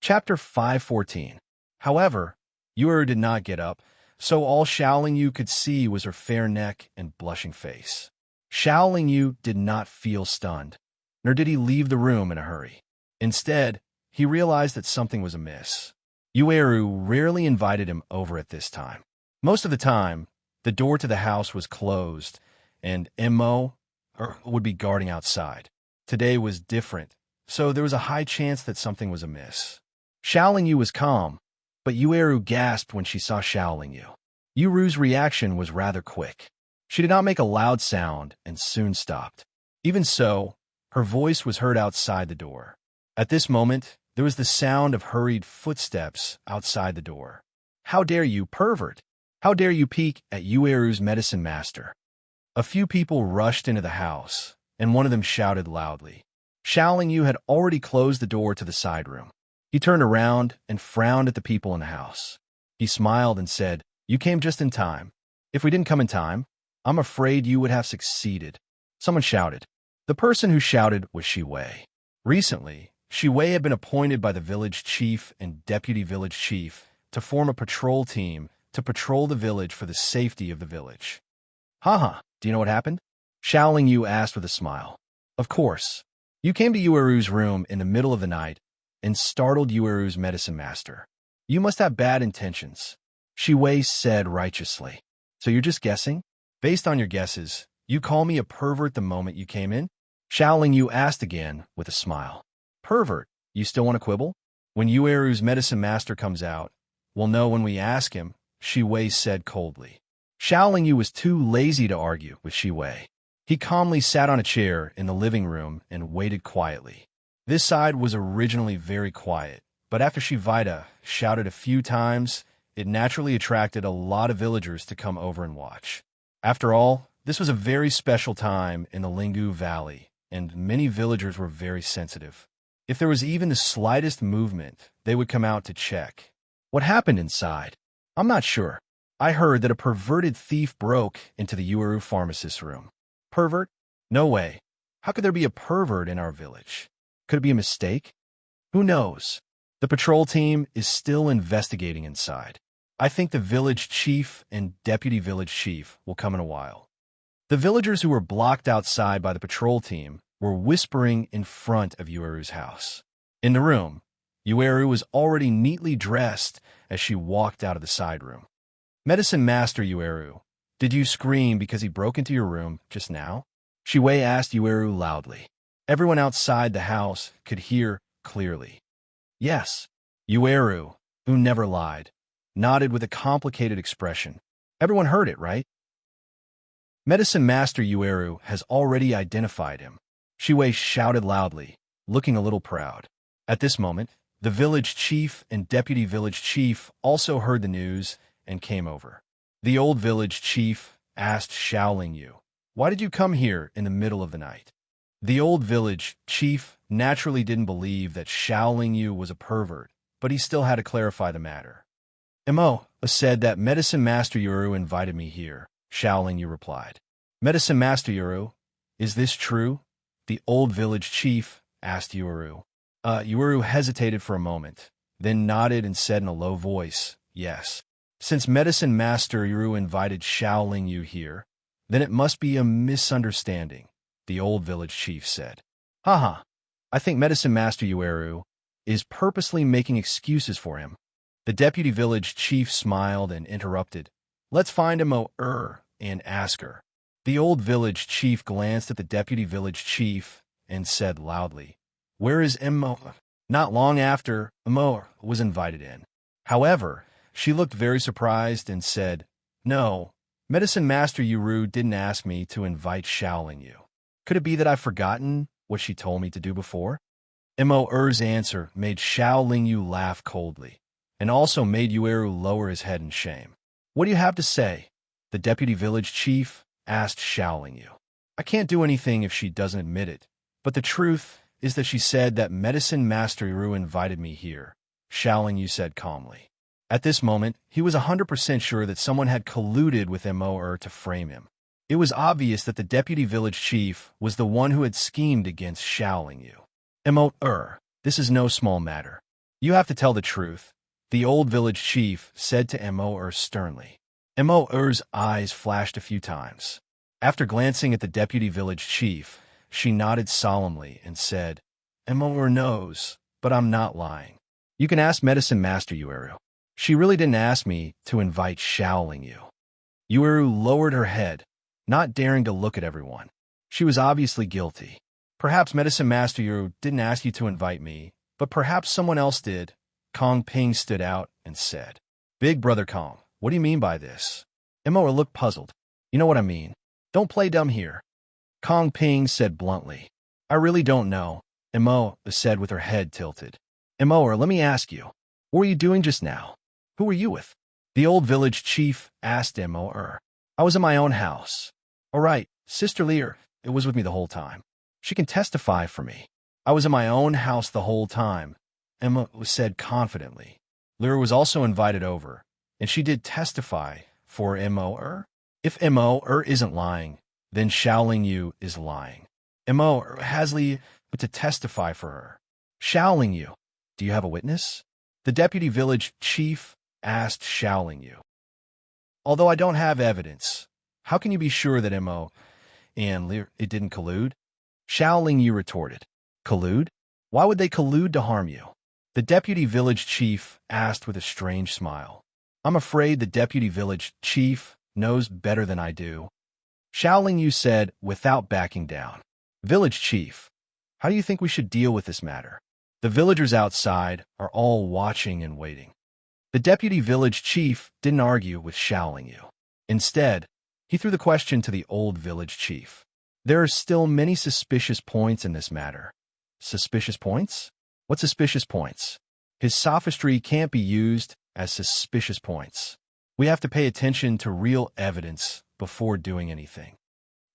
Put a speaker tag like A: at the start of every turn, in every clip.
A: Chapter 514. However, Yuru did not get up, so all Xiaoling Yu could see was her fair neck and blushing face. Xiaoling Yu did not feel stunned, nor did he leave the room in a hurry. Instead, he realized that something was amiss. Yueru rarely invited him over at this time. Most of the time, the door to the house was closed, and Mo would be guarding outside. Today was different, so there was a high chance that something was amiss. Xiaoling Yu was calm, but Yueru gasped when she saw Xiaoling Yu. Yuru's reaction was rather quick. She did not make a loud sound and soon stopped. Even so, her voice was heard outside the door. At this moment, there was the sound of hurried footsteps outside the door. "How dare you, pervert! How dare you peek at Yueru's medicine master?" A few people rushed into the house, and one of them shouted loudly. Xiaoling Yu had already closed the door to the side room. He turned around and frowned at the people in the house. He smiled and said, "You came just in time. If we didn't come in time, I'm afraid you would have succeeded." Someone shouted. The person who shouted was Shi Wei. Recently, Shi Wei had been appointed by the village chief and deputy village chief to form a patrol team to patrol the village for the safety of the village. Haha, do you know what happened? Xiaoling Yu asked with a smile. Of course. You came to Yueru's room in the middle of the night and startled Yueru's medicine master. You must have bad intentions, Shi Wei said righteously. So you're just guessing? Based on your guesses, you call me a pervert the moment you came in? Xiaoling Yu asked again with a smile. Pervert, you still want to quibble? When Yueru's medicine master comes out, we'll know when we ask him, Shi Wei said coldly. Xiaoling Yu was too lazy to argue with Shi Wei. He calmly sat on a chair in the living room and waited quietly. This side was originally very quiet, but after Shi Vita shouted a few times, it naturally attracted a lot of villagers to come over and watch. After all, this was a very special time in the Lingu Valley, and many villagers were very sensitive. If there was even the slightest movement, they would come out to check. What happened inside? I'm not sure. I heard that a perverted thief broke into the Yueru pharmacist's room. Pervert? No way. How could there be a pervert in our village? Could it be a mistake? Who knows? The patrol team is still investigating inside. I think the village chief and deputy village chief will come in a while. The villagers who were blocked outside by the patrol team were whispering in front of Yueru's house. In the room, Yueru was already neatly dressed as she walked out of the side room. Medicine Master Yueru, did you scream because he broke into your room just now? Shi Wei asked Yueru loudly. Everyone outside the house could hear clearly. Yes, Yueru, who never lied, nodded with a complicated expression. Everyone heard it, right? Medicine Master Yueru has already identified him. Shi Wei shouted loudly, looking a little proud. At this moment, the village chief and deputy village chief also heard the news and came over. The old village chief asked Xiaoling Yu, "Why did you come here in the middle of the night?" The old village chief naturally didn't believe that Xiaoling Yu was a pervert, but he still had to clarify the matter. Mo said that Medicine Master Yuru invited me here, Xiaoling Yu replied. Medicine Master Yuru, is this true? The old village chief asked Yuru. Yuru hesitated for a moment, then nodded and said in a low voice, yes. Since Medicine Master Yuru invited Xiaoling Yu here, then it must be a misunderstanding, the old village chief said. Haha, I think Medicine Master Yuru is purposely making excuses for him. The deputy village chief smiled and interrupted. Let's find him and ask her. The old village chief glanced at the deputy village chief and said loudly, Where is Mo? Not long after, Mo was invited in. However, she looked very surprised and said, No, Medicine Master Yuru didn't ask me to invite Xiaoling Yu. Could it be that I've forgotten what she told me to do before? Mo's answer made Xiaoling Yu laugh coldly, and also made Yueru lower his head in shame. What do you have to say? The deputy village chief asked Xiaoling Yu. I can't do anything if she doesn't admit it, but the truth is that she said that Medicine Master Yuru invited me here, Xiaoling Yu said calmly. At this moment, he was 100% sure that someone had colluded with Mo to frame him. It was obvious that the deputy village chief was the one who had schemed against Xiaoling Yu. Mo, this is no small matter. You have to tell the truth, the old village chief said to Mo sternly. Mo's eyes flashed a few times. After glancing at the deputy village chief, she nodded solemnly and said, Mo knows, but I'm not lying. You can ask Medicine Master Yueru. She really didn't ask me to invite Shaoling Yu. Yueru lowered her head, not daring to look at everyone. She was obviously guilty. Perhaps Medicine Master Yueru didn't ask you to invite me, but perhaps someone else did. Kong Ping stood out and said, Big Brother Kong, what do you mean by this? Mo looked puzzled. You know what I mean. Don't play dumb here. Kong Ping said bluntly. I really don't know, Mo said with her head tilted. Mo, let me ask you, what were you doing just now? Who were you with? The old village chief asked Mo. I was in my own house. All right, Sister Lear, it was with me the whole time. She can testify for me. I was in my own house the whole time, Mo said confidently. Lear was also invited over, and she did testify for Mo. If Mo isn't lying, then Shaoling Yu is lying. Mo has Li to testify for her. Shaoling Yu, do you have a witness? The deputy village chief asked Shaoling Yu. Although I don't have evidence, how can you be sure that Mo and Lear didn't collude? Shaoling Yu retorted. Collude? Why would they collude to harm you? The deputy village chief asked with a strange smile. I'm afraid the deputy village chief knows better than I do. Shaoling Yu said without backing down. Village chief, how do you think we should deal with this matter? The villagers outside are all watching and waiting. The deputy village chief didn't argue with Shaoling Yu. Instead, he threw the question to the old village chief. There are still many suspicious points in this matter. Suspicious points? What suspicious points? His sophistry can't be used as suspicious points. We have to pay attention to real evidence before doing anything.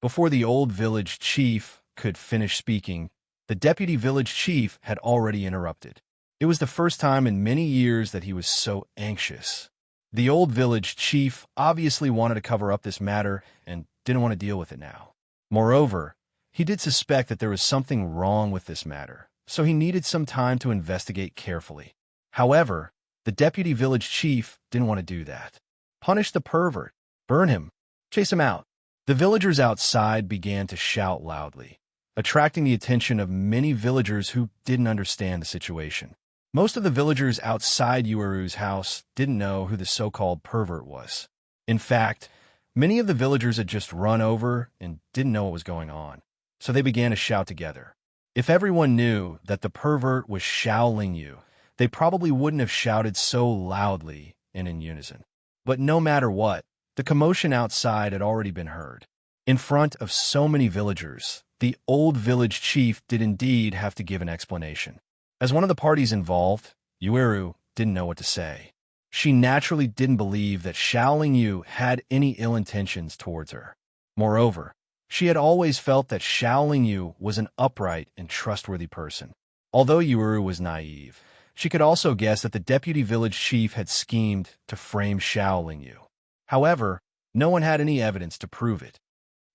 A: Before the old village chief could finish speaking, the deputy village chief had already interrupted. It was the first time in many years that he was so anxious. The old village chief obviously wanted to cover up this matter and didn't want to deal with it now. Moreover, he did suspect that there was something wrong with this matter, so he needed some time to investigate carefully. However, the deputy village chief didn't want to do that. Punish the pervert. Burn him. Chase him out. The villagers outside began to shout loudly, attracting the attention of many villagers who didn't understand the situation. Most of the villagers outside Yueru's house didn't know who the so-called pervert was. In fact, many of the villagers had just run over and didn't know what was going on, so they began to shout together. If everyone knew that the pervert was Shaoling Yu, they probably wouldn't have shouted so loudly and in unison. But no matter what, the commotion outside had already been heard. In front of so many villagers, the old village chief did indeed have to give an explanation. As one of the parties involved, Yueru didn't know what to say. She naturally didn't believe that Shaoling Yu had any ill intentions towards her. Moreover, she had always felt that Shaoling Yu was an upright and trustworthy person. Although Yueru was naive, she could also guess that the deputy village chief had schemed to frame Shaoling Yu. However, no one had any evidence to prove it.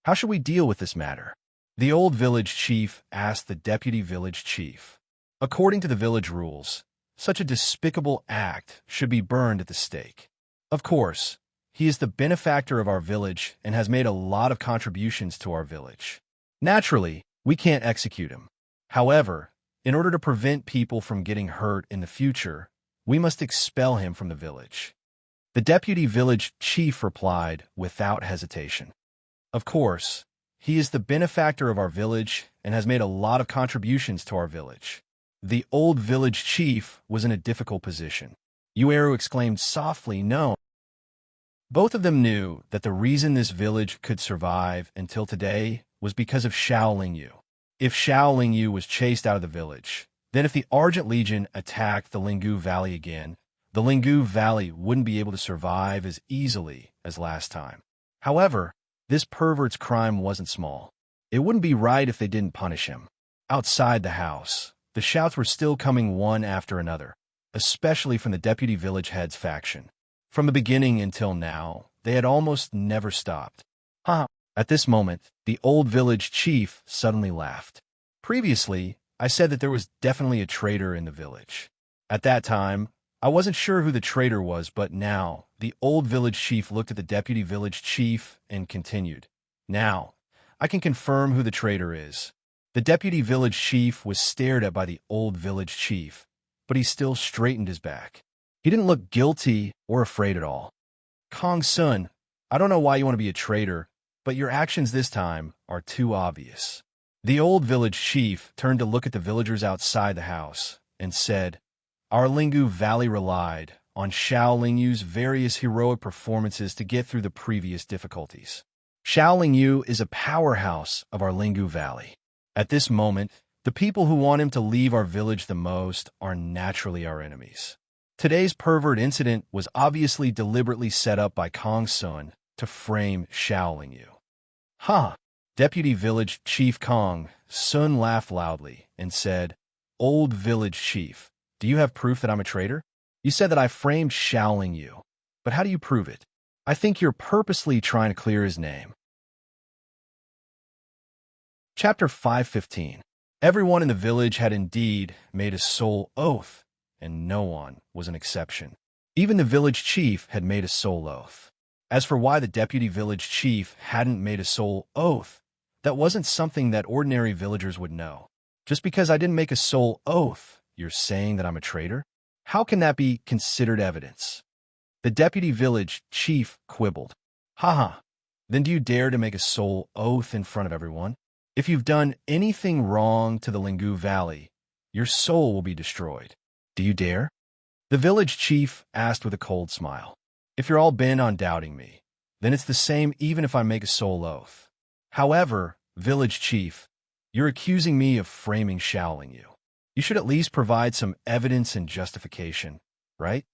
A: How should we deal with this matter? The old village chief asked the deputy village chief. According to the village rules, such a despicable act should be burned at the stake. Of course, he is the benefactor of our village and has made a lot of contributions to our village. Naturally, we can't execute him. However, in order to prevent people from getting hurt in the future, we must expel him from the village. The deputy village chief replied without hesitation. Of course, he is the benefactor of our village and has made a lot of contributions to our village. The old village chief was in a difficult position. Yueru exclaimed softly, no. Both of them knew that the reason this village could survive until today was because of Shaoling Yu. If Shaoling Yu was chased out of the village, then if the Argent Legion attacked the Linggu Valley again, the Linggu Valley wouldn't be able to survive as easily as last time. However, this pervert's crime wasn't small. It wouldn't be right if they didn't punish him. Outside the house, the shouts were still coming one after another, especially from the deputy village head's faction. From the beginning until now, they had almost never stopped. Ha! At this moment, the old village chief suddenly laughed. Previously, I said that there was definitely a traitor in the village. At that time, I wasn't sure who the traitor was, but now, the old village chief looked at the deputy village chief and continued. Now, I can confirm who the traitor is. The deputy village chief was stared at by the old village chief, but he still straightened his back. He didn't look guilty or afraid at all. Kong Sun, I don't know why you want to be a traitor, but your actions this time are too obvious. The old village chief turned to look at the villagers outside the house and said, Our Lingu Valley relied on Xiaolingyu's various heroic performances to get through the previous difficulties. Xiaolingyu is a powerhouse of our Lingu Valley. At this moment, the people who want him to leave our village the most are naturally our enemies. Today's pervert incident was obviously deliberately set up by Kong Sun to frame Xiaolingyu. Ha! Deputy Village Chief Kong Sun laughed loudly and said, Old Village Chief, do you have proof that I'm a traitor? You said that I framed Xiaolingyu, but how do you prove it? I think you're purposely trying to clear his name. Chapter 5:15. Everyone in the village had indeed made a soul oath, and no one was an exception. Even the village chief had made a soul oath. As for why the deputy village chief hadn't made a soul oath, that wasn't something that ordinary villagers would know. Just because I didn't make a soul oath, you're saying that I'm a traitor? How can that be considered evidence? The deputy village chief quibbled. Haha, then do you dare to make a soul oath in front of everyone? If you've done anything wrong to the Lingu Valley, your soul will be destroyed. Do you dare? The village chief asked with a cold smile. If you're all bent on doubting me, then it's the same even if I make a soul oath. However, village chief, you're accusing me of framing Xiaolingyu. You should at least provide some evidence and justification, right?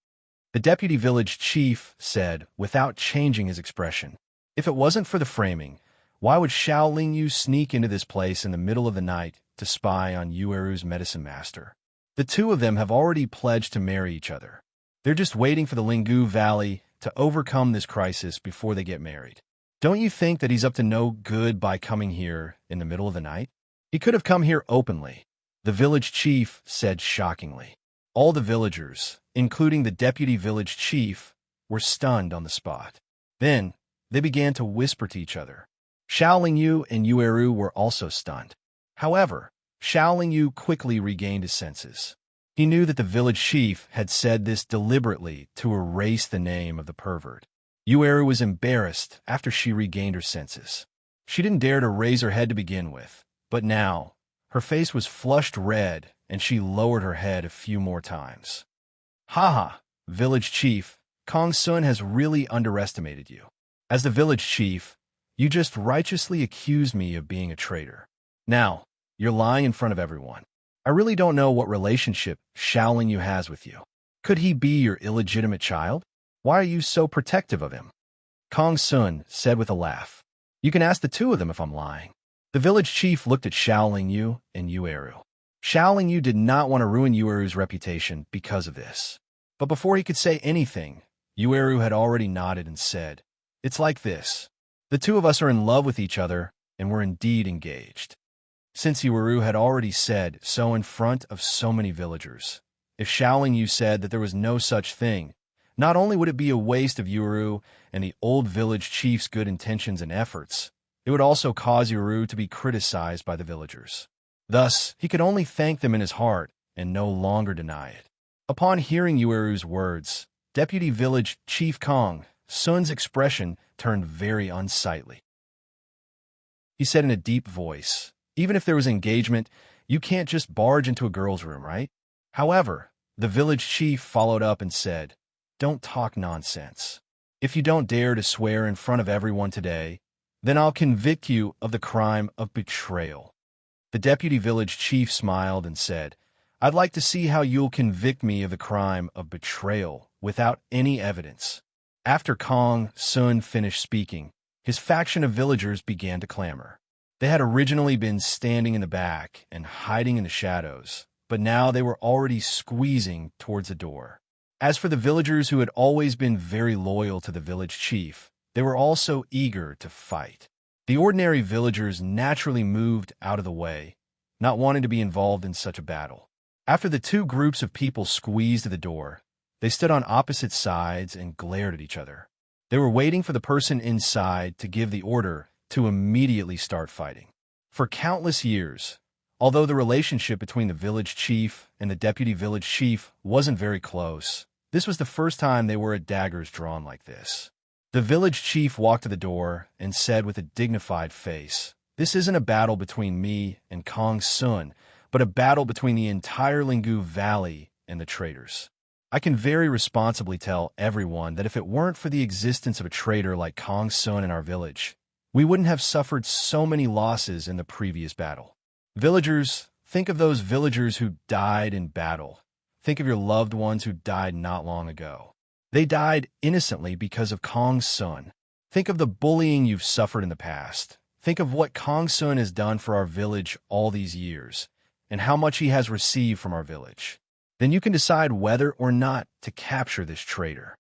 A: The deputy village chief said without changing his expression. If it wasn't for the framing, why would Xiaolingyu sneak into this place in the middle of the night to spy on Yueru's medicine master? The two of them have already pledged to marry each other. They're just waiting for the Lingu Valley to overcome this crisis before they get married. Don't you think that he's up to no good by coming here in the middle of the night? He could have come here openly, the village chief said shockingly. All the villagers, including the deputy village chief, were stunned on the spot. Then, they began to whisper to each other. Xiaolingyu and Yueru were also stunned. However, Xiaolingyu quickly regained his senses. He knew that the village chief had said this deliberately to erase the name of the pervert. Yueru was embarrassed after she regained her senses. She didn't dare to raise her head to begin with, but now, her face was flushed red and she lowered her head a few more times. Haha, village chief, Kong Sun has really underestimated you. As the village chief, you just righteously accused me of being a traitor. Now, you're lying in front of everyone. I really don't know what relationship Xiaolingyu has with you. Could he be your illegitimate child? Why are you so protective of him? Kong Sun said with a laugh. You can ask the two of them if I'm lying. The village chief looked at Xiaolingyu and Yueru. Xiaolingyu did not want to ruin Yueru's reputation because of this. But before he could say anything, Yueru had already nodded and said, It's like this. The two of us are in love with each other, and we're indeed engaged. Since Yueru had already said so in front of so many villagers, if Xiaolingyu said that there was no such thing, not only would it be a waste of Yueru and the old village chief's good intentions and efforts, it would also cause Yueru to be criticized by the villagers. Thus, he could only thank them in his heart and no longer deny it. Upon hearing Yueru's words, Deputy Village Chief Kong Sun's expression turned very unsightly. He said in a deep voice, Even if there was engagement, you can't just barge into a girl's room, right? However, the village chief followed up and said, Don't talk nonsense. If you don't dare to swear in front of everyone today, then I'll convict you of the crime of betrayal. The deputy village chief smiled and said, I'd like to see how you'll convict me of the crime of betrayal without any evidence. After Kong Sun finished speaking, his faction of villagers began to clamor. They had originally been standing in the back and hiding in the shadows, but now they were already squeezing towards the door. As for the villagers who had always been very loyal to the village chief, they were also eager to fight. The ordinary villagers naturally moved out of the way, not wanting to be involved in such a battle. After the two groups of people squeezed at the door, they stood on opposite sides and glared at each other. They were waiting for the person inside to give the order to immediately start fighting. For countless years, although the relationship between the village chief and the deputy village chief wasn't very close, this was the first time they were at daggers drawn like this. The village chief walked to the door and said with a dignified face, "This isn't a battle between me and Kong Sun, but a battle between the entire Lingu Valley and the traitors. I can very responsibly tell everyone that if it weren't for the existence of a traitor like Kong Sun in our village, we wouldn't have suffered so many losses in the previous battle. Villagers, think of those villagers who died in battle. Think of your loved ones who died not long ago. They died innocently because of Kong Sun. Think of the bullying you've suffered in the past. Think of what Kong Sun has done for our village all these years, and how much he has received from our village. Then you can decide whether or not to capture this traitor."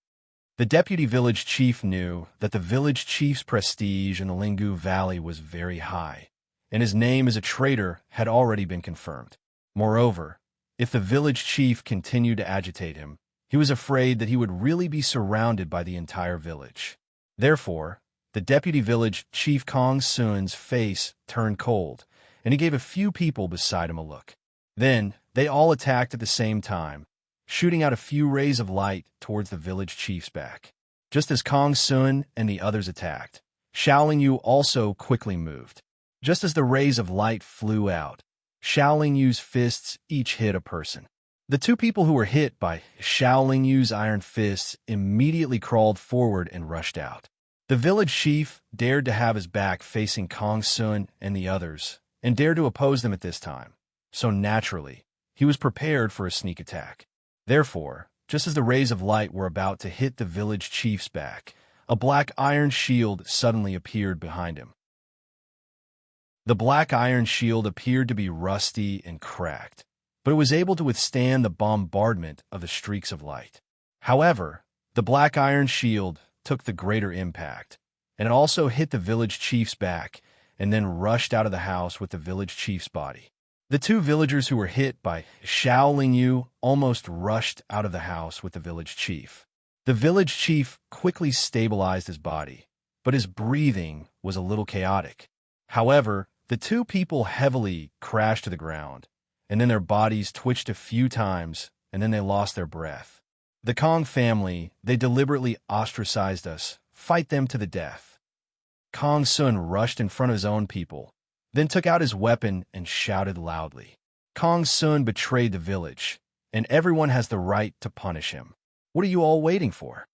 A: The deputy village chief knew that the village chief's prestige in the Lingu Valley was very high, and his name as a traitor had already been confirmed. Moreover, if the village chief continued to agitate him, he was afraid that he would really be surrounded by the entire village. Therefore, the deputy village chief Kong Sun's face turned cold, and he gave a few people beside him a look. Then, they all attacked at the same time, shooting out a few rays of light towards the village chief's back. Just as Kong Sun and the others attacked, Xiaoling Yu also quickly moved. Just as the rays of light flew out, Xiaoling Yu's fists each hit a person. The two people who were hit by Xiaoling Yu's iron fists immediately crawled forward and rushed out. The village chief dared to have his back facing Kong Sun and the others, and dared to oppose them at this time. So naturally, he was prepared for a sneak attack. Therefore, just as the rays of light were about to hit the village chief's back, a black iron shield suddenly appeared behind him. The black iron shield appeared to be rusty and cracked, but it was able to withstand the bombardment of the streaks of light. However, the black iron shield took the greater impact, and it also hit the village chief's back and then rushed out of the house with the village chief's body. The two villagers who were hit by Xiaoling Yu almost rushed out of the house with the village chief. The village chief quickly stabilized his body, but his breathing was a little chaotic. However, the two people heavily crashed to the ground, and then their bodies twitched a few times, and then they lost their breath. "The Kong family, they deliberately ostracized us. Fight them to the death." Kong Sun rushed in front of his own people, then took out his weapon and shouted loudly. Kong Sun betrayed the village, and everyone has the right to punish him. What are you all waiting for?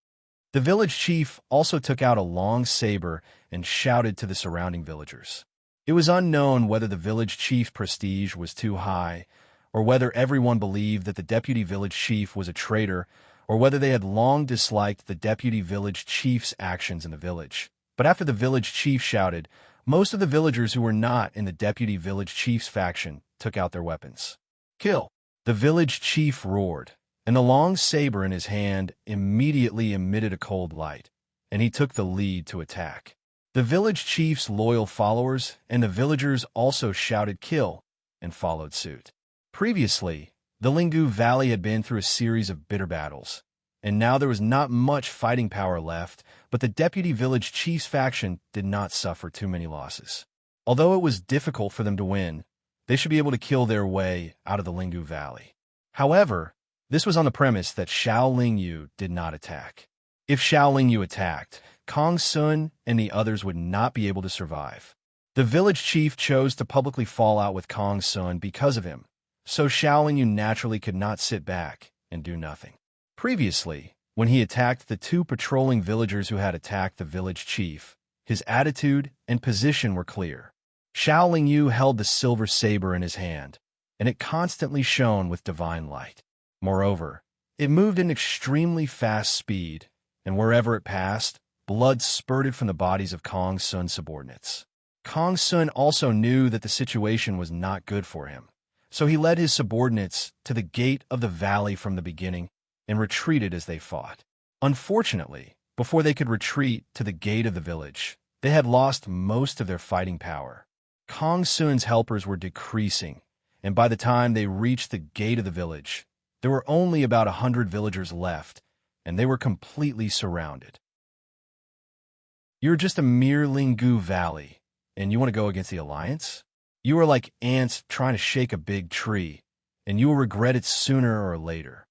A: The village chief also took out a long saber and shouted to the surrounding villagers. It was unknown whether the village chief's prestige was too high, or whether everyone believed that the deputy village chief was a traitor, or whether they had long disliked the deputy village chief's actions in the village. But after the village chief shouted, most of the villagers who were not in the deputy village chief's faction took out their weapons. "Kill!" The village chief roared, and the long saber in his hand immediately emitted a cold light, and he took the lead to attack. The village chief's loyal followers and the villagers also shouted "kill" and followed suit. Previously, the Lingu Valley had been through a series of bitter battles, and now there was not much fighting power left, but the deputy village chief's faction did not suffer too many losses. Although it was difficult for them to win, they should be able to kill their way out of the Lingu Valley. However, this was on the premise that Xiaoling Yu did not attack. If Xiaoling Yu attacked, Kong Sun and the others would not be able to survive. The village chief chose to publicly fall out with Kong Sun because of him, so Xiaoling Yu naturally could not sit back and do nothing. Previously, when he attacked the two patrolling villagers who had attacked the village chief, his attitude and position were clear. Xiaoling Yu held the silver saber in his hand, and it constantly shone with divine light. Moreover, it moved at an extremely fast speed, and wherever it passed, blood spurted from the bodies of Kong Sun's subordinates. Kong Sun also knew that the situation was not good for him, so he led his subordinates to the gate of the valley from the beginning and retreated as they fought. Unfortunately, before they could retreat to the gate of the village, they had lost most of their fighting power. Kong Sun's helpers were decreasing, and by the time they reached the gate of the village, there were only about 100 villagers left, and they were completely surrounded. You're just a mere Lingu Valley, and you want to go against the Alliance? You are like ants trying to shake a big tree, and you will regret it sooner or later.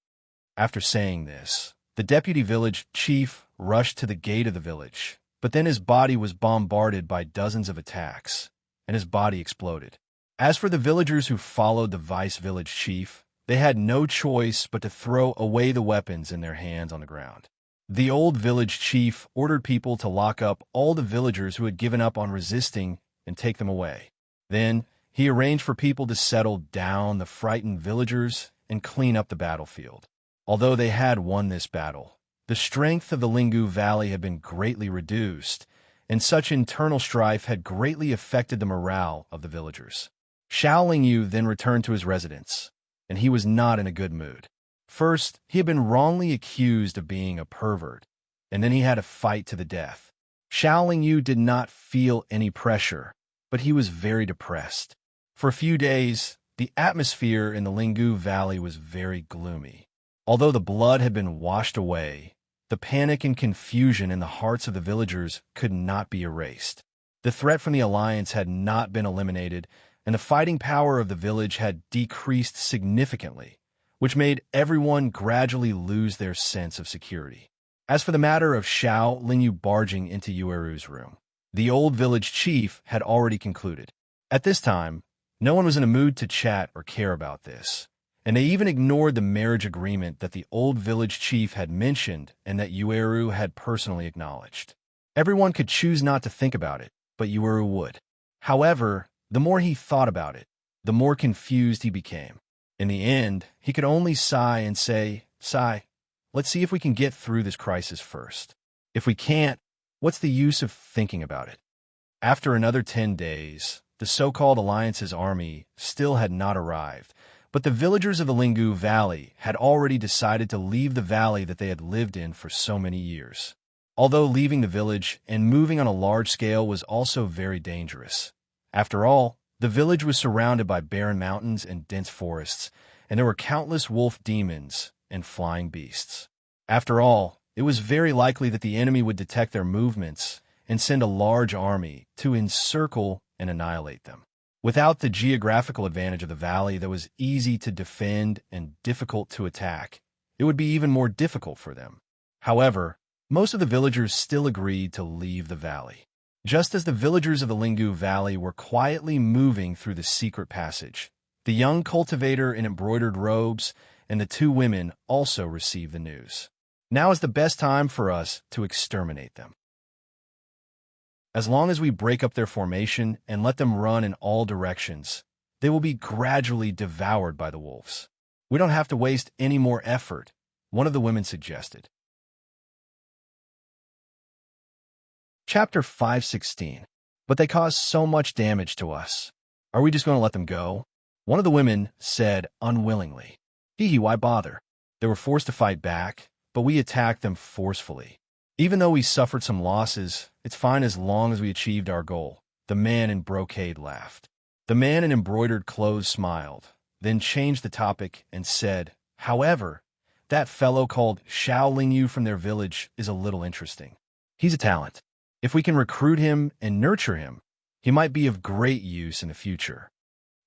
A: After saying this, the deputy village chief rushed to the gate of the village, but then his body was bombarded by dozens of attacks, and his body exploded. As for the villagers who followed the vice-village chief, they had no choice but to throw away the weapons in their hands on the ground. The old village chief ordered people to lock up all the villagers who had given up on resisting and take them away. Then, he arranged for people to settle down the frightened villagers and clean up the battlefield. Although they had won this battle, the strength of the Lingu Valley had been greatly reduced, and such internal strife had greatly affected the morale of the villagers. Xiaolingyou then returned to his residence, and he was not in a good mood. First, he had been wrongly accused of being a pervert, and then he had a fight to the death. Xiaolingyou did not feel any pressure, but he was very depressed. For a few days, the atmosphere in the Lingu Valley was very gloomy. Although the blood had been washed away, the panic and confusion in the hearts of the villagers could not be erased. The threat from the Alliance had not been eliminated, and the fighting power of the village had decreased significantly, which made everyone gradually lose their sense of security. As for the matter of Xiaolingyou barging into Yueru's room, the old village chief had already concluded. At this time, no one was in a mood to chat or care about this, and they even ignored the marriage agreement that the old village chief had mentioned and that Yueru had personally acknowledged. Everyone could choose not to think about it, but Yueru would. However, the more he thought about it, the more confused he became. In the end, he could only sigh and say, "Sigh, let's see if we can get through this crisis first. If we can't, what's the use of thinking about it?" After another 10 days, the so-called Alliance's army still had not arrived, but the villagers of the Lingu Valley had already decided to leave the valley that they had lived in for so many years. Although leaving the village and moving on a large scale was also very dangerous. After all, the village was surrounded by barren mountains and dense forests, and there were countless wolf demons and flying beasts. After all, it was very likely that the enemy would detect their movements and send a large army to encircle and annihilate them. Without the geographical advantage of the valley that was easy to defend and difficult to attack, it would be even more difficult for them. However, most of the villagers still agreed to leave the valley. Just as the villagers of the Lingu Valley were quietly moving through the secret passage, the young cultivator in embroidered robes and the two women also received the news. Now is the best time for us to exterminate them. As long as we break up their formation and let them run in all directions, they will be gradually devoured by the wolves. We don't have to waste any more effort, one of the women suggested. Chapter 5:16. But they caused so much damage to us. Are we just going to let them go? One of the women said unwillingly. Why bother? They were forced to fight back, but we attacked them forcefully. Even though we suffered some losses, it's fine as long as we achieved our goal. The man in brocade laughed. The man in embroidered clothes smiled, then changed the topic and said, "However, that fellow called Xiaolingyou from their village is a little interesting. He's a talent. If we can recruit him and nurture him, he might be of great use in the future.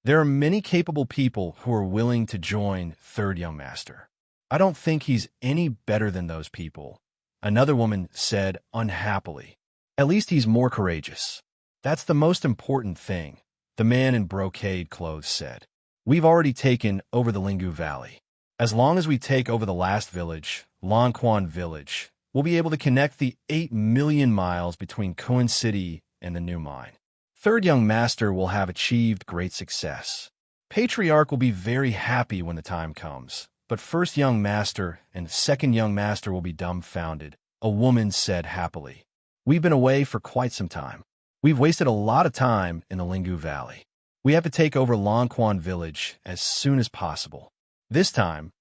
A: There are many capable people who are willing to join Third Young Master. I don't think he's any better than those people," another woman said unhappily. "At least he's more courageous. That's the most important thing," the man in brocade clothes said. "We've already taken over the Lingu Valley. As long as we take over the last village, Longquan Village, we'll be able to connect the 8 million miles between Kuan City and the new mine. Third Young Master will have achieved great success. Patriarch will be very happy when the time comes, but First Young Master and Second Young Master will be dumbfounded," a woman said happily. "We've been away for quite some time. We've wasted a lot of time in the Lingu Valley. We have to take over Longquan Village as soon as possible. This time,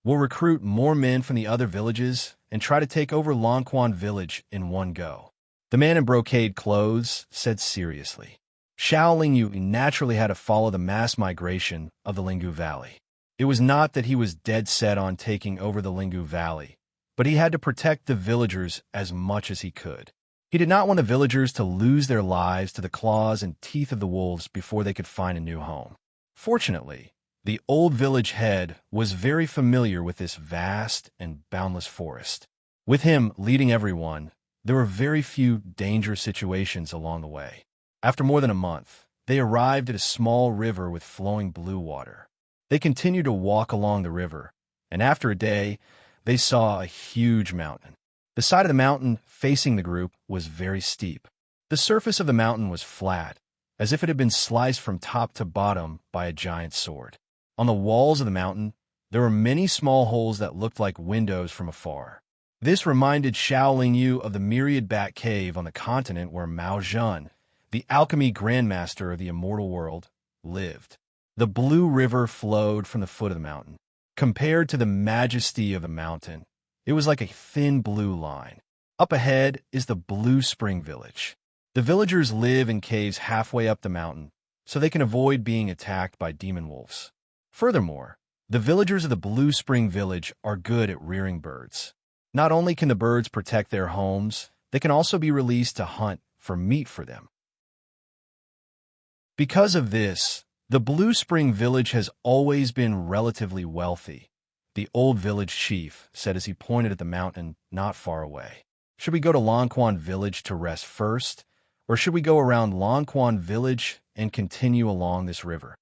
A: we'll recruit more men from the other villages and try to take over Longquan Village in one go," the man in brocade clothes said seriously. Xiao naturally had to follow the mass migration of the Linggu Valley. It was not that he was dead set on taking over the Linggu Valley, but he had to protect the villagers as much as he could. He did not want the villagers to lose their lives to the claws and teeth of the wolves before they could find a new home. Fortunately, the old village head was very familiar with this vast and boundless forest. With him leading everyone, there were very few dangerous situations along the way. After more than a month, they arrived at a small river with flowing blue water. They continued to walk along the river, and after a day, they saw a huge mountain. The side of the mountain facing the group was very steep. The surface of the mountain was flat, as if it had been sliced from top to bottom by a giant sword. On the walls of the mountain, there were many small holes that looked like windows from afar. This reminded Xiao Lingyu of the myriad bat cave on the continent where Mao Zhen, the alchemy grandmaster of the immortal world, lived. The blue river flowed from the foot of the mountain. Compared to the majesty of the mountain, it was like a thin blue line. Up ahead is the Blue Spring Village. The villagers live in caves halfway up the mountain, so they can avoid being attacked by demon wolves. Furthermore, the villagers of the Blue Spring Village are good at rearing birds. Not only can the birds protect their homes, they can also be released to hunt for meat for them. Because of this, the Blue Spring Village has always been relatively wealthy, the old village chief said as he pointed at the mountain not far away. Should we go to Longquan Village to rest first, or should we go around Longquan Village and continue along this river?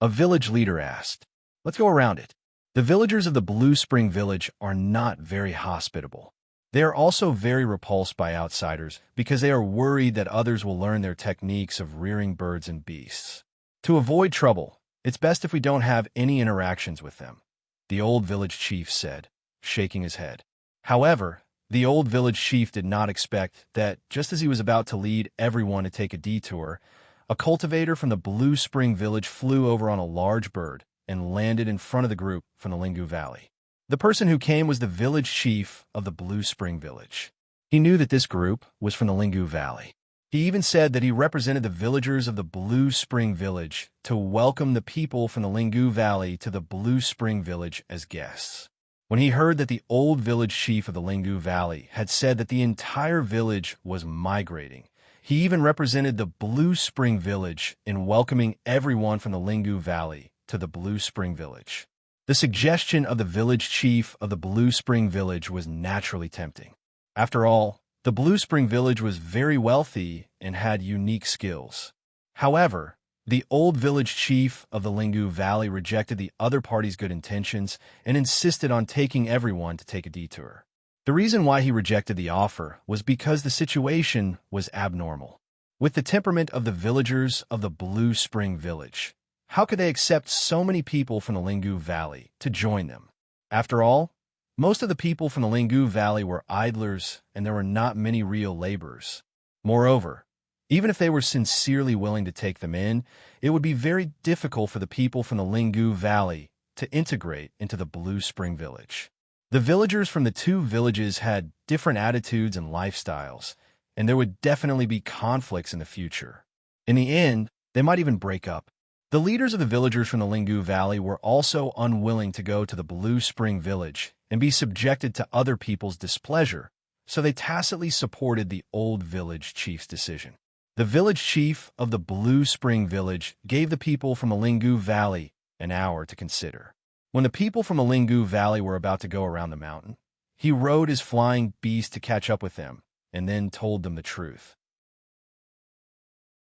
A: A village leader asked. Let's go around it. The villagers of the Blue Spring Village are not very hospitable. They are also very repulsed by outsiders because they are worried that others will learn their techniques of rearing birds and beasts. To avoid trouble, it's best if we don't have any interactions with them, the old village chief said, shaking his head. However, the old village chief did not expect that, just as he was about to lead everyone to take a detour, a cultivator from the Blue Spring Village flew over on a large bird and landed in front of the group from the Linggu Valley. The person who came was the village chief of the Blue Spring Village. He knew that this group was from the Linggu Valley. He even said that he represented the villagers of the Blue Spring Village to welcome the people from the Linggu Valley to the Blue Spring Village as guests. When he heard that the old village chief of the Linggu Valley had said that the entire village was migrating, he even represented the Blue Spring Village in welcoming everyone from the Linggu Valley to the Blue Spring Village. The suggestion of the village chief of the Blue Spring Village was naturally tempting. After all, the Blue Spring Village was very wealthy and had unique skills. However, the old village chief of the Linggu Valley rejected the other party's good intentions and insisted on taking everyone to take a detour. The reason why he rejected the offer was because the situation was abnormal. With the temperament of the villagers of the Blue Spring Village, how could they accept so many people from the Linggu Valley to join them? After all, most of the people from the Linggu Valley were idlers, and there were not many real laborers. Moreover, even if they were sincerely willing to take them in, it would be very difficult for the people from the Linggu Valley to integrate into the Blue Spring Village. The villagers from the two villages had different attitudes and lifestyles, and there would definitely be conflicts in the future. In the end, they might even break up. The leaders of the villagers from the Linggu Valley were also unwilling to go to the Blue Spring Village and be subjected to other people's displeasure, so they tacitly supported the old village chief's decision. The village chief of the Blue Spring Village gave the people from the Linggu Valley an hour to consider. When the people from the Linggu Valley were about to go around the mountain, he rode his flying beast to catch up with them and then told them the truth.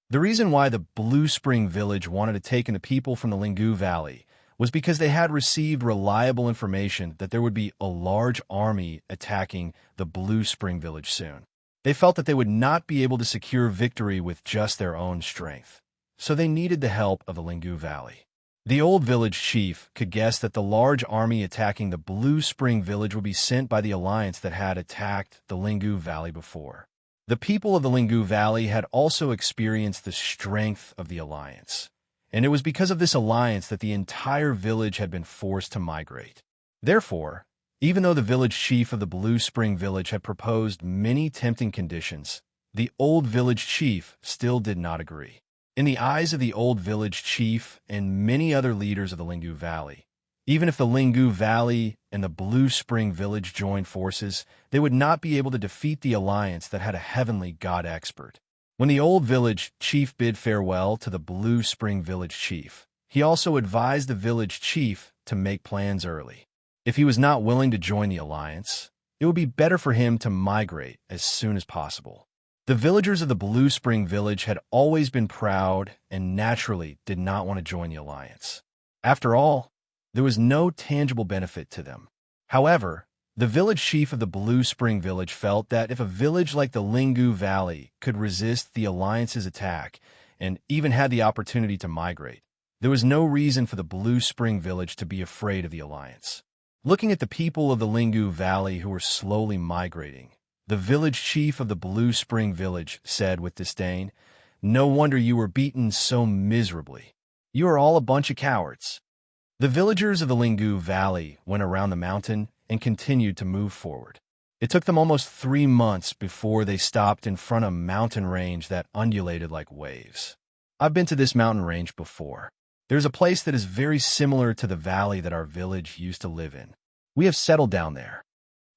A: The reason why the Blue Spring Village wanted to take in the people from the Linggu Valley was because they had received reliable information that there would be a large army attacking the Blue Spring Village soon. They felt that they would not be able to secure victory with just their own strength, so they needed the help of the Linggu Valley. The old village chief could guess that the large army attacking the Blue Spring Village would be sent by the alliance that had attacked the Linggu Valley before. The people of the Linggu Valley had also experienced the strength of the alliance, and it was because of this alliance that the entire village had been forced to migrate. Therefore, even though the village chief of the Blue Spring Village had proposed many tempting conditions, the old village chief still did not agree. In the eyes of the old village chief and many other leaders of the Lingu Valley, even if the Lingu Valley and the Blue Spring Village joined forces, they would not be able to defeat the alliance that had a heavenly god expert. When the old village chief bid farewell to the Blue Spring Village chief, he also advised the village chief to make plans early. If he was not willing to join the alliance, it would be better for him to migrate as soon as possible. The villagers of the Blue Spring Village had always been proud and naturally did not want to join the alliance. After all, there was no tangible benefit to them. However, the village chief of the Blue Spring Village felt that if a village like the Lingu Valley could resist the alliance's attack and even had the opportunity to migrate, there was no reason for the Blue Spring Village to be afraid of the alliance. Looking at the people of the Lingu Valley who were slowly migrating, the village chief of the Blue Spring Village said with disdain, "No wonder you were beaten so miserably. You are all a bunch of cowards." The villagers of the Lingu Valley went around the mountain and continued to move forward. It took them almost 3 months before they stopped in front of a mountain range that undulated like waves. I've been to this mountain range before. There's a place that is very similar to the valley that our village used to live in. We have settled down there.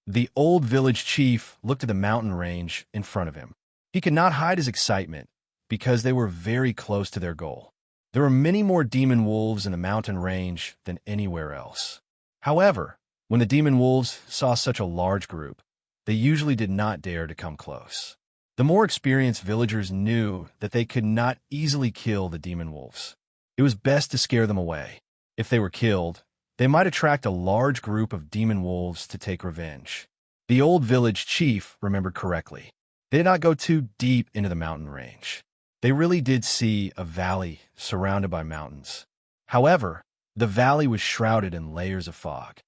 A: The old village chief looked at the mountain range in front of him. He could not hide his excitement because they were very close to their goal. There were many more demon wolves in the mountain range than anywhere else. However, when the demon wolves saw such a large group, they usually did not dare to come close. The more experienced villagers knew that they could not easily kill the demon wolves. It was best to scare them away. If they were killed, they might attract a large group of demon wolves to take revenge. The old village chief remembered correctly. They did not go too deep into the mountain range. They really did see a valley surrounded by mountains. However, the valley was shrouded in layers of fog.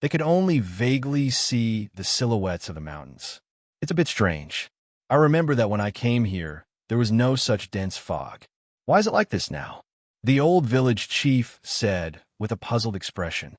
A: They could only vaguely see the silhouettes of the mountains. It's a bit strange. I remember that when I came here, there was no such dense fog. Why is it like this now? The old village chief said with a puzzled expression.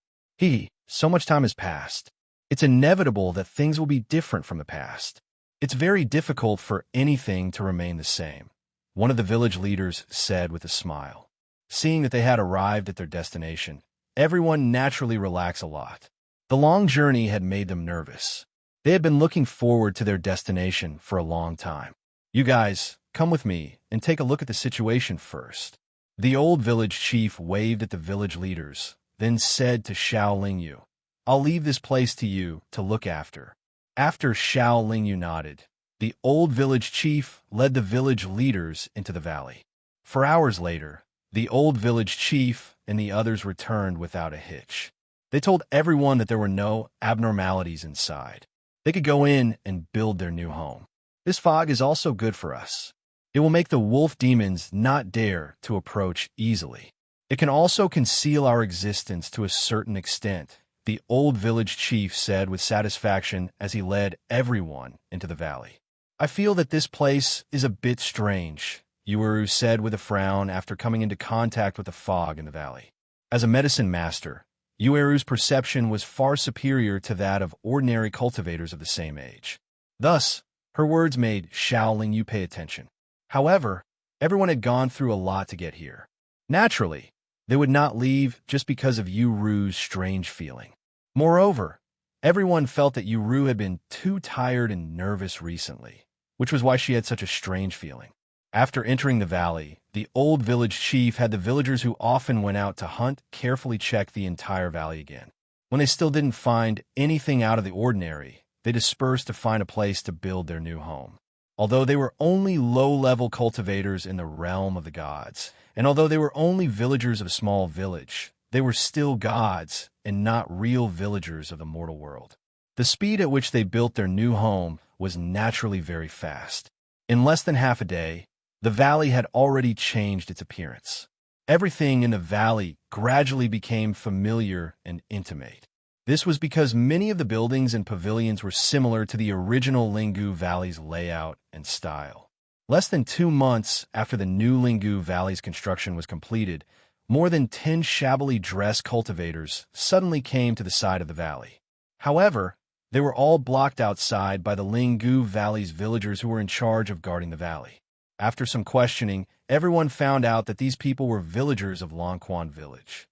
A: So much time has passed. It's inevitable that things will be different from the past. It's very difficult for anything to remain the same, one of the village leaders said with a smile. Seeing that they had arrived at their destination, everyone naturally relaxed a lot. The long journey had made them nervous. They had been looking forward to their destination for a long time. You guys, come with me and take a look at the situation first. The old village chief waved at the village leaders, then said to Xiao Lingyu, "I'll leave this place to you to look after." After Xiao Lingyu nodded, the old village chief led the village leaders into the valley. For hours later, the old village chief and the others returned without a hitch. They told everyone that there were no abnormalities inside. They could go in and build their new home. This fog is also good for us. It will make the wolf demons not dare to approach easily. It can also conceal our existence to a certain extent, the old village chief said with satisfaction as he led everyone into the valley. I feel that this place is a bit strange, Yuuru said with a frown after coming into contact with the fog in the valley. As a medicine master, Yueru's perception was far superior to that of ordinary cultivators of the same age. Thus, her words made Xiao Lingyu pay attention. However, everyone had gone through a lot to get here. Naturally, they would not leave just because of Yueru's strange feeling. Moreover, everyone felt that Yueru had been too tired and nervous recently, which was why she had such a strange feeling. After entering the valley, the old village chief had the villagers who often went out to hunt carefully check the entire valley again. When they still didn't find anything out of the ordinary, they dispersed to find a place to build their new home. Although they were only low-level cultivators in the realm of the gods, and although they were only villagers of a small village, they were still gods and not real villagers of the mortal world. The speed at which they built their new home was naturally very fast. In less than half a day, the valley had already changed its appearance. Everything in the valley gradually became familiar and intimate. This was because many of the buildings and pavilions were similar to the original Lingu Valley's layout and style. Less than 2 months after the new Lingu Valley's construction was completed, more than 10 shabbily dressed cultivators suddenly came to the side of the valley. However, they were all blocked outside by the Lingu Valley's villagers who were in charge of guarding the valley. After some questioning, everyone found out that these people were villagers of Longquan village.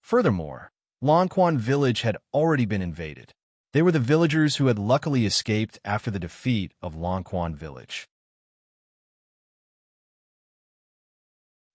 A: Furthermore, Longquan village had already been invaded. They were the villagers who had luckily escaped after the defeat of Longquan village.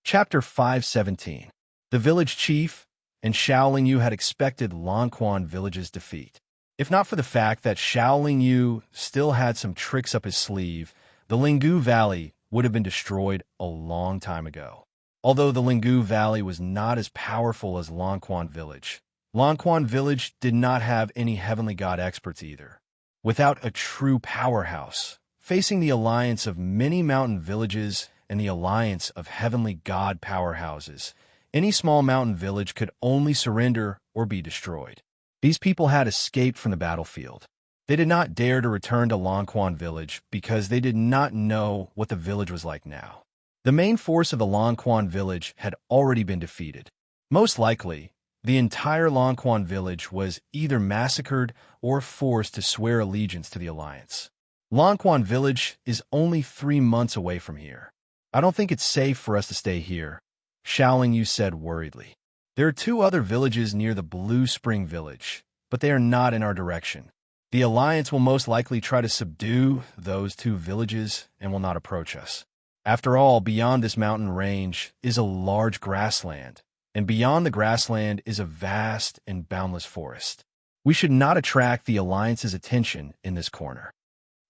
A: Chapter 517. The village chief and Shaolin Yu had expected Longquan village's defeat. If not for the fact that Shaolin Yu still had some tricks up his sleeve, the Linggu Valley would have been destroyed a long time ago. Although the Linggu Valley was not as powerful as Longquan village, Longquan village did not have any heavenly god experts either. Without a true powerhouse, facing the alliance of many mountain villages and the alliance of heavenly god powerhouses, any small mountain village could only surrender or be destroyed. These people had escaped from the battlefield. They did not dare to return to Longquan village because they did not know what the village was like now. The main force of the Longquan village had already been defeated. Most likely, the entire Longquan village was either massacred or forced to swear allegiance to the alliance. Longquan village is only 3 months away from here. I don't think it's safe for us to stay here, Shaolin Yu said worriedly. There are 2 other villages near the Blue Spring village, but they are not in our direction. The alliance will most likely try to subdue those 2 villages and will not approach us. After all, beyond this mountain range is a large grassland, and beyond the grassland is a vast and boundless forest. We should not attract the alliance's attention in this corner.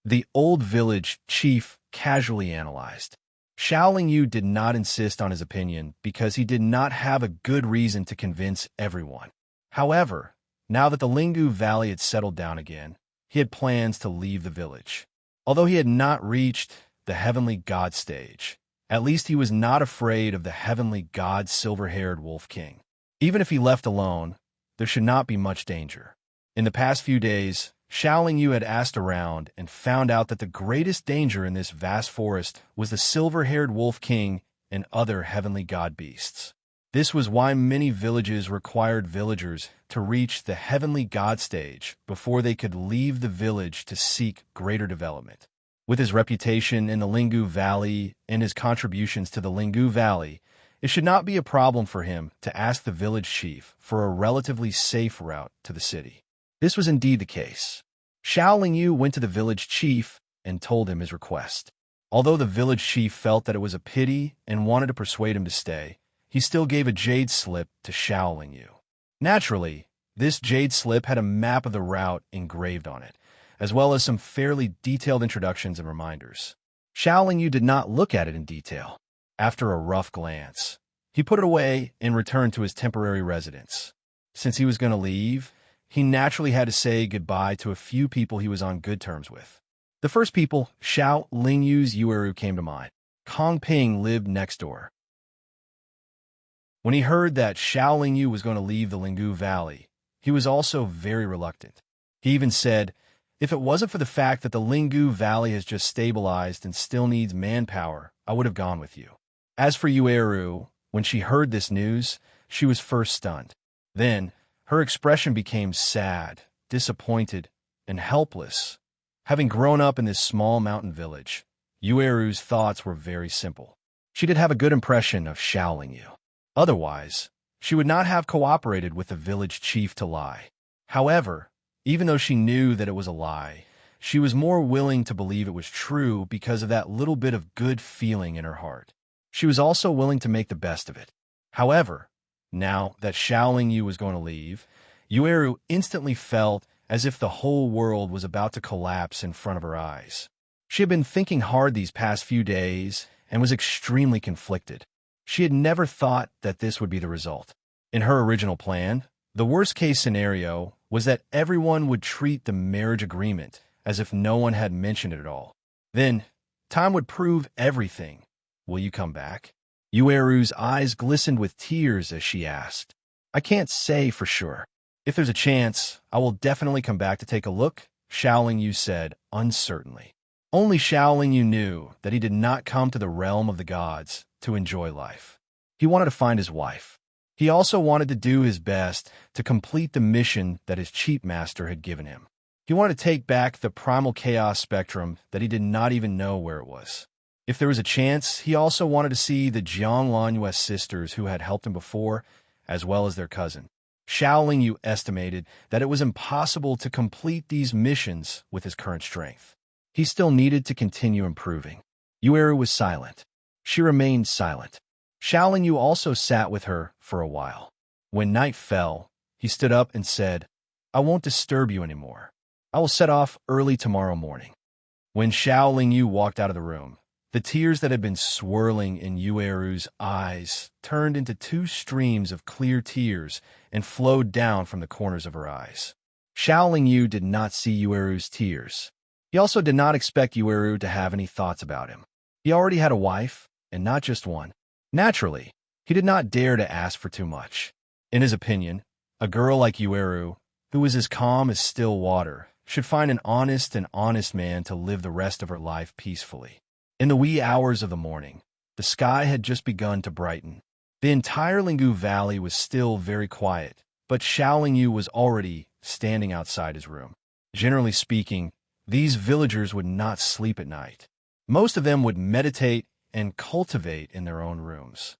A: The old village chief casually analyzed. Shaolin Yu did not insist on his opinion because he did not have a good reason to convince everyone. However, now that the Linggu Valley had settled down again, he had plans to leave the village. Although he had not reached the heavenly god stage, at least he was not afraid of the heavenly god silver-haired Wolf King. Even if he left alone, there should not be much danger. In the past few days, Shaolin Yu had asked around and found out that the greatest danger in this vast forest was the silver-haired Wolf King and other heavenly god beasts. This was why many villages required villagers to reach the heavenly god stage before they could leave the village to seek greater development. With his reputation in the Linggu Valley and his contributions to the Linggu Valley, it should not be a problem for him to ask the village chief for a relatively safe route to the city. This was indeed the case. Shaolin Yu went to the village chief and told him his request. Although the village chief felt that it was a pity and wanted to persuade him to stay, he still gave a jade slip to Shaolin Yu. Naturally, this jade slip had a map of the route engraved on it, as well as some fairly detailed introductions and reminders. Shaolin Yu did not look at it in detail. After a rough glance, he put it away and returned to his temporary residence. Since he was going to leave, he naturally had to say goodbye to a few people he was on good terms with. The first people, Shaolin Yu's Yueru, came to mind. Kong Ping lived next door. When he heard that Shaolin Yu was going to leave the Linggu Valley, he was also very reluctant. He even said, "If it wasn't for the fact that the Linggu Valley has just stabilized and still needs manpower, I would have gone with you." As for Yueru, when she heard this news, she was first stunned. Then, her expression became sad, disappointed, and helpless. Having grown up in this small mountain village, Yueru's thoughts were very simple. She did have a good impression of Shaolin Yu. Otherwise, she would not have cooperated with the village chief to lie. However, even though she knew that it was a lie, she was more willing to believe it was true because of that little bit of good feeling in her heart. She was also willing to make the best of it. However, now that Shaolin Yu was going to leave, Yueru instantly felt as if the whole world was about to collapse in front of her eyes. She had been thinking hard these past few days and was extremely conflicted. She had never thought that this would be the result. In her original plan, the worst-case scenario was that everyone would treat the marriage agreement as if no one had mentioned it at all. Then, time would prove everything. Will you come back? Yueru's eyes glistened with tears as she asked. I can't say for sure. If there's a chance, I will definitely come back to take a look, Shaolin Yu said uncertainly. Only Shaolin Yu knew that he did not come to the realm of the gods to enjoy life. He wanted to find his wife. He also wanted to do his best to complete the mission that his chief master had given him. He wanted to take back the primal chaos spectrum that he did not even know where it was. If there was a chance, he also wanted to see the Jianglanyu sisters who had helped him before, as well as their cousin. Xiaolingyu estimated that it was impossible to complete these missions with his current strength. He still needed to continue improving. Yueru was silent. She remained silent. Xiaolingyu also sat with her for a while. When night fell, he stood up and said, "I won't disturb you anymore. I will set off early tomorrow morning." When Xiaolingyu walked out of the room, the tears that had been swirling in Yueru's eyes turned into two streams of clear tears and flowed down from the corners of her eyes. Xiaolingyu did not see Yueru's tears. He also did not expect Yueru to have any thoughts about him. He already had a wife, and not just one. Naturally, he did not dare to ask for too much. In his opinion, a girl like Yueru, who was as calm as still water, should find an honest man to live the rest of her life peacefully. In the wee hours of the morning, the sky had just begun to brighten. The entire Linggu Valley was still very quiet, but Xiaolingyu was already standing outside his room. Generally speaking, these villagers would not sleep at night. Most of them would meditate and cultivate in their own rooms.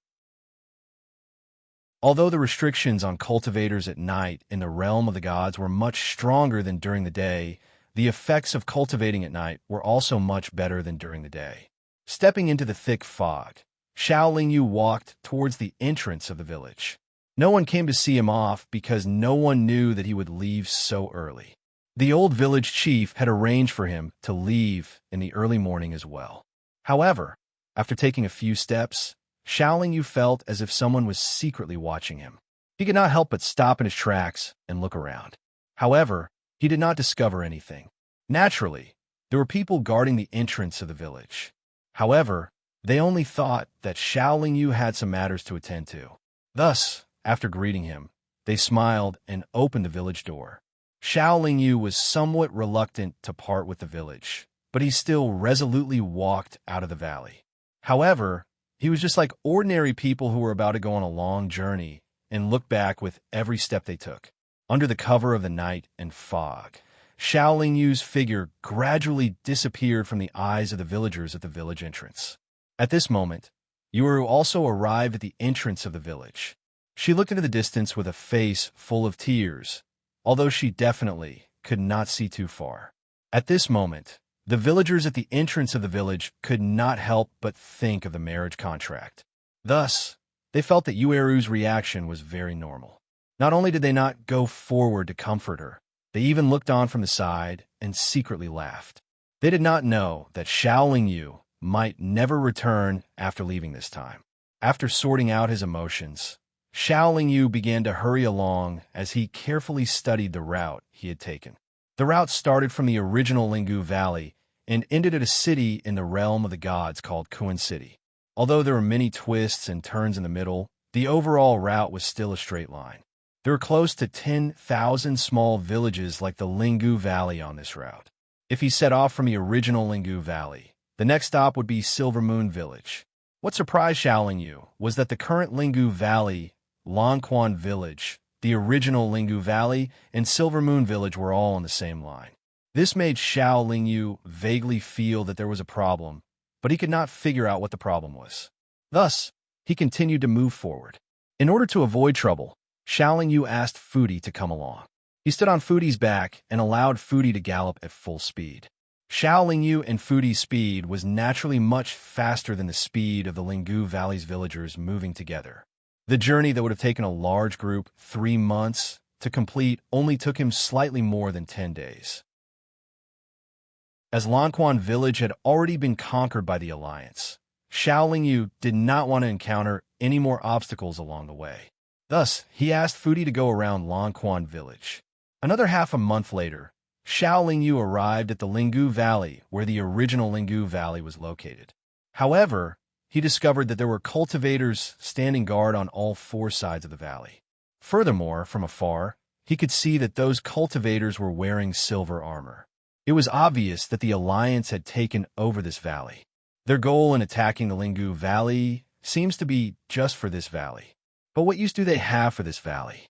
A: Although the restrictions on cultivators at night in the realm of the gods were much stronger than during the day, the effects of cultivating at night were also much better than during the day. Stepping into the thick fog, Xiaolingyu walked towards the entrance of the village. No one came to see him off because no one knew that he would leave so early. The old village chief had arranged for him to leave in the early morning as well. However, after taking a few steps, Xiaolingyu felt as if someone was secretly watching him. He could not help but stop in his tracks and look around. However, he did not discover anything. Naturally, there were people guarding the entrance of the village. However, they only thought that Xiaolingyu had some matters to attend to. Thus, after greeting him, they smiled and opened the village door. Xiaolingyu was somewhat reluctant to part with the village, but he still resolutely walked out of the valley. However, he was just like ordinary people who were about to go on a long journey and look back with every step they took. Under the cover of the night and fog, Xiaolingyu's figure gradually disappeared from the eyes of the villagers at the village entrance. At this moment, Yueru also arrived at the entrance of the village. She looked into the distance with a face full of tears, although she definitely could not see too far. At this moment, the villagers at the entrance of the village could not help but think of the marriage contract. Thus, they felt that Yueru's reaction was very normal. Not only did they not go forward to comfort her, they even looked on from the side and secretly laughed. They did not know that Xiaolingyu might never return after leaving this time. After sorting out his emotions, Xiaolingyu began to hurry along as he carefully studied the route he had taken. The route started from the original Linggu Valley and ended at a city in the realm of the gods called Kuan City. Although there were many twists and turns in the middle, the overall route was still a straight line. There were close to 10,000 small villages like the Linggu Valley on this route. If he set off from the original Linggu Valley, the next stop would be Silver Moon Village. What surprised Xiaolingyu was that the current Linggu Valley, Lanquan Village, the original Linggu Valley, and Silver Moon Village were all on the same line. This made Xiaolingyu vaguely feel that there was a problem, but he could not figure out what the problem was. Thus, he continued to move forward. In order to avoid trouble, Xiaolingyu asked Fudi to come along. He stood on Fudi's back and allowed Fudi to gallop at full speed. Xiaolingyu and Fudi's speed was naturally much faster than the speed of the Linggu Valley's villagers moving together. The journey that would have taken a large group 3 months to complete only took him slightly more than 10 days. As Lanquan Village had already been conquered by the Alliance, Xiaolingyu did not want to encounter any more obstacles along the way. Thus, he asked Fudi to go around Lanquan Village. Another half a month later, Xiaolingyu arrived at the Linggu Valley where the original Linggu Valley was located. However, he discovered that there were cultivators standing guard on all 4 sides of the valley. Furthermore, from afar, he could see that those cultivators were wearing silver armor. It was obvious that the Alliance had taken over this valley. Their goal in attacking the Linggu Valley seems to be just for this valley. But what use do they have for this valley?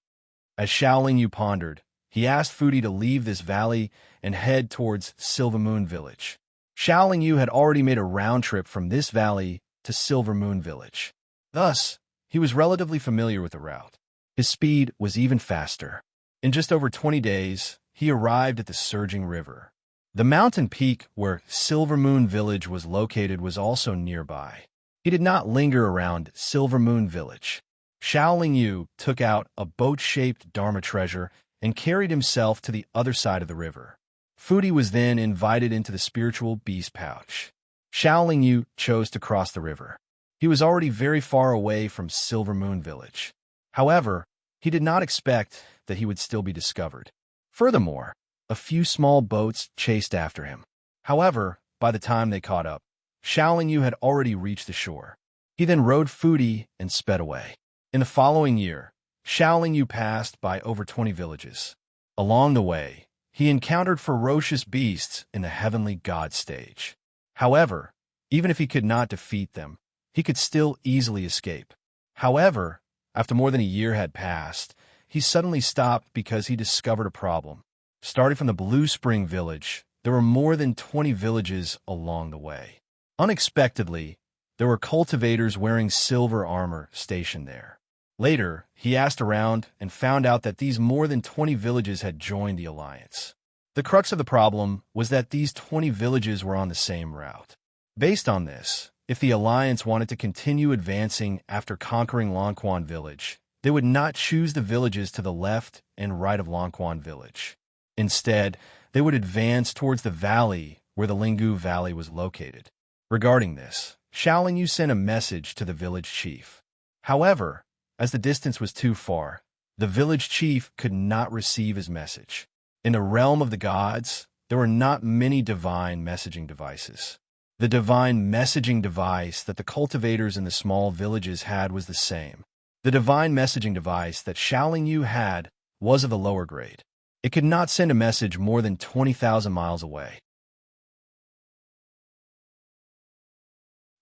A: As Xiaolingyu pondered, he asked Foodie to leave this valley and head towards Silver Moon Village. Xiaoling Yu had already made a round trip from this valley to Silver Moon Village. Thus, he was relatively familiar with the route. His speed was even faster. In just over 20 days, he arrived at the surging river. The mountain peak where Silver Moon Village was located was also nearby. He did not linger around Silver Moon Village. Xiaoling Yu took out a boat-shaped Dharma treasure and carried himself to the other side of the river. Foodie was then invited into the spiritual beast pouch. Xiaoling Yu chose to cross the river. He was already very far away from Silver Moon Village. However, he did not expect that he would still be discovered. Furthermore, a few small boats chased after him. However, by the time they caught up, Xiaoling Yu had already reached the shore. He then rode Foodie and sped away. In the following year, Xiaoling Yu passed by over 20 villages. Along the way, he encountered ferocious beasts in the heavenly god stage. However, even if he could not defeat them, he could still easily escape. However, after more than a year had passed, he suddenly stopped because he discovered a problem. Starting from the Blue Spring Village, there were more than 20 villages along the way. Unexpectedly, there were cultivators wearing silver armor stationed there. Later, he asked around and found out that these more than 20 villages had joined the alliance. The crux of the problem was that these 20 villages were on the same route. Based on this, if the alliance wanted to continue advancing after conquering Longquan Village, they would not choose the villages to the left and right of Longquan Village. Instead, they would advance towards the valley where the Linggu Valley was located. Regarding this, Xiaoling Yu sent a message to the village chief. However, as the distance was too far, the village chief could not receive his message. In the realm of the gods, there were not many divine messaging devices. The divine messaging device that the cultivators in the small villages had was the same. The divine messaging device that Xiaoling Yu had was of the lower grade. It could not send a message more than 20,000 miles away.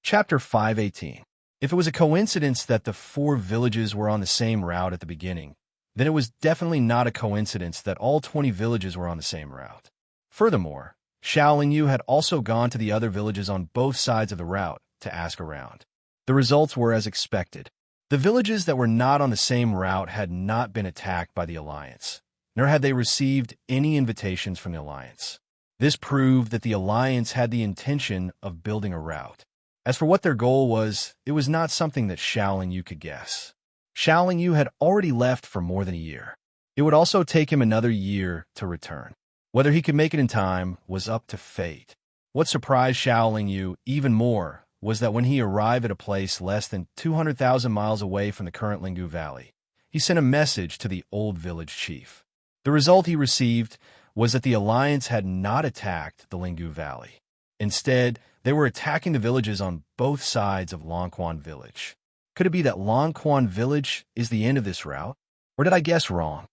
A: Chapter 518. If it was a coincidence that the 4 villages were on the same route at the beginning, then it was definitely not a coincidence that all 20 villages were on the same route. Furthermore, Xiaoling Yu had also gone to the other villages on both sides of the route to ask around. The results were as expected. The villages that were not on the same route had not been attacked by the Alliance, nor had they received any invitations from the Alliance. This proved that the Alliance had the intention of building a route. As for what their goal was, it was not something that Xiaoling Yu could guess. Xiaoling Yu had already left for more than a year. It would also take him another year to return. Whether he could make it in time was up to fate. What surprised Xiaoling Yu even more was that when he arrived at a place less than 200,000 miles away from the current Linggu Valley, he sent a message to the old village chief. The result he received was that the Alliance had not attacked the Linggu Valley. Instead, they were attacking the villages on both sides of Longquan Village. Could it be that Longquan Village is the end of this route? Or did I guess wrong?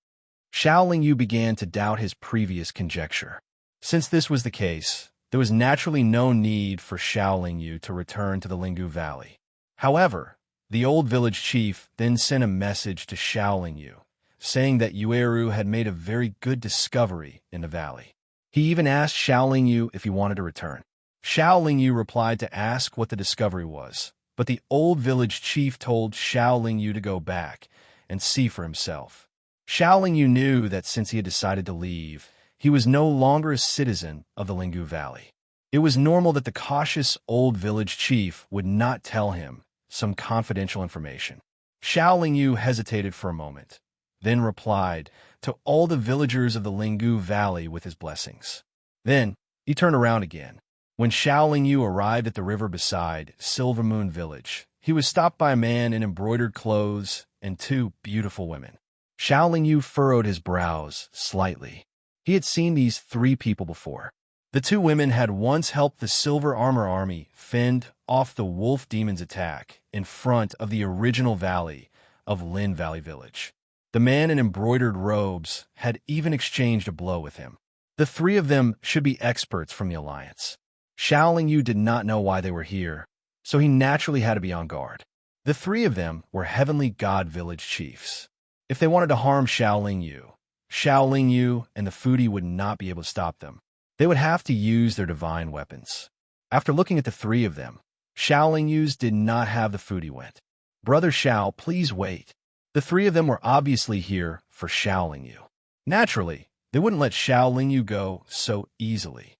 A: Xiaoling Yu began to doubt his previous conjecture. Since this was the case, there was naturally no need for Xiaoling Yu to return to the Linggu Valley. However, the old village chief then sent a message to Xiaoling Yu, saying that Yueru had made a very good discovery in the valley. He even asked Xiaoling Yu if he wanted to return. Xiaoling Yu replied to ask what the discovery was, but the old village chief told Xiaoling Yu to go back and see for himself. Xiaoling Yu knew that since he had decided to leave, he was no longer a citizen of the Linggu Valley. It was normal that the cautious old village chief would not tell him some confidential information. Xiaoling Yu hesitated for a moment, then replied to all the villagers of the Linggu Valley with his blessings. Then he turned around again. When Xiaoling Yu arrived at the river beside Silver Moon Village, he was stopped by a man in embroidered clothes and 2 beautiful women. Xiaoling Yu furrowed his brows slightly. He had seen these 3 people before. The 2 women had once helped the Silver Armor Army fend off the Wolf Demon's attack in front of the original valley of Lin Valley Village. The man in embroidered robes had even exchanged a blow with him. The 3 of them should be experts from the Alliance. Xiaoling Yu did not know why they were here, so he naturally had to be on guard. The 3 of them were Heavenly God Village chiefs. If they wanted to harm Xiaoling Yu, Xiao Yu and the foodie would not be able to stop them. They would have to use their divine weapons. After looking at the three of them, Xiao Yu's did not have the foodie went. Brother Xiao, please wait. The three of them were obviously here for Xiao Yu. Naturally, they wouldn't let Xiao Yu go so easily.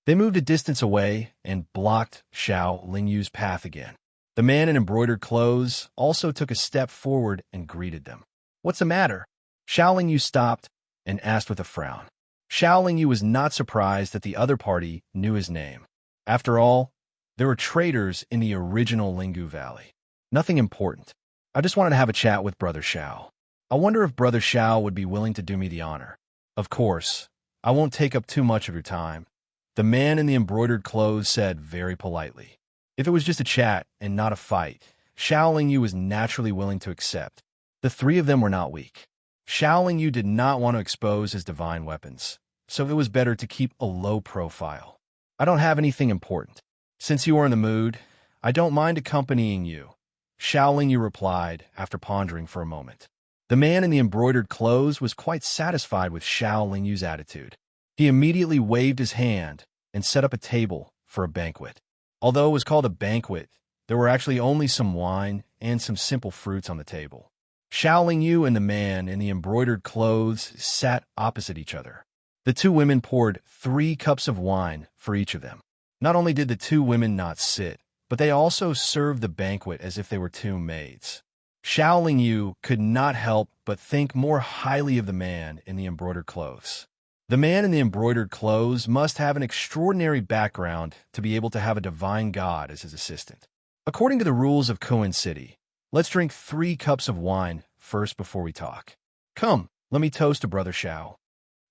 A: They moved a distance away and blocked Xiao Yu's path again. The man in embroidered clothes also took a step forward and greeted them. What's the matter? Xiao Yu stopped and asked with a frown. Xiao Yu was not surprised that the other party knew his name. After all, there were traitors in the original Lingu Valley. Nothing important. I just wanted to have a chat with Brother Xiao. I wonder if Brother Xiao would be willing to do me the honor. Of course, I won't take up too much of your time, the man in the embroidered clothes said very politely. If it was just a chat and not a fight, Xiao Yu was naturally willing to accept. The three of them were not weak. Xiao Yu did not want to expose his divine weapons, so it was better to keep a low profile. I don't have anything important. Since you are in the mood, I don't mind accompanying you, Xiao Yu replied after pondering for a moment. The man in the embroidered clothes was quite satisfied with Xiao Yu's attitude. He immediately waved his hand and set up a table for a banquet. Although it was called a banquet, there were actually only some wine and some simple fruits on the table. Xiao Yu and the man in the embroidered clothes sat opposite each other. The two women poured 3 cups of wine for each of them. Not only did the two women not sit, but they also served the banquet as if they were two maids. Xiao Yu could not help but think more highly of the man in the embroidered clothes. The man in the embroidered clothes must have an extraordinary background to be able to have a divine god as his assistant. According to the rules of Kuan City, let's drink 3 cups of wine first before we talk. Come, let me toast to Brother Xiao.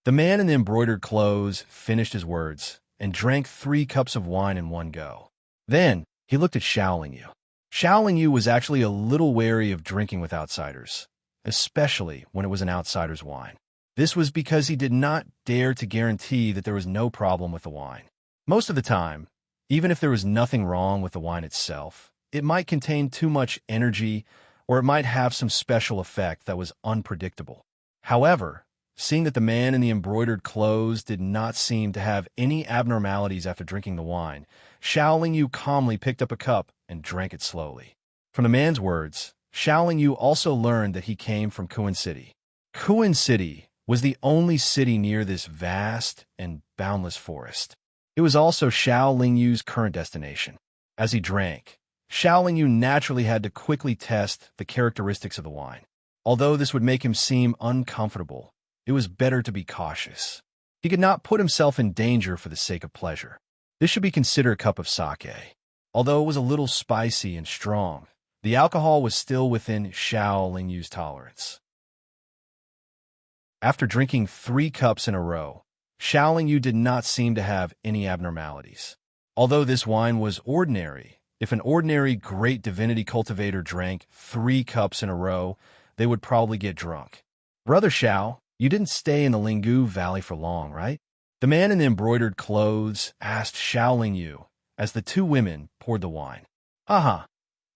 A: The man in the embroidered clothes finished his words and drank 3 cups of wine in one go. Then he looked at Xiao Yu. Xiao Yu was actually a little wary of drinking with outsiders, especially when it was an outsider's wine. This was because he did not dare to guarantee that there was no problem with the wine. Most of the time, even if there was nothing wrong with the wine itself, it might contain too much energy or it might have some special effect that was unpredictable. However, seeing that the man in the embroidered clothes did not seem to have any abnormalities after drinking the wine, Xiao Yu calmly picked up a cup and drank it slowly. From the man's words, Xiao Yu also learned that he came from Kuan City. Kuan City was the only city near this vast and boundless forest. It was also Xiao Yu's current destination. As he drank, Xiao Yu naturally had to quickly test the characteristics of the wine. Although this would make him seem uncomfortable, it was better to be cautious. He could not put himself in danger for the sake of pleasure. This should be considered a cup of sake. Although it was a little spicy and strong, the alcohol was still within Xiao Yu's tolerance. After drinking 3 cups in a row, Xiao Yu did not seem to have any abnormalities. Although this wine was ordinary, if an ordinary great divinity cultivator drank 3 cups in a row, they would probably get drunk. Brother Xiao, you didn't stay in the Lingu Valley for long, right? The man in the embroidered clothes asked Xiao Yu as the two women poured the wine. Aha,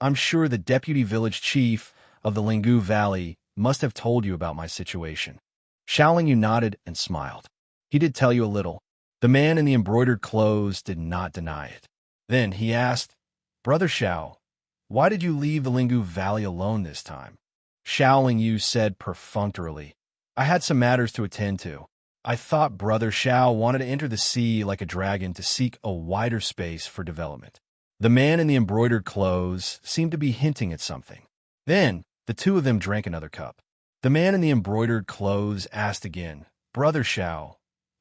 A: I'm sure the deputy village chief of the Lingu Valley must have told you about my situation. Xiao Yu nodded and smiled. He did tell you a little. The man in the embroidered clothes did not deny it. Then he asked, Brother Xiao, why did you leave the Lingu Valley alone this time? Xiao Yu said perfunctorily, I had some matters to attend to. I thought Brother Xiao wanted to enter the sea like a dragon to seek a wider space for development. The man in the embroidered clothes seemed to be hinting at something. Then the two of them drank another cup. The man in the embroidered clothes asked again, Brother Xiao,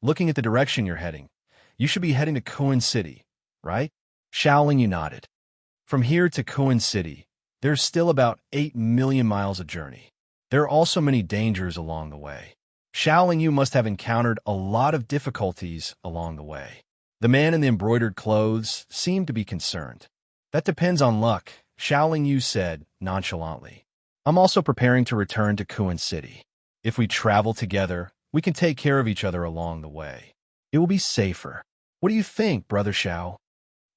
A: looking at the direction you're heading, you should be heading to Kuan City, right? Xiao Yu nodded. From here to Kuan City, there's still about 8 million miles of journey. There are also many dangers along the way. Xiao Yu must have encountered a lot of difficulties along the way. The man in the embroidered clothes seemed to be concerned. That depends on luck, Xiao Yu said nonchalantly. I'm also preparing to return to Kuan City. If we travel together, we can take care of each other along the way. It will be safer. What do you think, Brother Xiao?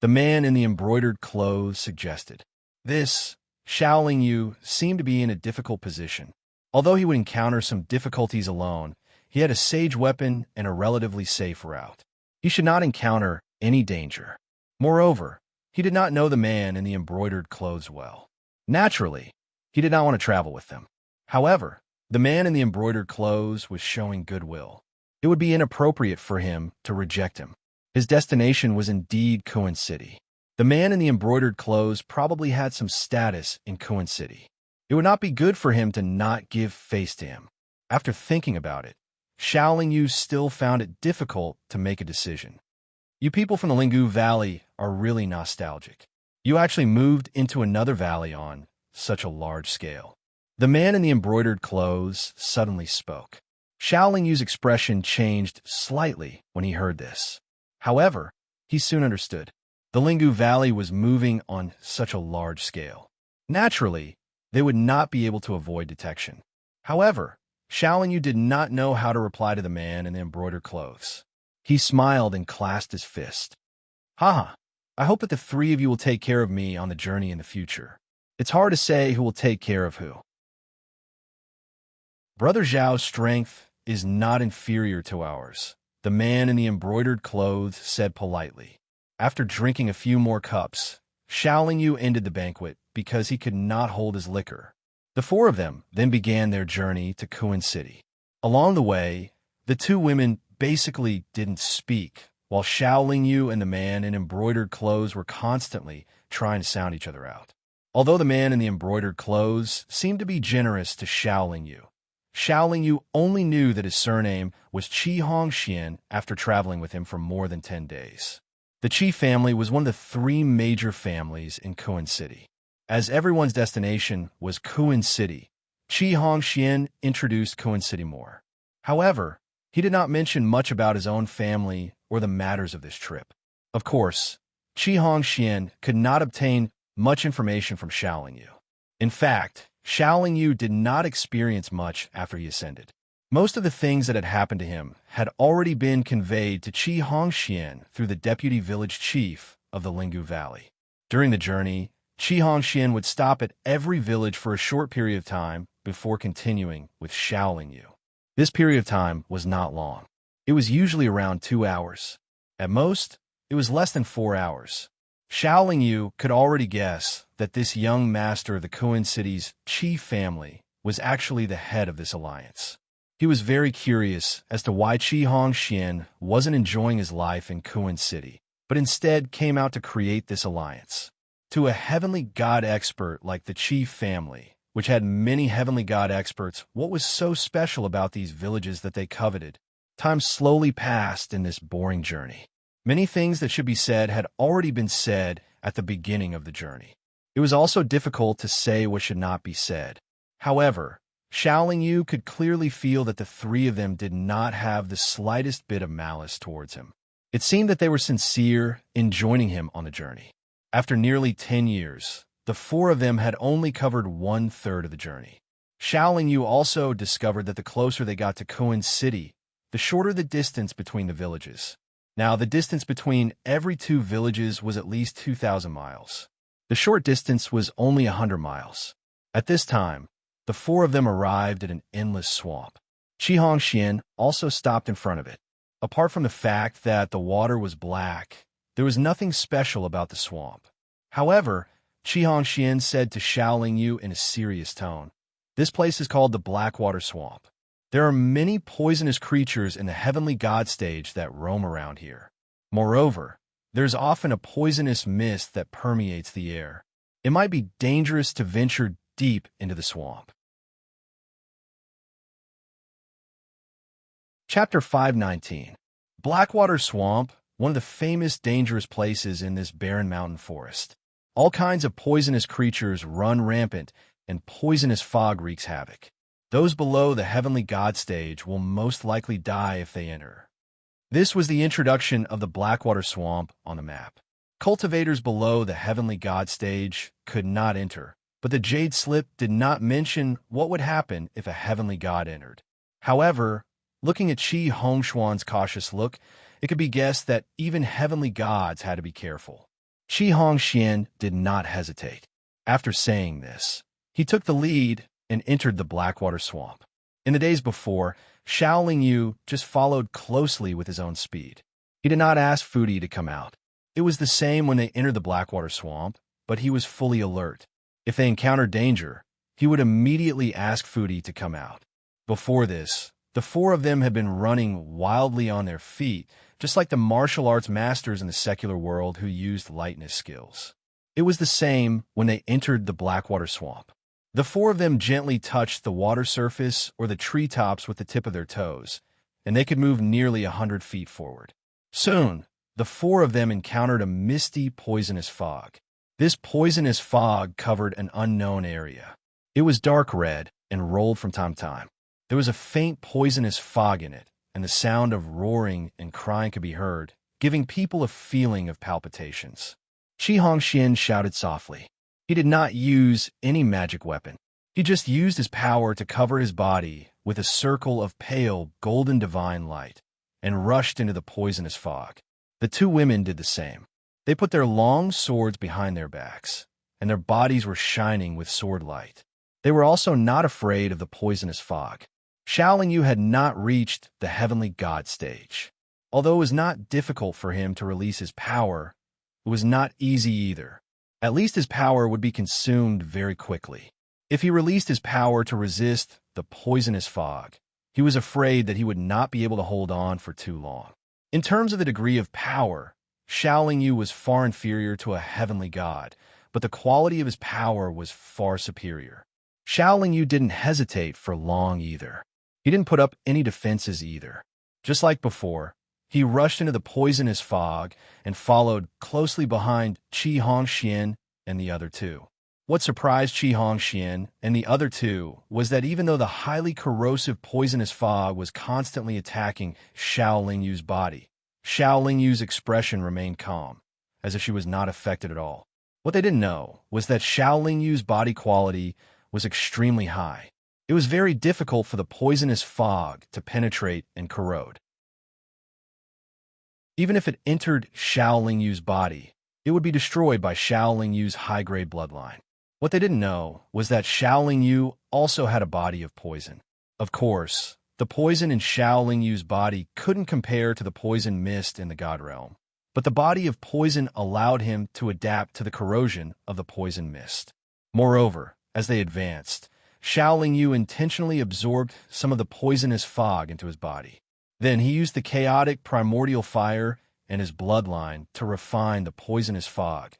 A: The man in the embroidered clothes suggested. This, Xiao Yu seemed to be in a difficult position. Although he would encounter some difficulties alone, he had a sage weapon and a relatively safe route. He should not encounter any danger. Moreover, he did not know the man in the embroidered clothes well. Naturally, he did not want to travel with them. However, the man in the embroidered clothes was showing goodwill. It would be inappropriate for him to reject him. His destination was indeed Kuan City. The man in the embroidered clothes probably had some status in Kuan City. It would not be good for him to not give face to him. After thinking about it, Xiaoling Yu still found it difficult to make a decision. You people from the Lingu Valley are really nostalgic. You actually moved into another valley on such a large scale. The man in the embroidered clothes suddenly spoke. Xiaoling Yu's expression changed slightly when he heard this. However, he soon understood. The Lingu Valley was moving on such a large scale. Naturally, they would not be able to avoid detection. However, Xiaoling Yu did not know how to reply to the man in the embroidered clothes. He smiled and clasped his fist. Haha, I hope that the three of you will take care of me on the journey in the future. It's hard to say who will take care of who. Brother Zhao's strength is not inferior to ours, the man in the embroidered clothes said politely. After drinking a few more cups, Xiaoling Yu ended the banquet because he could not hold his liquor. The four of them then began their journey to Kuan City. Along the way, the two women basically didn't speak, while Xiaoling Yu and the man in embroidered clothes were constantly trying to sound each other out. Although the man in the embroidered clothes seemed to be generous to Xiaoling Yu only knew that his surname was Qi Hongxian after traveling with him for more than 10 days. The Qi family was one of the three major families in Kuan City. As everyone's destination was Kuan City, Qi Hongxian introduced Kuan City more. However, he did not mention much about his own family or the matters of this trip. Of course, Qi Hongxian could not obtain much information from Xiaoling Yu. In fact, Xiaoling Yu did not experience much after he ascended. Most of the things that had happened to him had already been conveyed to Qi Hongxian through the deputy village chief of the Lingu Valley. During the journey, Qi Hongxian would stop at every village for a short period of time before continuing with Xiaoling Yu. This period of time was not long. It was usually around 2 hours. At most, it was less than 4 hours. Xiaoling Yu could already guess that this young master of the Kuan City's Qi family was actually the head of this alliance. He was very curious as to why Qi Hongxian wasn't enjoying his life in Kuan City, but instead came out to create this alliance. To a heavenly god expert like the Qi family, which had many heavenly god experts, what was so special about these villages that they coveted? Time slowly passed in this boring journey. Many things that should be said had already been said at the beginning of the journey. It was also difficult to say what should not be said. However, Xiaoling Yu could clearly feel that the three of them did not have the slightest bit of malice towards him. It seemed that they were sincere in joining him on the journey. After nearly 10 years, the four of them had only covered 1/3 of the journey. Xiaoling Yu also discovered that the closer they got to Kuan City, the shorter the distance between the villages. Now, the distance between every two villages was at least 2,000 miles. The short distance was only 100 miles. At this time, the four of them arrived at an endless swamp. Qi Hongxian also stopped in front of it. Apart from the fact that the water was black, there was nothing special about the swamp. However, Qi Hongxian said to Xiaoling Yu in a serious tone, "This place is called the Blackwater Swamp. There are many poisonous creatures in the heavenly god stage that roam around here. Moreover, there's often a poisonous mist that permeates the air. It might be dangerous to venture deep into the swamp." Chapter 519. Blackwater Swamp, one of the famous dangerous places in this barren mountain forest. All kinds of poisonous creatures run rampant, and poisonous fog wreaks havoc. Those below the heavenly god stage will most likely die if they enter. This was the introduction of the Blackwater Swamp on the map. Cultivators below the heavenly god stage could not enter, but the Jade Slip did not mention what would happen if a heavenly god entered. However, looking at Qi Hongxuan's cautious look, it could be guessed that even heavenly gods had to be careful. Qi Hongxian did not hesitate. After saying this, he took the lead and entered the Blackwater Swamp. In the days before, Xiaoling Yu just followed closely with his own speed. He did not ask Fudi to come out. It was the same when they entered the Blackwater Swamp, but he was fully alert. If they encountered danger, he would immediately ask Fudi to come out. Before this, the four of them had been running wildly on their feet, just like the martial arts masters in the secular world who used lightness skills. It was the same when they entered the Blackwater Swamp. The four of them gently touched the water surface or the treetops with the tip of their toes, and they could move nearly 100 feet forward. Soon, the four of them encountered a misty, poisonous fog. This poisonous fog covered an unknown area. It was dark red and rolled from time to time. There was a faint poisonous fog in it, and the sound of roaring and crying could be heard, giving people a feeling of palpitations. Qi Hongxian shouted softly. He did not use any magic weapon. He just used his power to cover his body with a circle of pale, golden divine light, and rushed into the poisonous fog. The two women did the same. They put their long swords behind their backs, and their bodies were shining with sword light. They were also not afraid of the poisonous fog. Xiaoling Yu had not reached the heavenly god stage. Although it was not difficult for him to release his power, it was not easy either. At least his power would be consumed very quickly. If he released his power to resist the poisonous fog, he was afraid that he would not be able to hold on for too long. In terms of the degree of power, Xiaoling Yu was far inferior to a heavenly god, but the quality of his power was far superior. Xiaoling Yu didn't hesitate for long either. He didn't put up any defenses either. Just like before, he rushed into the poisonous fog and followed closely behind Qi Hongxian and the other two. What surprised Qi Hongxian and the other two was that even though the highly corrosive poisonous fog was constantly attacking Xiaoling Yu's body, Xiaoling Yu's expression remained calm, as if she was not affected at all. What they didn't know was that Xiaoling Yu's body quality was extremely high. It was very difficult for the poisonous fog to penetrate and corrode. Even if it entered Xiaoling Yu's body, it would be destroyed by Xiaoling Yu's high-grade bloodline. What they didn't know was that Xiaoling Yu also had a body of poison. Of course, the poison in Xiaoling Yu's body couldn't compare to the poison mist in the God Realm, but the body of poison allowed him to adapt to the corrosion of the poison mist. Moreover, as they advanced, Xiaoling Yu intentionally absorbed some of the poisonous fog into his body. Then he used the chaotic primordial fire and his bloodline to refine the poisonous fog,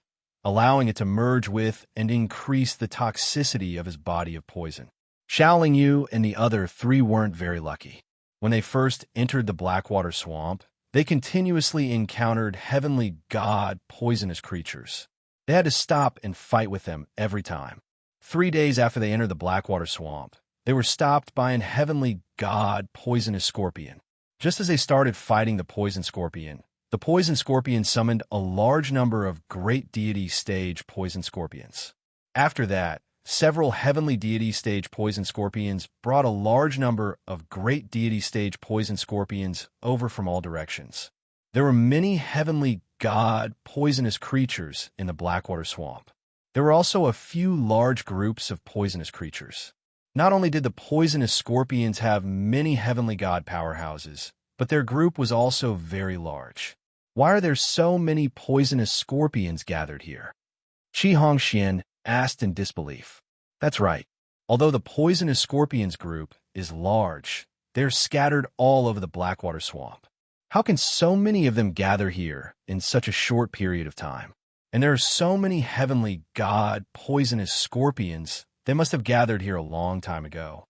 A: allowing it to merge with and increase the toxicity of his body of poison. Xiaoling Yu and the other three weren't very lucky. When they first entered the Blackwater Swamp, they continuously encountered heavenly god poisonous creatures. They had to stop and fight with them every time. 3 days after they entered the Blackwater Swamp, they were stopped by an heavenly god poisonous scorpion. Just as they started fighting the poison scorpion summoned a large number of great deity stage poison scorpions. After that, several heavenly deity stage poison scorpions brought a large number of great deity stage poison scorpions over from all directions. There were many heavenly god poisonous creatures in the Blackwater Swamp. There were also a few large groups of poisonous creatures. Not only did the poisonous scorpions have many heavenly god powerhouses, but their group was also very large. Why are there so many poisonous scorpions gathered here? Qi Hongxian asked in disbelief. That's right. Although the poisonous scorpions group is large, they're scattered all over the Blackwater Swamp. How can so many of them gather here in such a short period of time? And there are so many heavenly god poisonous scorpions, they must have gathered here a long time ago.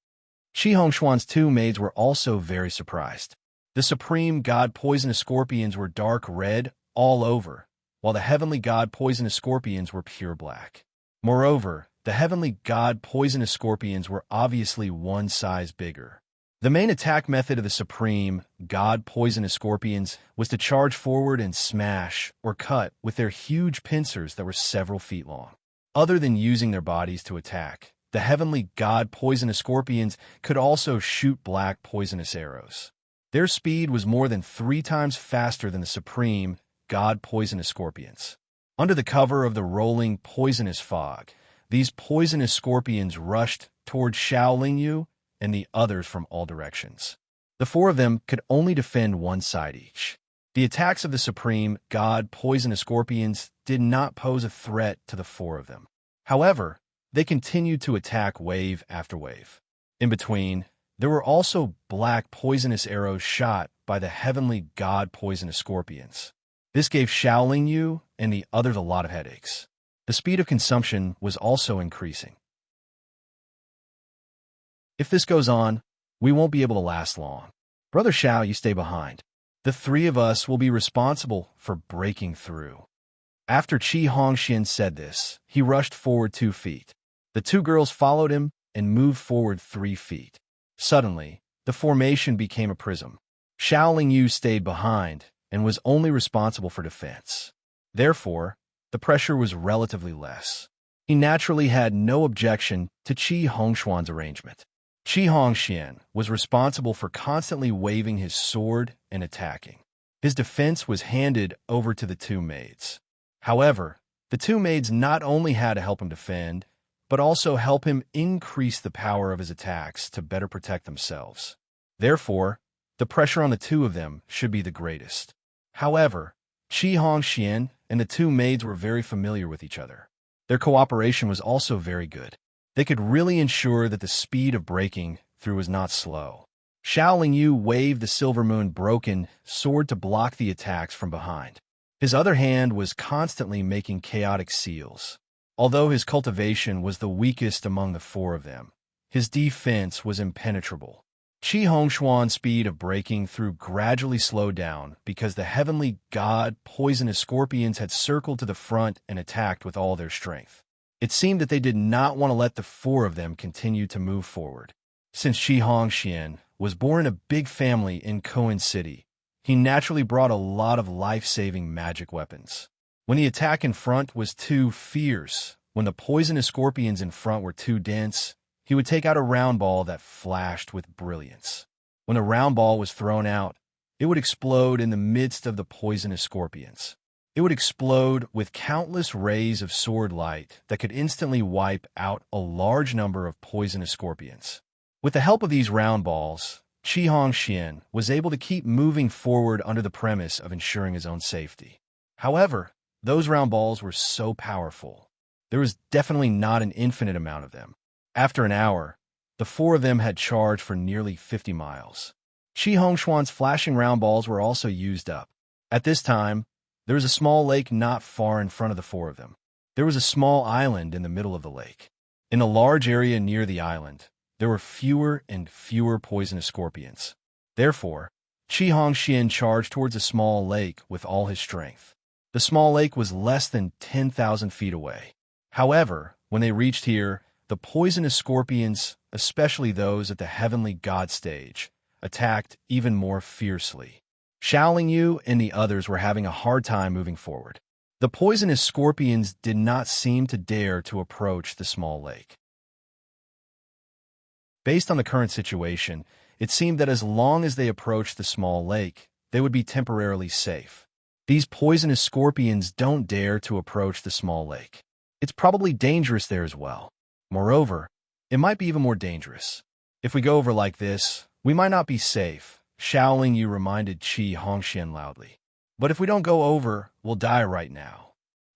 A: Qi Hongxuan's two maids were also very surprised. The supreme god poisonous scorpions were dark red all over, while the heavenly god poisonous scorpions were pure black. Moreover, the heavenly god poisonous scorpions were obviously one size bigger. The main attack method of the supreme god poisonous scorpions was to charge forward and smash or cut with their huge pincers that were several feet long. Other than using their bodies to attack, the heavenly god poisonous scorpions could also shoot black poisonous arrows. Their speed was more than 3 times faster than the supreme god poisonous scorpions. Under the cover of the rolling poisonous fog, these poisonous scorpions rushed toward Xiao and the others from all directions. The four of them could only defend one side each. The attacks of the supreme god poisonous scorpions did not pose a threat to the four of them. However, they continued to attack wave after wave. In between, there were also black poisonous arrows shot by the heavenly god poisonous scorpions. This gave Xiao and the others a lot of headaches. The speed of consumption was also increasing. If this goes on, we won't be able to last long. Brother Xiao, you stay behind. The three of us will be responsible for breaking through. After Qi Hongxian said this, he rushed forward 2 feet. The two girls followed him and moved forward 3 feet. Suddenly, the formation became a prism. Xiao Yu stayed behind and was only responsible for defense. Therefore, the pressure was relatively less. He naturally had no objection to Qi Hongshuan's arrangement. Qi Hongxian was responsible for constantly waving his sword and attacking. His defense was handed over to the two maids. However, the two maids not only had to help him defend, but also help him increase the power of his attacks to better protect themselves. Therefore, the pressure on the two of them should be the greatest. However, Qi Hongxian and the two maids were very familiar with each other. Their cooperation was also very good. They could really ensure that the speed of breaking through was not slow. Xiao Yu waved the silver moon broken sword to block the attacks from behind. His other hand was constantly making chaotic seals. Although his cultivation was the weakest among the four of them, his defense was impenetrable. Qi Hongshuan's speed of breaking through gradually slowed down because the heavenly god poisonous scorpions had circled to the front and attacked with all their strength. It seemed that they did not want to let the four of them continue to move forward. Since Qi Hongxian was born in a big family in Koan City, he naturally brought a lot of life-saving magic weapons. When the attack in front was too fierce, when the poisonous scorpions in front were too dense, he would take out a round ball that flashed with brilliance. When the round ball was thrown out, it would explode in the midst of the poisonous scorpions. It would explode with countless rays of sword light that could instantly wipe out a large number of poisonous scorpions. With the help of these round balls, Qi Hongxian was able to keep moving forward under the premise of ensuring his own safety. However, those round balls were so powerful. There was definitely not an infinite amount of them. After an hour, the four of them had charged for nearly 50 miles. Qi Hongshuan's flashing round balls were also used up. At this time, there was a small lake not far in front of the four of them. There was a small island in the middle of the lake. In a large area near the island, there were fewer and fewer poisonous scorpions. Therefore, Qi Hongxian charged towards a small lake with all his strength. The small lake was less than 10,000 feet away. However, when they reached here, the poisonous scorpions, especially those at the heavenly god stage, attacked even more fiercely. Xiao Yu and the others were having a hard time moving forward. The poisonous scorpions did not seem to dare to approach the small lake. Based on the current situation, it seemed that as long as they approached the small lake, they would be temporarily safe. These poisonous scorpions don't dare to approach the small lake. It's probably dangerous there as well. Moreover, it might be even more dangerous. If we go over like this, we might not be safe, Xiao Yu reminded Qi Hongxian loudly. But if we don't go over, we'll die right now.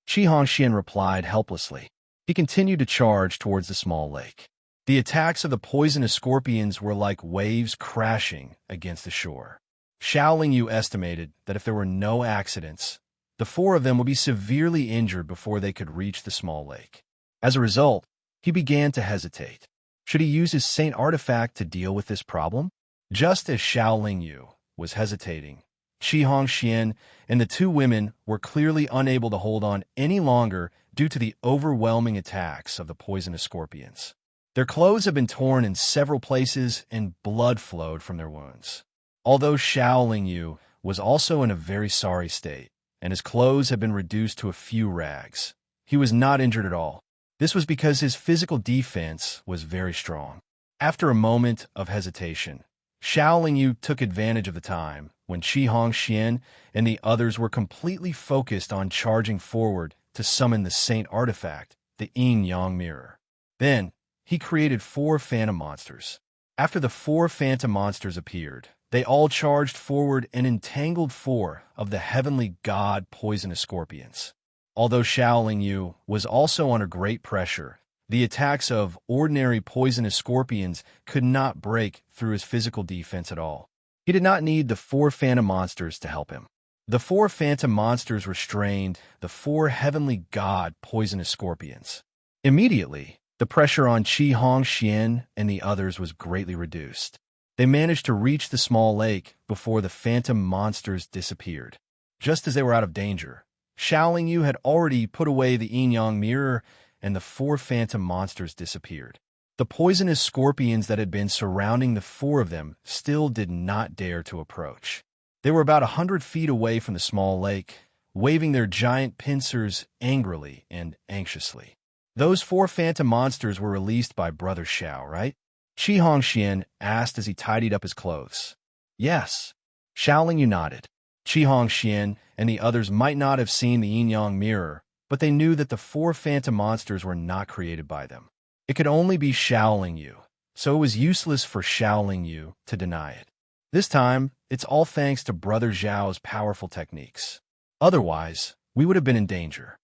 A: Qi Hongxian replied helplessly. He continued to charge towards the small lake. The attacks of the poisonous scorpions were like waves crashing against the shore. Xiao Yu estimated that if there were no accidents, the four of them would be severely injured before they could reach the small lake. As a result, he began to hesitate. Should he use his saint artifact to deal with this problem? Just as Xiao Yu was hesitating, Qi Hongxian and the two women were clearly unable to hold on any longer due to the overwhelming attacks of the poisonous scorpions. Their clothes had been torn in several places and blood flowed from their wounds. Although Xiao Yu was also in a very sorry state, and his clothes had been reduced to a few rags, he was not injured at all. This was because his physical defense was very strong. After a moment of hesitation, Xiao Yu took advantage of the time when Qi Hongxian and the others were completely focused on charging forward to summon the saint artifact the yin-yang mirror. Then, he created 4 phantom monsters. After the 4 phantom monsters appeared, they all charged forward and entangled 4 of the heavenly god poisonous scorpions. Although Shaolin Yu was also under great pressure, the attacks of ordinary poisonous scorpions could not break through his physical defense at all. He did not need the 4 phantom monsters to help him. The 4 phantom monsters restrained the 4 heavenly god poisonous scorpions. Immediately, the pressure on Qi Hongxian and the others was greatly reduced. They managed to reach the small lake before the phantom monsters disappeared. Just as they were out of danger, Shaolin Yu had already put away the yin-yang mirror, and the 4 phantom monsters disappeared. The poisonous scorpions that had been surrounding the 4 of them still did not dare to approach. They were about 100 feet away from the small lake, waving their giant pincers angrily and anxiously. Those 4 phantom monsters were released by Brother Xiao, right? Qi Hongxian asked as he tidied up his clothes. Yes. Shaolin Yu nodded. Qi Hongxian and the others might not have seen the yin-yang mirror, but they knew that the 4 phantom monsters were not created by them. It could only be Shaolin Yu, so it was useless for Shaolin Yu to deny it. This time, it's all thanks to Brother Zhao's powerful techniques. Otherwise, we would have been in danger.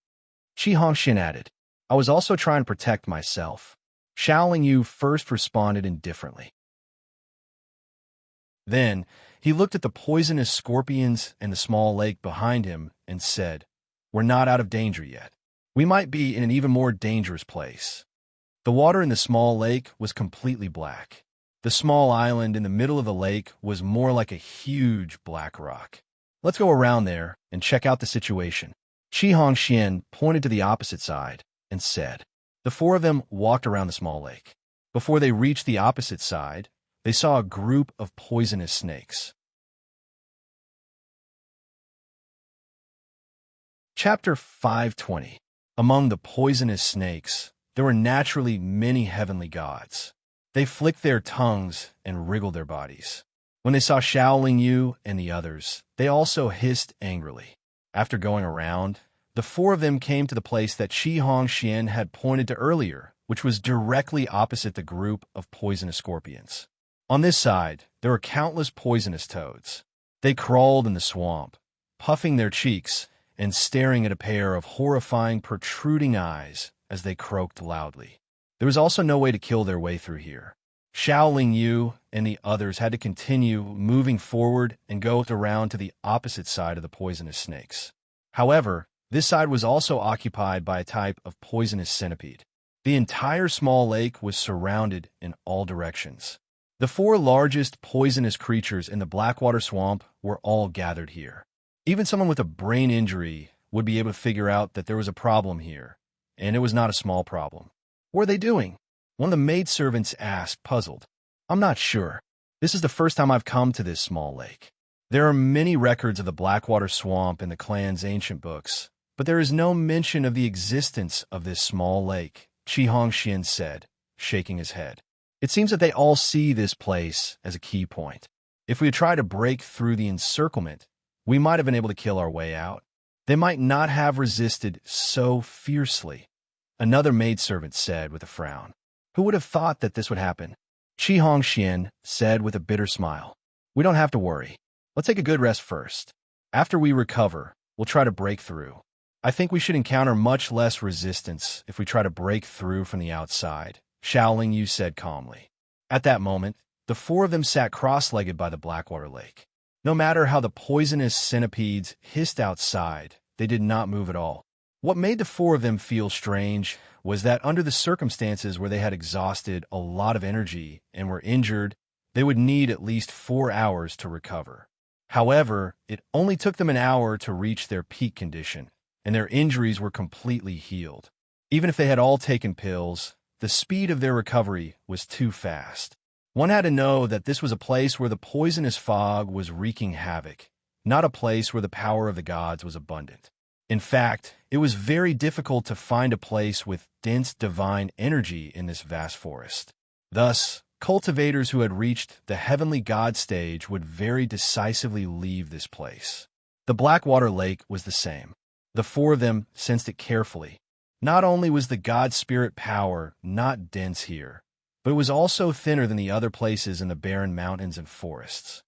A: Qi Hongxian added, I was also trying to protect myself. Shaolin Yu first responded indifferently. Then, he looked at the poisonous scorpions and the small lake behind him and said, We're not out of danger yet. We might be in an even more dangerous place. The water in the small lake was completely black. The small island in the middle of the lake was more like a huge black rock. Let's go around there and check out the situation. Qi Hongxian pointed to the opposite side and said. The 4 of them walked around the small lake. Before they reached the opposite side, they saw a group of poisonous snakes. Chapter 520. Among the poisonous snakes, there were naturally many heavenly gods. They flicked their tongues and wriggled their bodies. When they saw Shaolin Yu and the others, they also hissed angrily. After going around, the 4 of them came to the place that Qi Hongxian had pointed to earlier, which was directly opposite the group of poisonous scorpions. On this side, there were countless poisonous toads. They crawled in the swamp, puffing their cheeks and staring at a pair of horrifying protruding eyes as they croaked loudly. There was also no way to kill their way through here. Shaolin Yu and the others had to continue moving forward and go around to the opposite side of the poisonous snakes. However, this side was also occupied by a type of poisonous centipede. The entire small lake was surrounded in all directions. The 4 largest poisonous creatures in the Blackwater Swamp were all gathered here. Even someone with a brain injury would be able to figure out that there was a problem here, and it was not a small problem. What are they doing? One of the maidservants asked, puzzled. I'm not sure. This is the first time I've come to this small lake. There are many records of the Blackwater Swamp in the clan's ancient books, but there is no mention of the existence of this small lake, Qi Hongxian said, shaking his head. It seems that they all see this place as a key point. If we had tried to break through the encirclement, we might have been able to kill our way out. They might not have resisted so fiercely, another maidservant said with a frown. Who would have thought that this would happen? Qi Hongxian said with a bitter smile. We don't have to worry. Let's take a good rest first. After we recover, we'll try to break through. I think we should encounter much less resistance if we try to break through from the outside, Shaolin Yu said calmly. At that moment, the 4 of them sat cross-legged by the Blackwater Lake. No matter how the poisonous centipedes hissed outside, they did not move at all. What made the 4 of them feel strange was that under the circumstances where they had exhausted a lot of energy and were injured, they would need at least 4 hours to recover. However, it only took them an hour to reach their peak condition, and their injuries were completely healed. Even if they had all taken pills, the speed of their recovery was too fast. One had to know that this was a place where the poisonous fog was wreaking havoc, not a place where the power of the gods was abundant. In fact, it was very difficult to find a place with dense divine energy in this vast forest. Thus, cultivators who had reached the heavenly god stage would very decisively leave this place. The Blackwater Lake was the same. The 4 of them sensed it carefully. Not only was the god spirit power not dense here, but it was also thinner than the other places in the barren mountains and forests.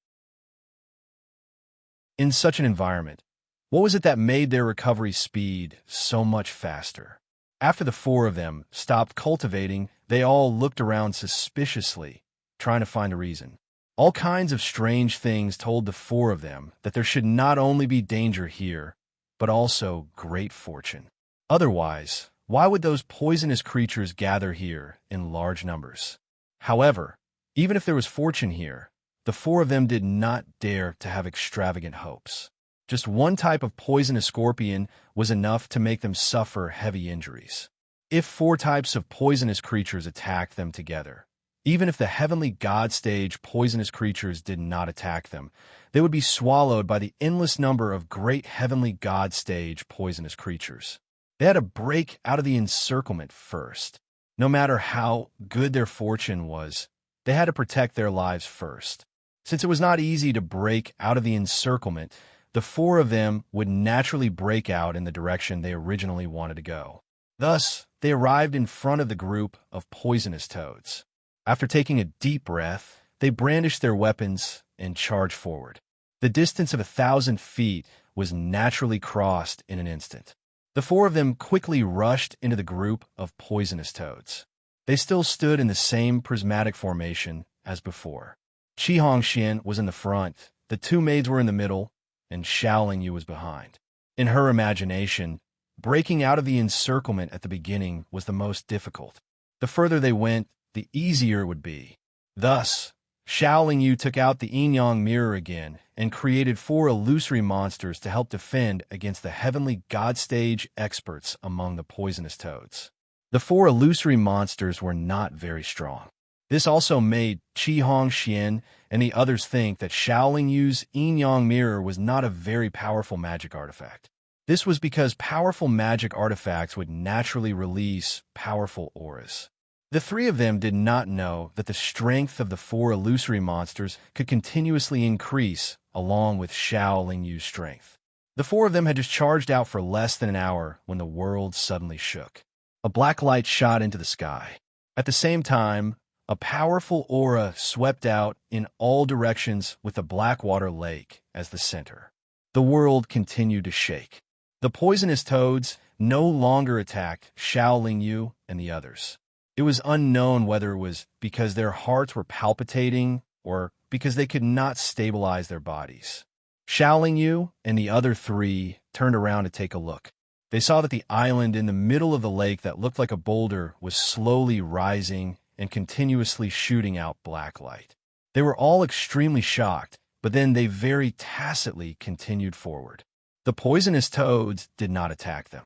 A: In such an environment, what was it that made their recovery speed so much faster? After the four of them stopped cultivating, they all looked around suspiciously, trying to find a reason. All kinds of strange things told the four of them that there should not only be danger here, but also great fortune. Otherwise, why would those poisonous creatures gather here in large numbers? However, even if there was fortune here, the four of them did not dare to have extravagant hopes. Just one type of poisonous scorpion was enough to make them suffer heavy injuries. If four types of poisonous creatures attacked them together, even if the heavenly god stage poisonous creatures did not attack them, they would be swallowed by the endless number of great heavenly god stage poisonous creatures. They had to break out of the encirclement first. No matter how good their fortune was, they had to protect their lives first. Since it was not easy to break out of the encirclement, the four of them would naturally break out in the direction they originally wanted to go. Thus, they arrived in front of the group of poisonous toads. After taking a deep breath, they brandished their weapons and charged forward. The distance of 1,000 feet was naturally crossed in an instant. The four of them quickly rushed into the group of poisonous toads. They still stood in the same prismatic formation as before. Qi Hongxian was in the front, the two maids were in the middle, and Xiaoling Yu was behind. In her imagination, breaking out of the encirclement at the beginning was the most difficult. The further they went, the easier it would be. Thus, Xiaoling Yu took out the yin-yang mirror again and created four illusory monsters to help defend against the heavenly god stage experts among the poisonous toads. The four illusory monsters were not very strong. This also made Qi Hongxian and the others think that Xiaoling Yu's yin-yang mirror was not a very powerful magic artifact. This was because powerful magic artifacts would naturally release powerful auras. The three of them did not know that the strength of the four illusory monsters could continuously increase along with Xiaoling Yu's strength. The four of them had just charged out for less than an hour when the world suddenly shook. A black light shot into the sky. At the same time, a powerful aura swept out in all directions with the Blackwater Lake as the center. The world continued to shake. The poisonous toads no longer attacked Xiaoling Yu and the others. It was unknown whether it was because their hearts were palpitating or because they could not stabilize their bodies. Xiaoling Yu and the other three turned around to take a look. They saw that the island in the middle of the lake that looked like a boulder was slowly rising and continuously shooting out black light. They were all extremely shocked, but then they very tacitly continued forward. The poisonous toads did not attack them.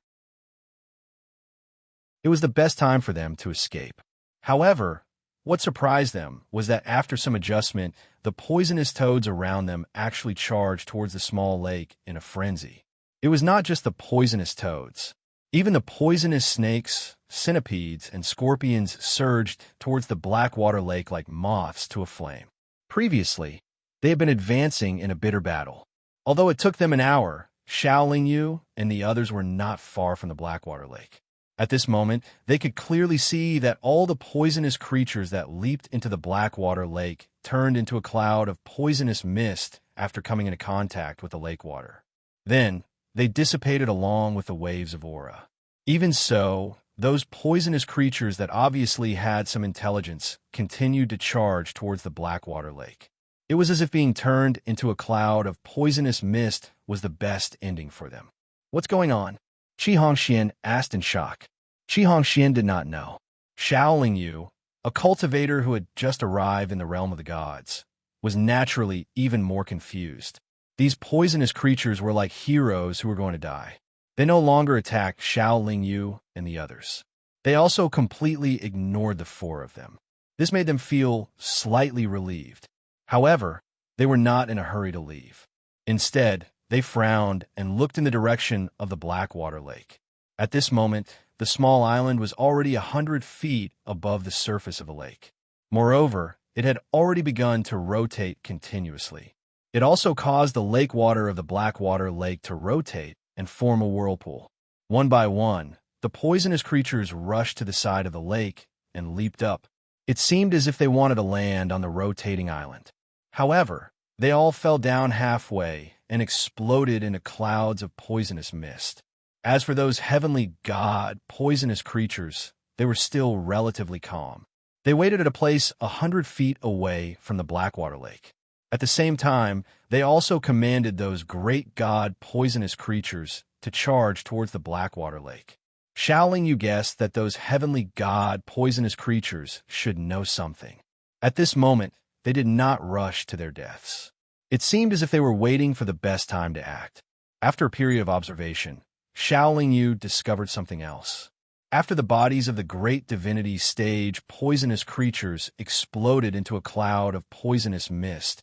A: It was the best time for them to escape. However, what surprised them was that after some adjustment, the poisonous toads around them actually charged towards the small lake in a frenzy. It was not just the poisonous toads. Even the poisonous snakes, centipedes, and scorpions surged towards the Blackwater Lake like moths to a flame. Previously, they had been advancing in a bitter battle. Although it took them an hour, Xiaoling Yu and the others were not far from the Blackwater Lake. At this moment, they could clearly see that all the poisonous creatures that leaped into the Blackwater Lake turned into a cloud of poisonous mist after coming into contact with the lake water. Then, they dissipated along with the waves of aura. Even so, those poisonous creatures that obviously had some intelligence continued to charge towards the Blackwater Lake. It was as if being turned into a cloud of poisonous mist was the best ending for them. What's going on? Qi Hongxian asked in shock. Qi Hongxian did not know. Xiaoling Yu, a cultivator who had just arrived in the realm of the gods, was naturally even more confused. These poisonous creatures were like heroes who were going to die. They no longer attacked Xiaoling Yu and the others. They also completely ignored the four of them. This made them feel slightly relieved. However, they were not in a hurry to leave. Instead, they frowned and looked in the direction of the Blackwater Lake. At this moment, the small island was already 100 feet above the surface of the lake. Moreover, it had already begun to rotate continuously. It also caused the lake water of the Blackwater Lake to rotate and form a whirlpool. One by one, the poisonous creatures rushed to the side of the lake and leaped up. It seemed as if they wanted to land on the rotating island. However, they all fell down halfway and exploded into clouds of poisonous mist. As for those heavenly god poisonous creatures, they were still relatively calm. They waited at a place 100 feet away from the Blackwater Lake. At the same time, they also commanded those great god poisonous creatures to charge towards the Blackwater Lake. Xiaoling Yu guessed that those heavenly god poisonous creatures should know something. At this moment, they did not rush to their deaths. It seemed as if they were waiting for the best time to act. After a period of observation, Xiaoling Yu discovered something else. After the bodies of the great divinity stage, poisonous creatures exploded into a cloud of poisonous mist.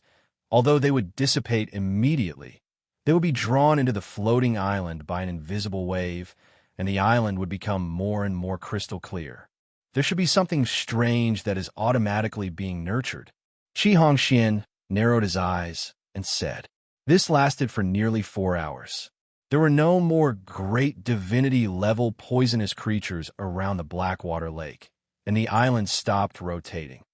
A: Although they would dissipate immediately, they would be drawn into the floating island by an invisible wave, and the island would become more and more crystal clear. There should be something strange that is automatically being nurtured. Qi Hongxian narrowed his eyes and said, "This lasted for nearly 4 hours. There were no more great divinity-level poisonous creatures around the Blackwater Lake, and the island stopped rotating.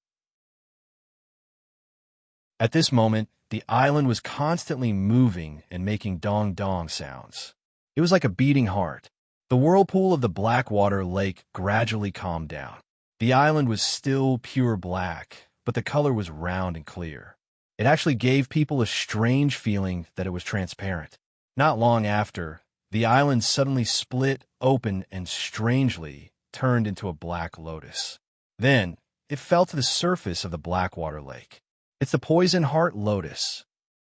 A: At this moment, the island was constantly moving and making dong-dong sounds. It was like a beating heart. The whirlpool of the Blackwater Lake gradually calmed down. The island was still pure black, but the color was round and clear. It actually gave people a strange feeling that it was transparent. Not long after, the island suddenly split open and strangely turned into a black lotus. Then, it fell to the surface of the Blackwater Lake. "It's the poison heart lotus."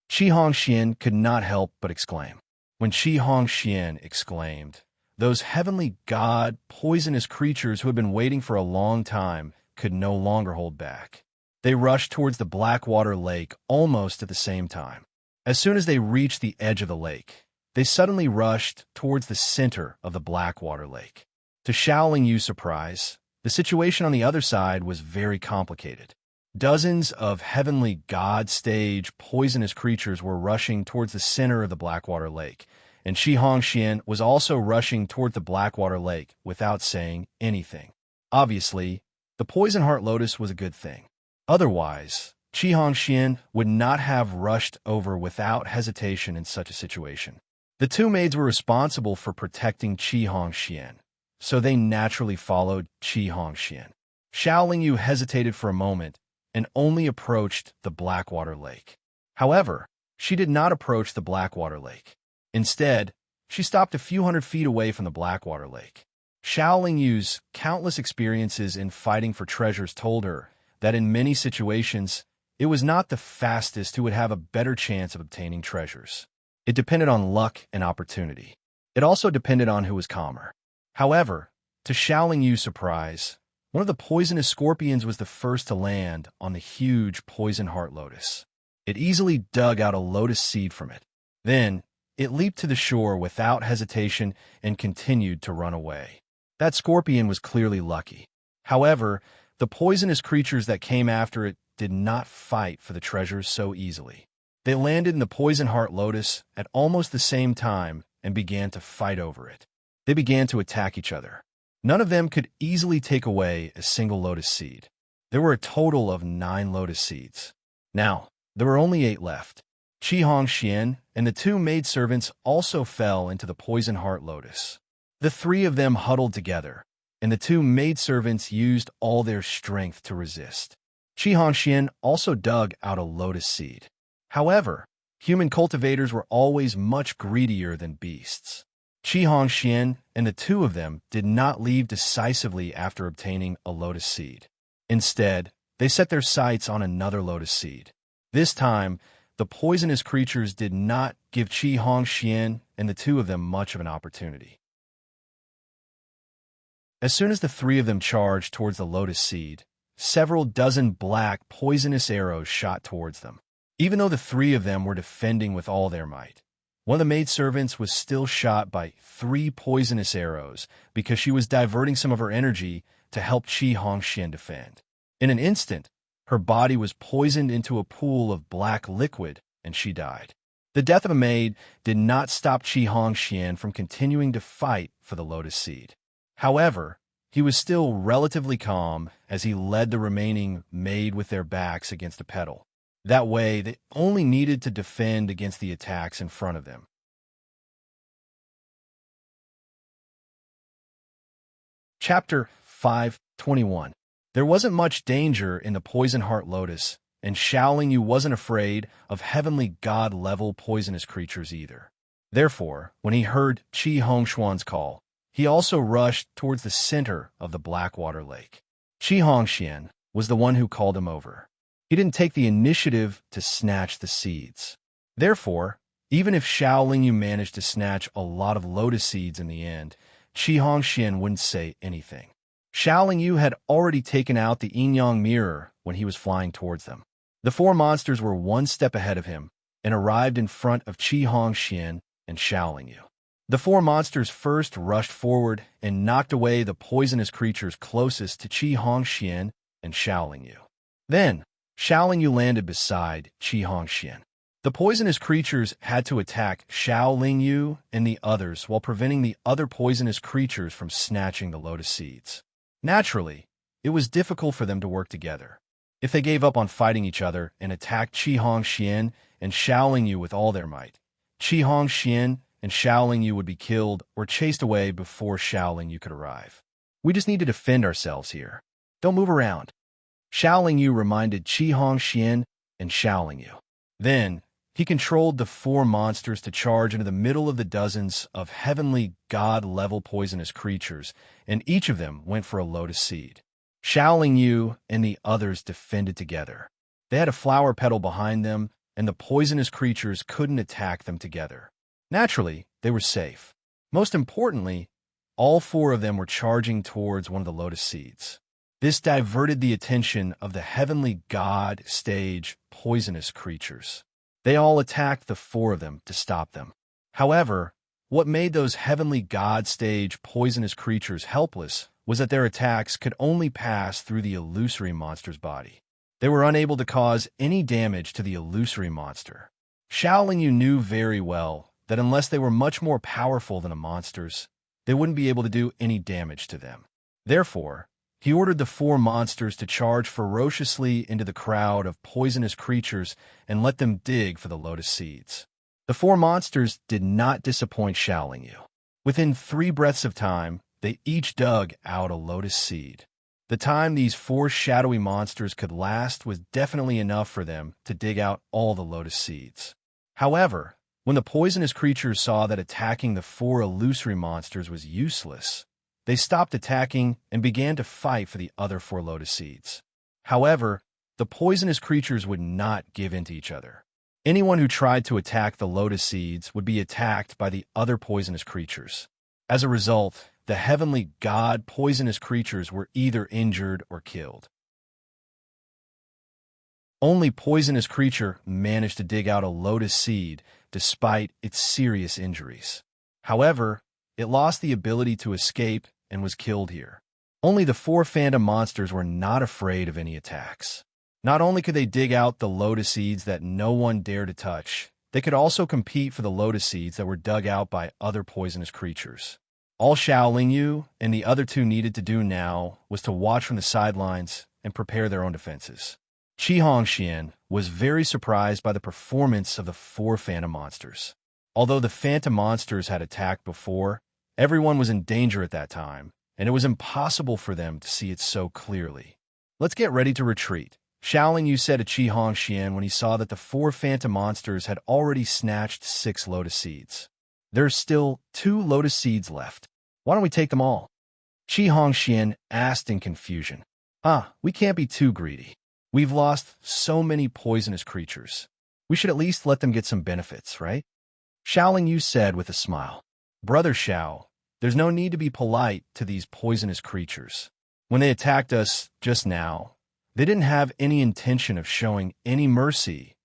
A: Qi Hongxian could not help but exclaim. When Qi Hongxian exclaimed, those heavenly god poisonous creatures who had been waiting for a long time could no longer hold back. They rushed towards the Blackwater Lake almost at the same time. As soon as they reached the edge of the lake, they suddenly rushed towards the center of the Blackwater Lake. To Xiaoling Yu's surprise, the situation on the other side was very complicated. Dozens of heavenly god stage poisonous creatures were rushing towards the center of the Blackwater Lake, and Qi Hongxian was also rushing toward the Blackwater Lake without saying anything. Obviously, the poison heart lotus was a good thing. Otherwise, Qi Hongxian would not have rushed over without hesitation in such a situation. The two maids were responsible for protecting Qi Hongxian, so they naturally followed Qi Hongxian. Xiaoling Yu hesitated for a moment and only approached the Blackwater Lake. However, she did not approach the Blackwater Lake. Instead, she stopped a few hundred feet away from the Blackwater Lake. Xiaoling Yu's countless experiences in fighting for treasures told her that in many situations, it was not the fastest who would have a better chance of obtaining treasures. It depended on luck and opportunity. It also depended on who was calmer. However, to Xiaoling Yu's surprise, one of the poisonous scorpions was the first to land on the huge poison heart lotus. It easily dug out a lotus seed from it. Then, it leaped to the shore without hesitation and continued to run away. That scorpion was clearly lucky. However, the poisonous creatures that came after it did not fight for the treasures so easily. They landed in the poison heart lotus at almost the same time and began to fight over it. They began to attack each other. None of them could easily take away a single lotus seed. There were a total of 9 lotus seeds. Now, there were only 8 left. Qi Hongxian and the 2 maidservants also fell into the poison heart lotus. The 3 of them huddled together, and the 2 maidservants used all their strength to resist. Qi Hongxian also dug out a lotus seed. However, human cultivators were always much greedier than beasts. Qi Hongxian and the 2 of them did not leave decisively after obtaining a lotus seed. Instead, they set their sights on another lotus seed. This time, the poisonous creatures did not give Qi Hongxian and the 2 of them much of an opportunity. As soon as the 3 of them charged towards the lotus seed, several dozen black, poisonous arrows shot towards them. Even though the 3 of them were defending with all their might, one of the maidservants was still shot by 3 poisonous arrows because she was diverting some of her energy to help Qi Hongxian defend. In an instant, her body was poisoned into a pool of black liquid, and she died. The death of a maid did not stop Qi Hongxian from continuing to fight for the lotus seed. However, he was still relatively calm as he led the remaining made with their backs against a pedal. That way, they only needed to defend against the attacks in front of them. Chapter 5:21. There wasn't much danger in the Poison Heart Lotus, and Xiaolingyu wasn't afraid of heavenly god-level poisonous creatures either. Therefore, when he heard Qi Hongshuan's call, he also rushed towards the center of the Blackwater Lake. Qi Hongxian was the one who called him over. He didn't take the initiative to snatch the seeds. Therefore, even if Xiaolingyu managed to snatch a lot of lotus seeds in the end, Qi Hongxian wouldn't say anything. Xiaolingyu had already taken out the yin-yang mirror when he was flying towards them. The four monsters were one step ahead of him and arrived in front of Qi Hongxian and Xiaolingyu. The four monsters first rushed forward and knocked away the poisonous creatures closest to Qi Hongxian and Xiaolingyu. Then, Xiaolingyu landed beside Qi Hongxian. The poisonous creatures had to attack Xiaolingyu and the others while preventing the other poisonous creatures from snatching the lotus seeds. Naturally, it was difficult for them to work together. If they gave up on fighting each other and attacked Qi Hongxian and Xiaolingyu with all their might, Qi Hongxian and Xiaolingyu would be killed or chased away before Xiaolingyu could arrive. We just need to defend ourselves here. Don't move around. Xiaolingyu reminded Qi Hongxian and Xiaolingyu. Then, he controlled the four monsters to charge into the middle of the dozens of heavenly god-level poisonous creatures, and each of them went for a lotus seed. Xiaolingyu and the others defended together. They had a flower petal behind them, and the poisonous creatures couldn't attack them together. Naturally, they were safe. Most importantly, all four of them were charging towards one of the lotus seeds. This diverted the attention of the heavenly god stage poisonous creatures. They all attacked the four of them to stop them. However, what made those heavenly god stage poisonous creatures helpless was that their attacks could only pass through the illusory monster's body. They were unable to cause any damage to the illusory monster. Xiaolingyu knew very well that unless they were much more powerful than the monsters, they wouldn't be able to do any damage to them. Therefore, he ordered the four monsters to charge ferociously into the crowd of poisonous creatures and let them dig for the lotus seeds. The four monsters did not disappoint Xiaolingyu. Within 3 breaths of time, they each dug out a lotus seed. The time these four shadowy monsters could last was definitely enough for them to dig out all the lotus seeds. However, when the poisonous creatures saw that attacking the four illusory monsters was useless, they stopped attacking and began to fight for the other 4 lotus seeds. However, the poisonous creatures would not give in to each other. Anyone who tried to attack the lotus seeds would be attacked by the other poisonous creatures. As a result, the heavenly god poisonous creatures were either injured or killed. Only poisonous creature managed to dig out a lotus seed despite its serious injuries. However, it lost the ability to escape and was killed here. Only the 4 phantom monsters were not afraid of any attacks. Not only could they dig out the lotus seeds that no one dared to touch, they could also compete for the lotus seeds that were dug out by other poisonous creatures. All Xiaolingyu and the other 2 needed to do now was to watch from the sidelines and prepare their own defenses. Qi Hongxian was very surprised by the performance of the 4 phantom monsters. Although the phantom monsters had attacked before, everyone was in danger at that time, and it was impossible for them to see it so clearly. "Let's get ready to retreat," Xiaolingyu said to Qi Hongxian when he saw that the 4 phantom monsters had already snatched 6 lotus seeds. "There's still 2 lotus seeds left. Why don't we take them all?" Qi Hongxian asked in confusion. We can't be too greedy. We've lost so many poisonous creatures. We should at least let them get some benefits, right?" Xiaolingyu said with a smile. "Brother Xiao, there's no need to be polite to these poisonous creatures. When they attacked us just now, they didn't have any intention of showing any mercy,"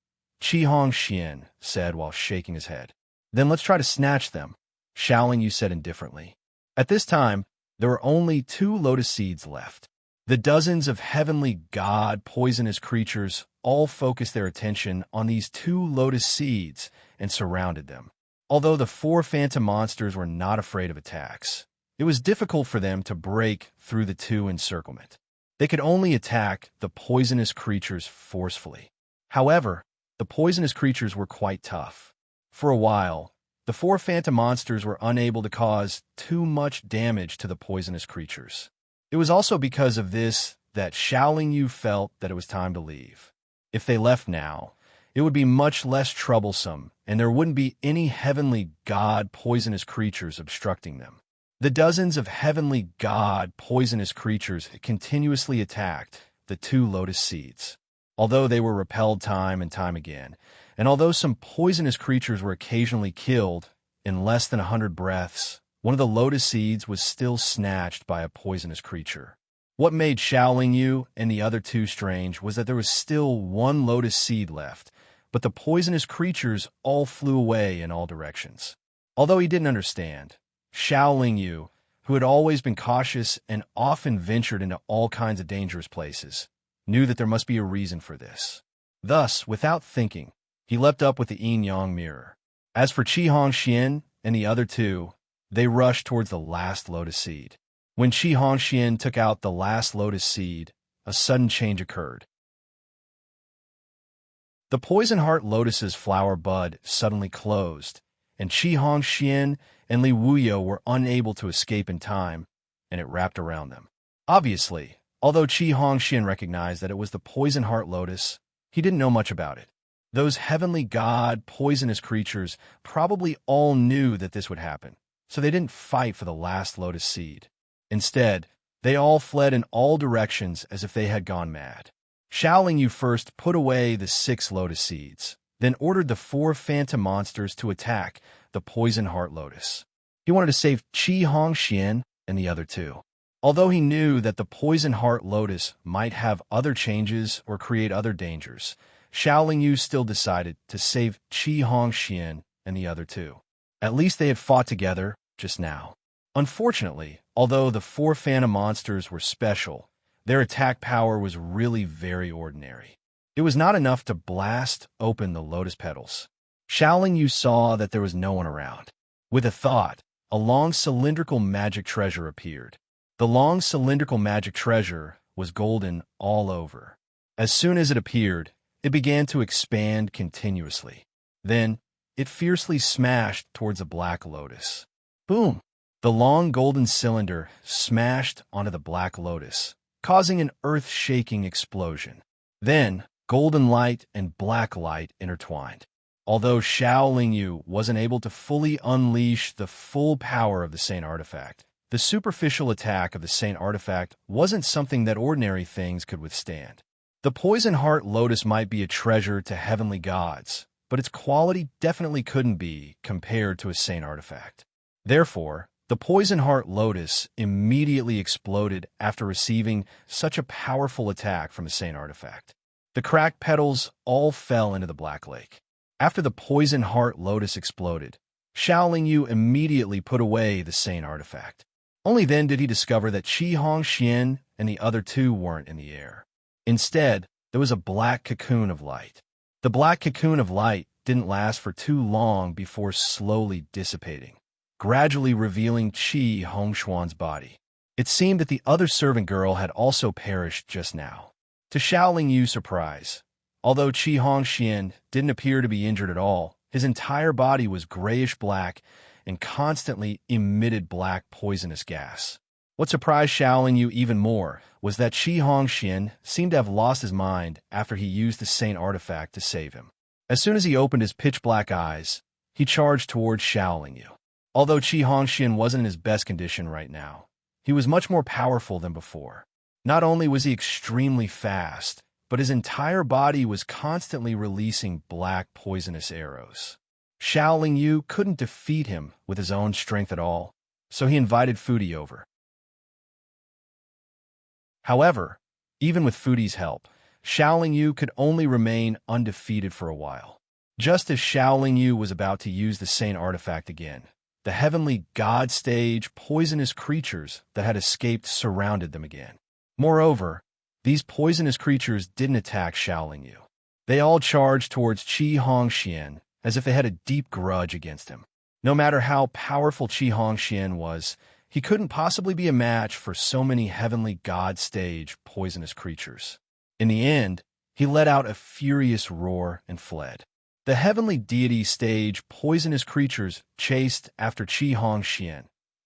A: Qi Hongxian said while shaking his head. "Then let's try to snatch them," Xiaolingyu said indifferently. At this time, there were only 2 lotus seeds left. The dozens of heavenly god poisonous creatures all focused their attention on these 2 lotus seeds and surrounded them. Although the 4 phantom monsters were not afraid of attacks, It was difficult for them to break through the two encirclement. They could only attack the poisonous creatures forcefully. However, the poisonous creatures were quite tough. For a while, the four phantom monsters were unable to cause too much damage to the poisonous creatures. It was also because of this that Xiaoling Yu felt that it was time to leave. If they left now, it would be much less troublesome, and there wouldn't be any heavenly god poisonous creatures obstructing them. The dozens of heavenly god poisonous creatures continuously attacked the two lotus seeds. Although they were repelled time and time again, and although some poisonous creatures were occasionally killed, in less than 100 breaths, one of the lotus seeds was still snatched by a poisonous creature. What made Xiaoling Yu and the other two strange was that there was still one lotus seed left, but the poisonous creatures all flew away in all directions. Although he didn't understand, Xiaoling Yu, who had always been cautious and often ventured into all kinds of dangerous places, knew that there must be a reason for this. Thus, without thinking, he leapt up with the yin-yang mirror. As for Qi Hongxian and the other two, they rushed towards the last lotus seed. When Qi Hongxian took out the last lotus seed, a sudden change occurred. The poison heart lotus's flower bud suddenly closed, and Qi Hongxian and Li Wuyo were unable to escape in time, and it wrapped around them. Obviously, although Qi Hongxian recognized that it was the poison heart lotus, he didn't know much about it. Those heavenly god poisonous creatures probably all knew that this would happen, so they didn't fight for the last lotus seed. Instead, they all fled in all directions as if they had gone mad. Xiaoling Yu first put away the 6 lotus seeds, then ordered the 4 phantom monsters to attack the poison heart lotus. He wanted to save Qi Hongxian and the other two. Although he knew that the poison heart lotus might have other changes or create other dangers, Xiaoling Yu still decided to save Qi Hongxian and the other two. At least they had fought together just now. Unfortunately, although the 4 phantom monsters were special, their attack power was really very ordinary. It was not enough to blast open the lotus petals. Xiaoling Yu saw that there was no one around. With a thought, a long cylindrical magic treasure appeared. The long cylindrical magic treasure was golden all over. As soon as it appeared, it began to expand continuously. Then, it fiercely smashed towards a black lotus. Boom! The long golden cylinder smashed onto the black lotus, causing an earth-shaking explosion. Then, golden light and black light intertwined. Although Xiaoling Yu wasn't able to fully unleash the full power of the Saint Artifact, the superficial attack of the Saint Artifact wasn't something that ordinary things could withstand. The poison heart lotus might be a treasure to heavenly gods, but its quality definitely couldn't be compared to a Saint Artifact. Therefore, the poison heart lotus immediately exploded after receiving such a powerful attack from a Saint Artifact. The cracked petals all fell into the Black Lake. After the poison heart lotus exploded, Xiaoling Yu immediately put away the Saint Artifact. Only then did he discover that Qi Hongxian and the other two weren't in the air. Instead, there was a black cocoon of light. The black cocoon of light didn't last for too long before slowly dissipating, gradually revealing Qi Hongxuan's body. It seemed that the other servant girl had also perished just now. To Xiaoling Yu's surprise, although Qi Hongxian didn't appear to be injured at all, his entire body was grayish-black and constantly emitted black poisonous gas. What surprised Xiaoling Yu even more was that Qi Hongxian seemed to have lost his mind after he used the Saint Artifact to save him. As soon as he opened his pitch-black eyes, he charged towards Xiaoling Yu. Although Qi Hongxian wasn't in his best condition right now, he was much more powerful than before. Not only was he extremely fast, but his entire body was constantly releasing black poisonous arrows. Xiaoling Yu couldn't defeat him with his own strength at all, so he invited Fudi over. However, even with Fudi's help, Xiaoling Yu could only remain undefeated for a while. Just as Xiaoling Yu was about to use the Saint Artifact again, the heavenly god stage poisonous creatures that had escaped surrounded them again. Moreover, these poisonous creatures didn't attack Xiaoling Yu. They all charged towards Qi Hongxian as if they had a deep grudge against him. No matter how powerful Qi Hongxian was, he couldn't possibly be a match for so many heavenly god-stage poisonous creatures. In the end, he let out a furious roar and fled. The heavenly deity-stage poisonous creatures chased after Qi Hongxian,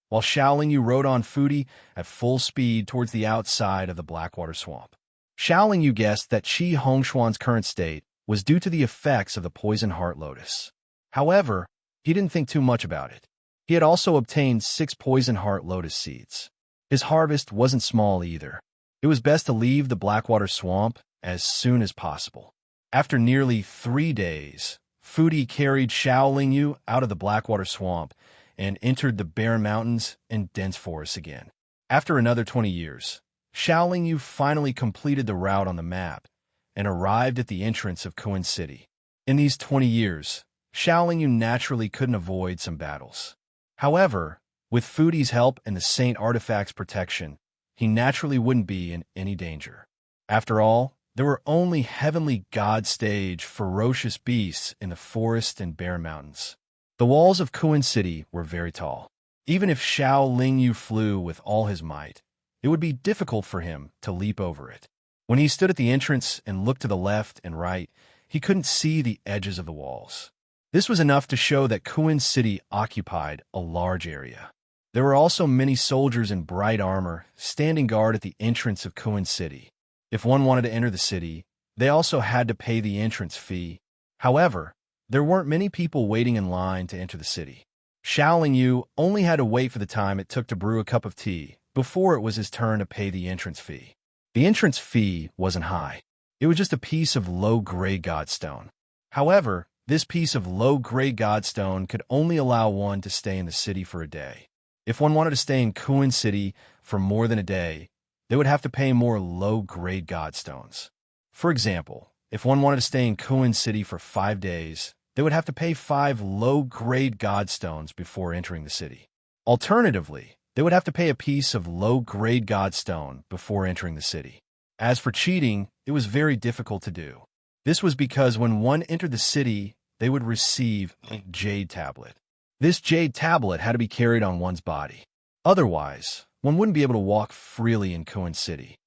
A: while Xiaoling Yu rode on Fudi at full speed towards the outside of the Blackwater Swamp. Xiaoling Yu guessed that Qi Hongxuan's current state was due to the effects of the poison heart lotus. However, he didn't think too much about it. He had also obtained 6 poison heart lotus seeds. His harvest wasn't small either. It was best to leave the Blackwater Swamp as soon as possible. After nearly 3 days, Fudi carried Xiaoling Yu out of the Blackwater Swamp and entered the barren mountains and dense forests again. After another 20 years, Xiaoling Yu finally completed the route on the map and arrived at the entrance of Kuan City. In these 20 years, Xiaoling Yu naturally couldn't avoid some battles. However, with Fudi's help and the Saint Artifact's protection, he naturally wouldn't be in any danger. After all, there were only heavenly god-stage ferocious beasts in the forest and barren mountains. The walls of Kuan City were very tall. Even if Xiaoling Yu flew with all his might, it would be difficult for him to leap over it. When he stood at the entrance and looked to the left and right, he couldn't see the edges of the walls. This was enough to show that Kuan City occupied a large area. There were also many soldiers in bright armor standing guard at the entrance of Kuan City. If one wanted to enter the city, they also had to pay the entrance fee. However, there weren't many people waiting in line to enter the city. Xiaoling Yu only had to wait for the time it took to brew a cup of tea before it was his turn to pay the entrance fee. The entrance fee wasn't high. It was just a piece of low-grade godstone. However, this piece of low-grade godstone could only allow one to stay in the city for a day. If one wanted to stay in Kuan City for more than a day, they would have to pay more low-grade godstones. For example, if one wanted to stay in Kuan City for 5 days, they would have to pay 5 low-grade godstones before entering the city. Alternatively, they would have to pay a piece of low-grade godstone before entering the city. As for cheating, it was very difficult to do. This was because when one entered the city, they would receive a jade tablet. This jade tablet had to be carried on one's body. Otherwise, one wouldn't be able to walk freely in Kuan City.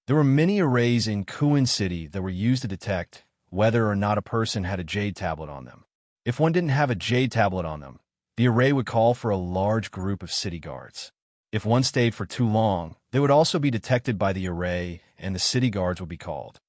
A: There were many arrays in Kuan City that were used to detect whether or not a person had a jade tablet on them. If one didn't have a jade tablet on them, the array would call for a large group of city guards. If one stayed for too long, they would also be detected by the array and the city guards would be called.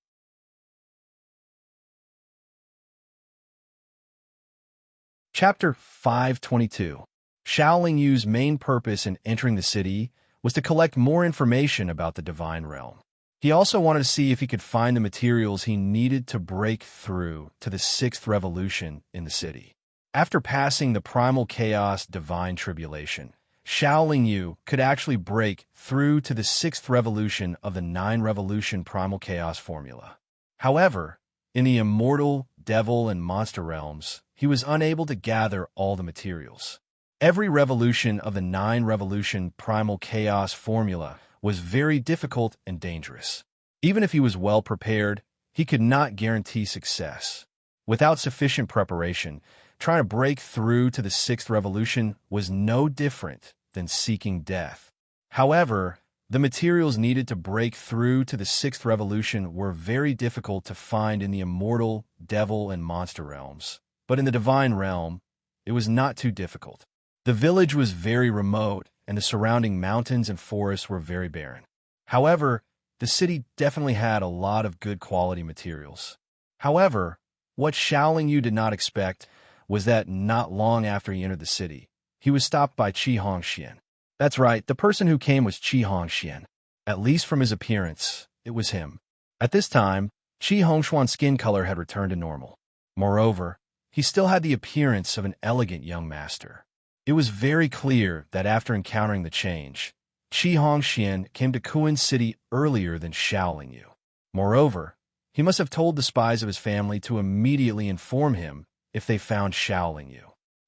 A: Chapter 522. Xiaoling Yu's main purpose in entering the city was to collect more information about the divine realm. He also wanted to see if he could find the materials he needed to break through to the 6th revolution in the city. After passing the primal chaos divine tribulation, Xiaoling Yu could actually break through to the 6th revolution of the 9-revolution primal chaos formula. However, in the immortal, devil, and monster realms, he was unable to gather all the materials. Every revolution of the 9-revolution primal chaos formula was very difficult and dangerous. Even if he was well prepared, he could not guarantee success. Without sufficient preparation, trying to break through to the 6th revolution was no different than seeking death. However, the materials needed to break through to the 6th revolution were very difficult to find in the immortal, devil, and monster realms. But in the divine realm, it was not too difficult. The village was very remote, and the surrounding mountains and forests were very barren. However, the city definitely had a lot of good quality materials. However, what Xiaoling Yu did not expect was that not long after he entered the city, he was stopped by Qi Hongxian. That's right, the person who came was Qi Hongxian. At least from his appearance, it was him. At this time, Qi Hongxuan's skin color had returned to normal. Moreover, he still had the appearance of an elegant young master. It was very clear that after encountering the change, Qi Hongxian came to Kuan City earlier than Xiaoling Yu. Moreover, he must have told the spies of his family to immediately inform him if they found Xiaoling Yu.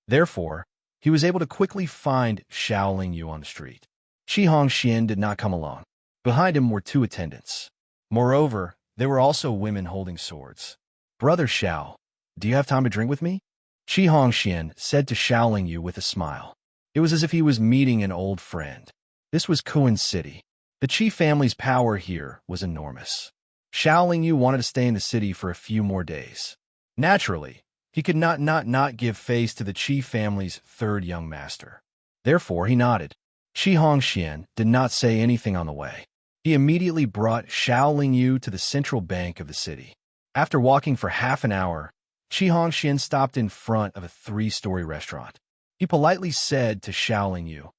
A: Therefore, he was able to quickly find Xiaoling Yu on the street. Qi Hongxian did not come alone. Behind him were 2 attendants. Moreover, there were also women holding swords. "Brother Xiao, do you have time to drink with me?" Qi Hongxian said to Xiaoling Yu with a smile. It was as if he was meeting an old friend. This was Kuan City. The Qi family's power here was enormous. Xiao Yu wanted to stay in the city for a few more days. Naturally, he could not give face to the Qi family's third young master. Therefore, he nodded. Qi Hongxian did not say anything on the way. He immediately brought Xiao Yu to the central bank of the city. After walking for half an hour, Qi Hongxian stopped in front of a 3-story restaurant. He politely said to Xiao Yu,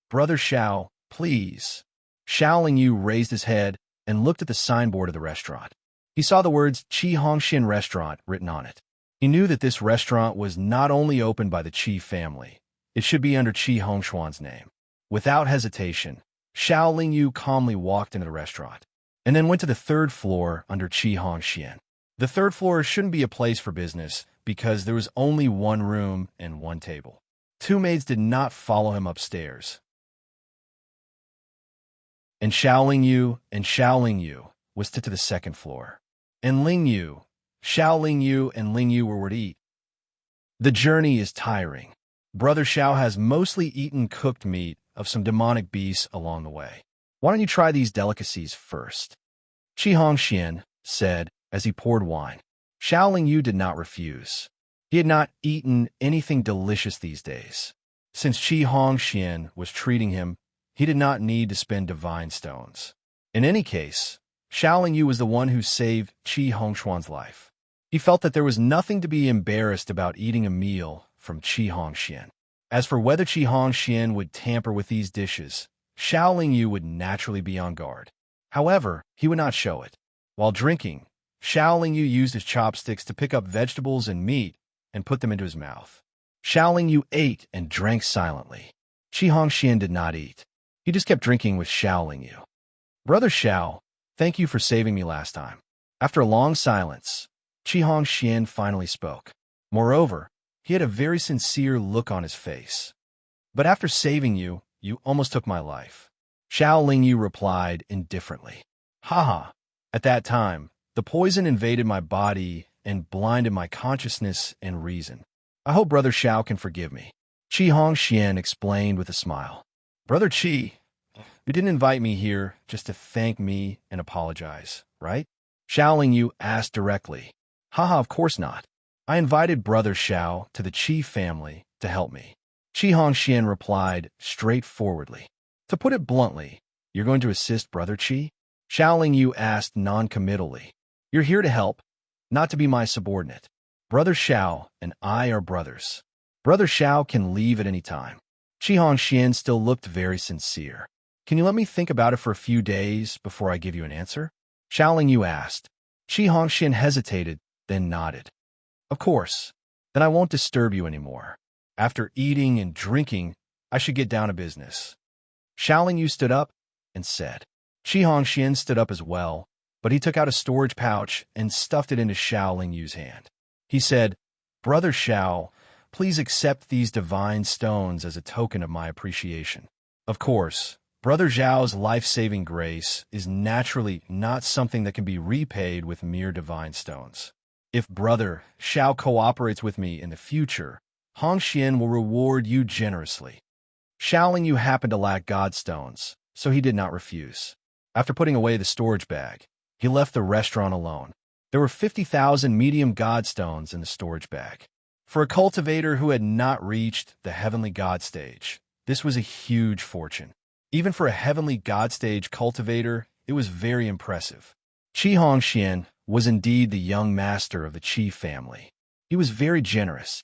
A: "Brother Xiao, please." Xiao Yu raised his head and looked at the signboard of the restaurant. He saw the words Qi Hongxian Restaurant written on it. He knew that this restaurant was not only opened by the Qi family, it should be under Qi Hongshuan's name. Without hesitation, Xiao Yu calmly walked into the restaurant, and then went to the 3rd floor under Qi Hongxian. The 3rd floor shouldn't be a place for business because there was only one room and one table. 2 maids did not follow him upstairs. And Xiao Yu was to the 2nd floor. And Xiao Yu and Ling Yu were to eat. The journey is tiring. Brother Xiao has mostly eaten cooked meat of some demonic beasts along the way. Why don't you try these delicacies first? Qi Hongxian said as he poured wine. Xiao Yu did not refuse. He had not eaten anything delicious these days. Since Qi Hongxian was treating him, he did not need to spend divine stones. In any case, Xiao Yu was the one who saved Qi Hongshuan's life. He felt that there was nothing to be embarrassed about eating a meal from Qi Hongxian. As for whether Qi Hongxian would tamper with these dishes, Xiao Yu would naturally be on guard. However, he would not show it. While drinking, Xiao Yu used his chopsticks to pick up vegetables and meat and put them into his mouth. Xiao Yu ate and drank silently. Qi Hongxian did not eat. He just kept drinking with Xiao Yu. Brother Xiao, thank you for saving me last time. After a long silence, Qi Hongxian finally spoke. Moreover, he had a very sincere look on his face. But after saving you, you almost took my life. Xiao Yu replied indifferently. Haha, at that time, the poison invaded my body and blinded my consciousness and reason. I hope Brother Xiao can forgive me. Qi Hongxian explained with a smile. Brother Qi, you didn't invite me here just to thank me and apologize, right? Xiao Yu asked directly. Haha, of course not. I invited Brother Xiao to the Qi family to help me. Qi Hongxian replied straightforwardly. To put it bluntly, you're going to assist Brother Qi? Xiao Yu asked non-committally. You're here to help, not to be my subordinate. Brother Xiao and I are brothers. Brother Xiao can leave at any time. Qi Hongxian still looked very sincere. Can you let me think about it for a few days before I give you an answer? Xiao Yu asked. Qi Hongxian hesitated, then nodded. Of course. Then I won't disturb you anymore. After eating and drinking, I should get down to business. Xiao Yu stood up and said. Qi Hongxian stood up as well, but he took out a storage pouch and stuffed it into Xiao Yu's hand. He said, Brother Xiao, please accept these divine stones as a token of my appreciation. Of course, Brother Zhao's life-saving grace is naturally not something that can be repaid with mere divine stones. If Brother Xiao cooperates with me in the future, Hongxian will reward you generously. Xiao Yu happened to lack god stones, so he did not refuse. After putting away the storage bag, he left the restaurant alone. There were 50,000 medium god stones in the storage bag. For a cultivator who had not reached the heavenly god stage, this was a huge fortune. Even for a heavenly god stage cultivator, it was very impressive. Qi Hongxian was indeed the young master of the Qi family. He was very generous.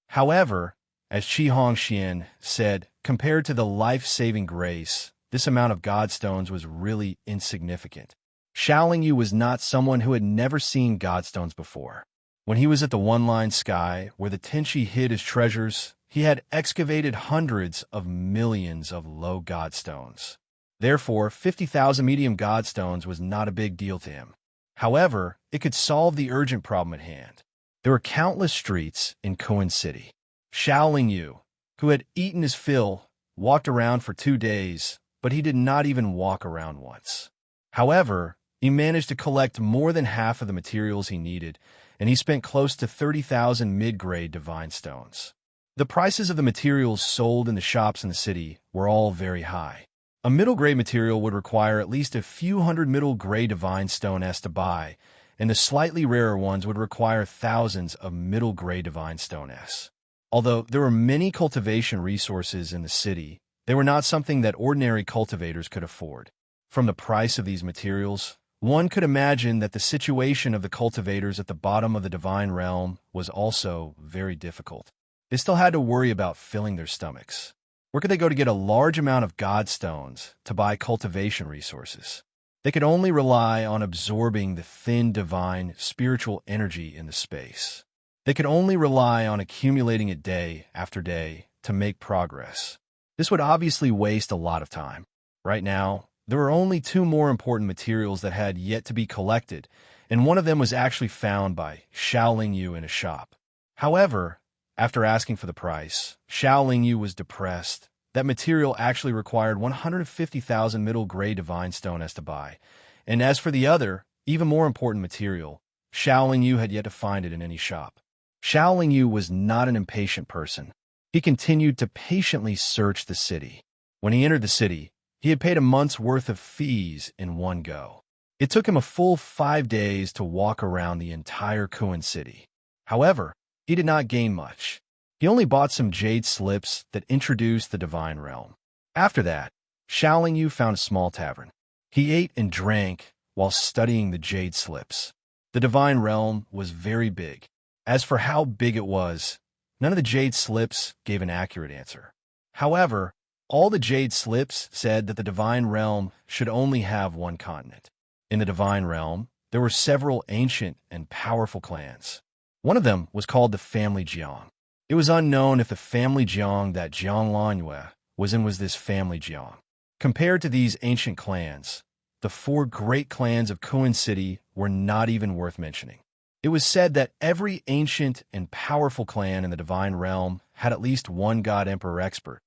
A: However, as Qi Hongxian said, compared to the life-saving grace, this amount of godstones was really insignificant. Xiao Yu was not someone who had never seen godstones before. When he was at the one-line sky, where the Tenchi hid his treasures, he had excavated hundreds of millions of low godstones. Therefore, 50,000 medium godstones was not a big deal to him. However, it could solve the urgent problem at hand. There were countless streets in Kuan City. Xiao Yu, who had eaten his fill, walked around for 2 days, but he did not even walk around once. However, he managed to collect more than half of the materials he needed, and he spent close to 30,000 mid-grade divine stones. The prices of the materials sold in the shops in the city were all very high. A middle-grade material would require at least a few hundred middle-grade divine stone S to buy, and the slightly rarer ones would require thousands of middle-grade divine stone S. Although there were many cultivation resources in the city, they were not something that ordinary cultivators could afford. From the price of these materials, one could imagine that the situation of the cultivators at the bottom of the divine realm was also very difficult. They still had to worry about filling their stomachs. Where could they go to get a large amount of god stones to buy cultivation resources? They could only rely on absorbing the thin divine spiritual energy in the space. They could only rely on accumulating it day after day to make progress. This would obviously waste a lot of time. Right now, there were only two more important materials that had yet to be collected, and one of them was actually found by Xiaoling Yu in a shop. However, after asking for the price, Xiaoling Yu was depressed. That material actually required 150,000 middle-grade divine stone S to buy, and as for the other, even more important material, Xiaoling Yu had yet to find it in any shop. Xiaoling Yu was not an impatient person. He continued to patiently search the city. When he entered the city, he had paid a month's worth of fees in one go. It took him a full 5 days to walk around the entire Kuan city. However, he did not gain much. He only bought some jade slips that introduced the divine realm. After that, Xiaoling Yu found a small tavern. He ate and drank while studying the jade slips. The divine realm was very big. As for how big it was, none of the jade slips gave an accurate answer. However, all the jade slips said that the divine realm should only have one continent. In the divine realm, there were several ancient and powerful clans. One of them was called the family Jiang. It was unknown if the family Jiang that Jiang Lanyue was this family Jiang. Compared to these ancient clans, the 4 great clans of Kuan City were not even worth mentioning. It was said that every ancient and powerful clan in the divine realm had at least one God Emperor expert.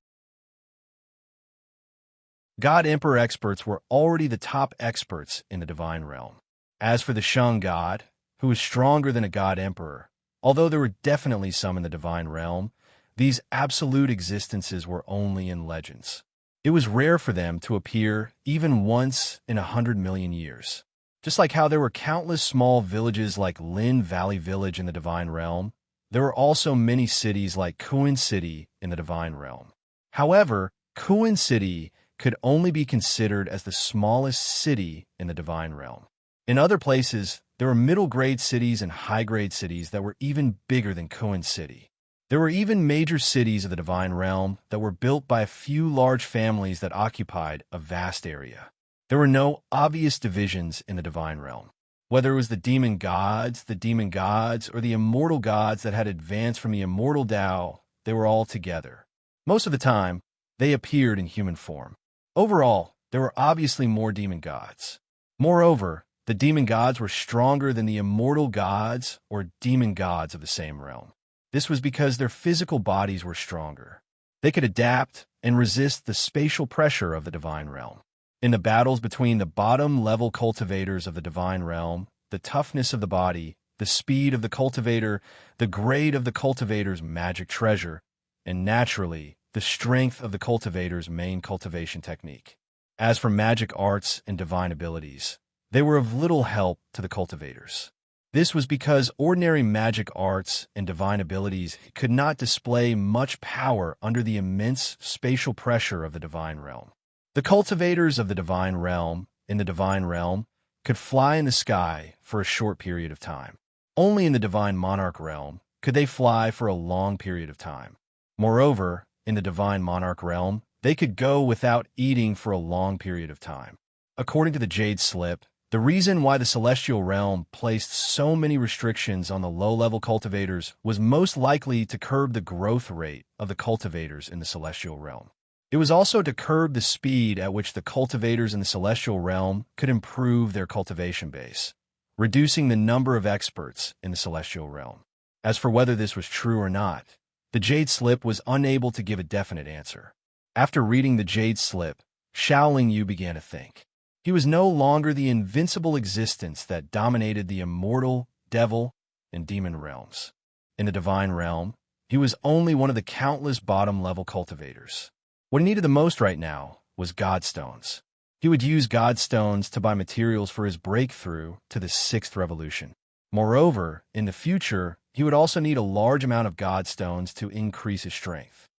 A: God Emperor experts were already the top experts in the divine realm. As for the Shang God, who was stronger than a God Emperor, although there were definitely some in the divine realm, these absolute existences were only in legends. It was rare for them to appear even once in 100 million years. Just like how there were countless small villages like Lin Valley Village in the divine realm, there were also many cities like Kuan City in the divine realm. However, Kuan City could only be considered as the smallest city in the divine realm. In other places, there were middle-grade cities and high-grade cities that were even bigger than Kuan City. There were even major cities of the divine realm that were built by a few large families that occupied a vast area. There were no obvious divisions in the divine realm. Whether it was the demon gods, or the immortal gods that had advanced from the immortal Tao, they were all together. Most of the time, they appeared in human form. Overall, there were obviously more demon gods. Moreover, the demon gods were stronger than the immortal gods or demon gods of the same realm. This was because their physical bodies were stronger. They could adapt and resist the spatial pressure of the divine realm. In the battles between the bottom-level cultivators of the divine realm, the toughness of the body, the speed of the cultivator, the grade of the cultivator's magic treasure, and naturally, the strength of the cultivator's main cultivation technique. As for magic arts and divine abilities, they were of little help to the cultivators. This was because ordinary magic arts and divine abilities could not display much power under the immense spatial pressure of the divine realm. The cultivators of the divine realm, in the divine realm, could fly in the sky for a short period of time. Only in the divine monarch realm could they fly for a long period of time. Moreover, in the divine monarch realm, they could go without eating for a long period of time. According to the Jade Slip, the reason why the celestial realm placed so many restrictions on the low-level cultivators was most likely to curb the growth rate of the cultivators in the celestial realm. It was also to curb the speed at which the cultivators in the celestial realm could improve their cultivation base, reducing the number of experts in the celestial realm. As for whether this was true or not, the Jade Slip was unable to give a definite answer. After reading the Jade Slip, Xiaoling Yu began to think. He was no longer the invincible existence that dominated the immortal, devil, and demon realms. In the divine realm, he was only one of the countless bottom-level cultivators. What he needed the most right now was godstones. He would use godstones to buy materials for his breakthrough to the sixth revolution. Moreover, in the future, he would also need a large amount of godstones to increase his strength.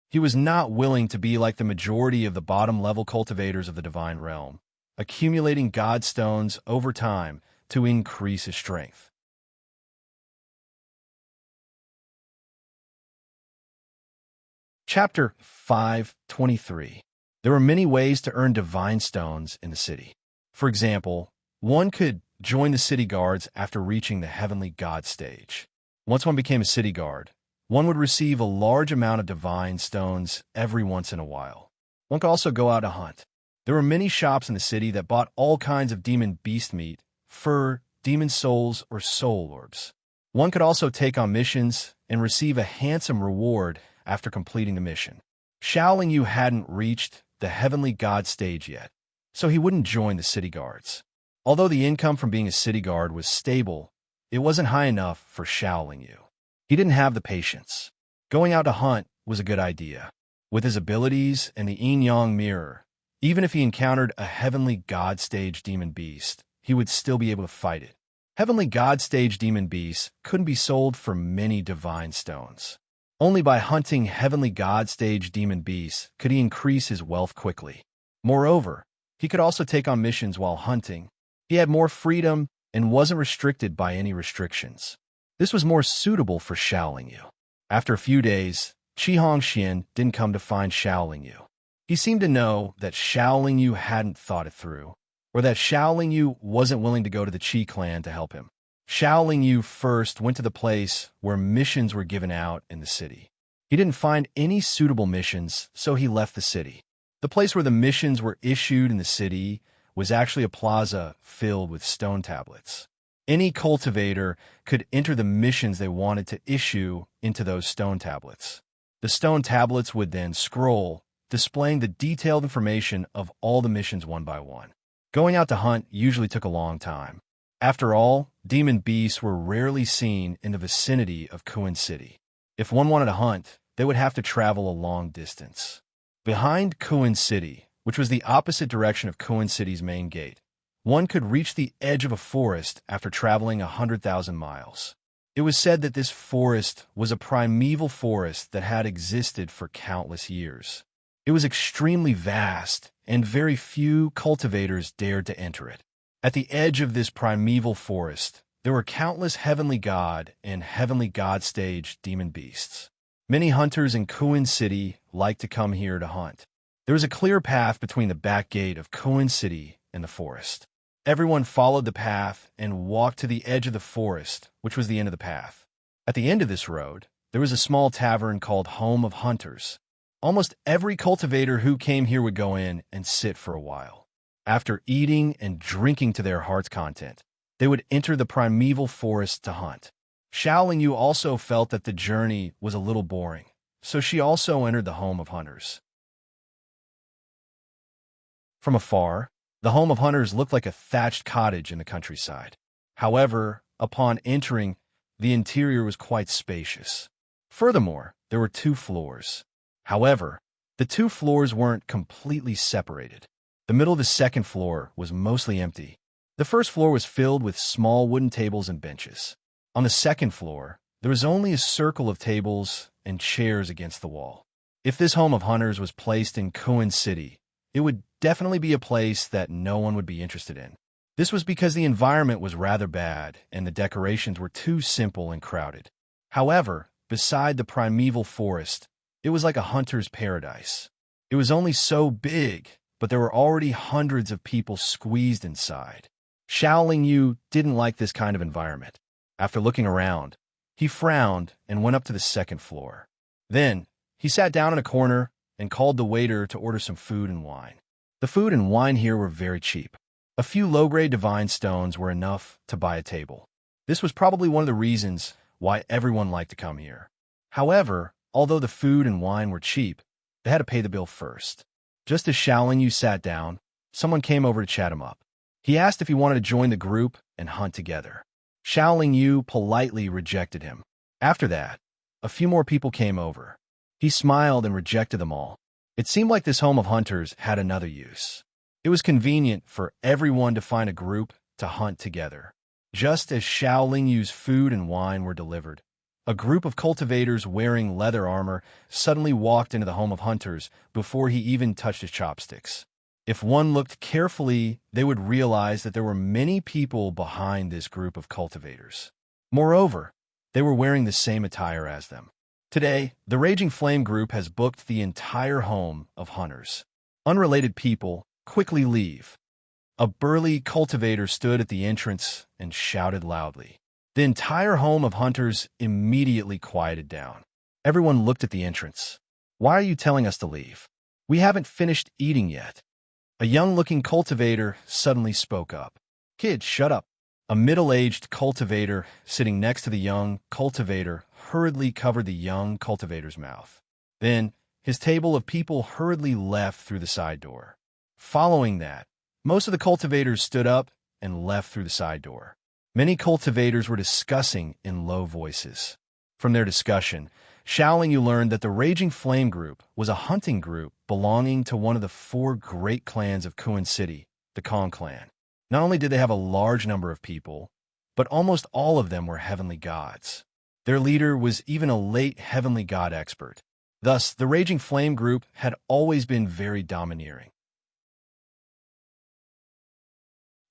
A: He was not willing to be like the majority of the bottom-level cultivators of the divine realm, accumulating godstones over time to increase his strength. Chapter 5:23. There were many ways to earn divine stones in the city. For example, one could join the city guards after reaching the heavenly god stage. Once one became a city guard, one would receive a large amount of divine stones every once in a while. One could also go out to hunt. There were many shops in the city that bought all kinds of demon beast meat, fur, demon souls, or soul orbs. One could also take on missions and receive a handsome reward after completing the mission. Xiaoling Yu hadn't reached the heavenly god stage yet, so he wouldn't join the city guards. Although the income from being a city guard was stable, it wasn't high enough for Xiaoling Yu. He didn't have the patience. Going out to hunt was a good idea. With his abilities and the yin-yang mirror, even if he encountered a heavenly god stage demon beast, he would still be able to fight it. Heavenly god stage demon beasts couldn't be sold for many divine stones. Only by hunting heavenly god stage demon beasts could he increase his wealth quickly. Moreover, he could also take on missions while hunting. He had more freedom and wasn't restricted by any restrictions. This was more suitable for Xiaoling Yu. After a few days, Qi Hongxian didn't come to find Xiaoling Yu. He seemed to know that Xiaoling Yu hadn't thought it through, or that Xiaoling Yu wasn't willing to go to the Qi clan to help him. Xiaoling Yu first went to the place where missions were given out in the city. He didn't find any suitable missions, so he left the city. The place where the missions were issued in the city was actually a plaza filled with stone tablets. Any cultivator could enter the missions they wanted to issue into those stone tablets. The stone tablets would then scroll, displaying the detailed information of all the missions one by one. Going out to hunt usually took a long time. After all, demon beasts were rarely seen in the vicinity of Kuan City. If one wanted to hunt, they would have to travel a long distance. Behind Kuan City, which was the opposite direction of Kuan City's main gate, one could reach the edge of a forest after traveling 100,000 miles. It was said that this forest was a primeval forest that had existed for countless years. It was extremely vast, and very few cultivators dared to enter it. At the edge of this primeval forest, there were countless heavenly god and heavenly god stage demon beasts. Many hunters in Kuan City liked to come here to hunt. There was a clear path between the back gate of Kuan City and the forest. Everyone followed the path and walked to the edge of the forest, which was the end of the path. At the end of this road, there was a small tavern called Home of Hunters. Almost every cultivator who came here would go in and sit for a while. After eating and drinking to their heart's content, they would enter the primeval forest to hunt. Xiaoling Yu also felt that the journey was a little boring, so she also entered the Home of Hunters. From afar, the Home of Hunters looked like a thatched cottage in the countryside. However, upon entering, the interior was quite spacious. Furthermore, there were 2 floors. However, the 2 floors weren't completely separated. The middle of the second floor was mostly empty. The first floor was filled with small wooden tables and benches. On the second floor, there was only a circle of tables and chairs against the wall. If this Home of Hunters was placed in Kuan City, it would definitely be a place that no one would be interested in. This was because the environment was rather bad and the decorations were too simple and crowded. However, beside the primeval forest, it was like a hunter's paradise. It was only so big, but there were already hundreds of people squeezed inside. Xiaoling Yu didn't like this kind of environment. After looking around, he frowned and went up to the second floor. Then, he sat down in a corner and called the waiter to order some food and wine. The food and wine here were very cheap. A few low-grade divine stones were enough to buy a table. This was probably one of the reasons why everyone liked to come here. However, although the food and wine were cheap, they had to pay the bill first. Just as Xiaoling Yu sat down, someone came over to chat him up. He asked if he wanted to join the group and hunt together. Xiaoling Yu politely rejected him. After that, a few more people came over. He smiled and rejected them all. It seemed like this home of hunters had another use. It was convenient for everyone to find a group to hunt together. Just as Xiaoling Yu's food and wine were delivered, a group of cultivators wearing leather armor suddenly walked into the home of hunters before he even touched his chopsticks. If one looked carefully, they would realize that there were many people behind this group of cultivators. Moreover, they were wearing the same attire as them. Today, the Raging Flame group has booked the entire home of hunters. Unrelated people quickly leave. A burly cultivator stood at the entrance and shouted loudly. The entire home of hunters immediately quieted down. Everyone looked at the entrance. Why are you telling us to leave? We haven't finished eating yet. A young-looking cultivator suddenly spoke up. Kid, shut up. A middle-aged cultivator sitting next to the young cultivator hurriedly covered the young cultivator's mouth. Then, his table of people hurriedly left through the side door. Following that, most of the cultivators stood up and left through the side door. Many cultivators were discussing in low voices. From their discussion, Xiaoling Yu learned that the Raging Flame group was a hunting group belonging to one of the 4 great clans of Kuan City, the Kong clan. Not only did they have a large number of people, but almost all of them were heavenly gods. Their leader was even a late heavenly god expert. Thus, the Raging Flame group had always been very domineering.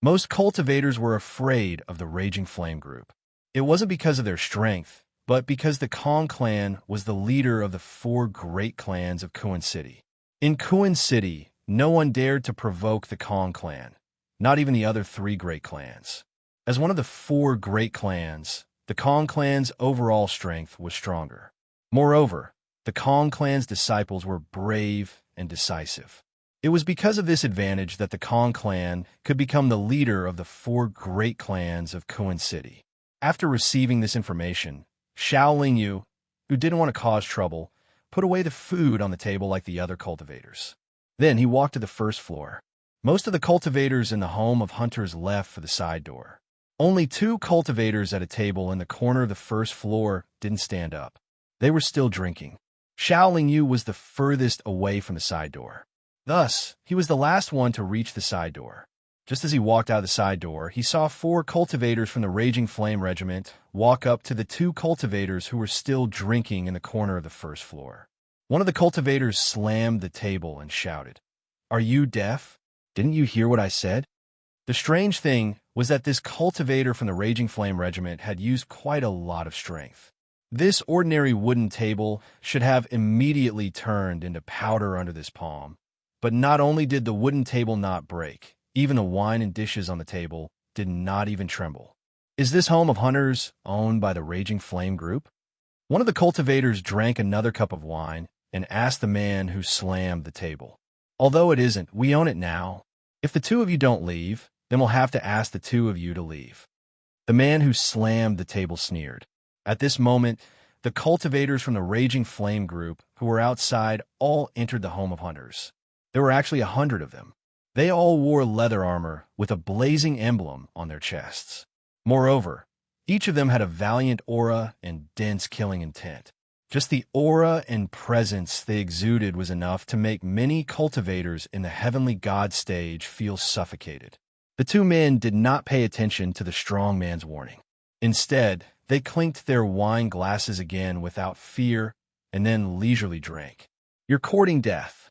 A: Most cultivators were afraid of the Raging Flame group. It wasn't because of their strength, but because the Kong clan was the leader of the 4 great clans of Kuan City. In Kuan City, no one dared to provoke the Kong clan, not even the other 3 great clans. As one of the 4 great clans, the Kong clan's overall strength was stronger. Moreover, the Kong clan's disciples were brave and decisive. It was because of this advantage that the Kong clan could become the leader of the 4 great clans of Kuan City. After receiving this information, Xiaoling Yu, who didn't want to cause trouble, put away the food on the table like the other cultivators. Then he walked to the first floor. Most of the cultivators in the home of hunters left for the side door. Only 2 cultivators at a table in the corner of the first floor didn't stand up. They were still drinking. Xiaoling Yu was the furthest away from the side door. Thus, he was the last one to reach the side door. Just as he walked out of the side door, he saw 4 cultivators from the Raging Flame Regiment walk up to the 2 cultivators who were still drinking in the corner of the first floor. One of the cultivators slammed the table and shouted, "Are you deaf? Didn't you hear what I said?" The strange thing was that this cultivator from the Raging Flame Regiment had used quite a lot of strength. This ordinary wooden table should have immediately turned into powder under this palm. But not only did the wooden table not break, even the wine and dishes on the table did not even tremble. Is this home of hunters owned by the Raging Flame group? One of the cultivators drank another cup of wine and asked the man who slammed the table. Although it isn't, we own it now. If the 2 of you don't leave, then we'll have to ask the 2 of you to leave. The man who slammed the table sneered. At this moment, the cultivators from the Raging Flame group who were outside all entered the home of hunters. There were actually 100 of them. They all wore leather armor with a blazing emblem on their chests. Moreover, each of them had a valiant aura and dense killing intent. Just the aura and presence they exuded was enough to make many cultivators in the heavenly god stage feel suffocated. The 2 men did not pay attention to the strong man's warning. Instead, they clinked their wine glasses again without fear and then leisurely drank. "You're courting death,"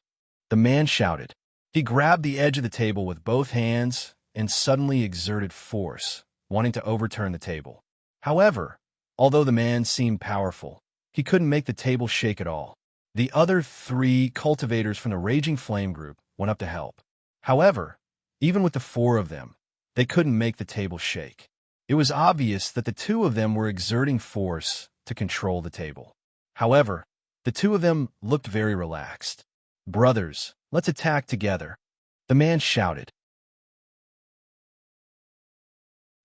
A: the man shouted. He grabbed the edge of the table with both hands and suddenly exerted force, wanting to overturn the table. However, although the man seemed powerful, he couldn't make the table shake at all. The other 3 cultivators from the Raging Flame group went up to help. However, even with the 4 of them, they couldn't make the table shake. It was obvious that the 2 of them were exerting force to control the table. However, the 2 of them looked very relaxed. "Brothers, let's attack together," the man shouted.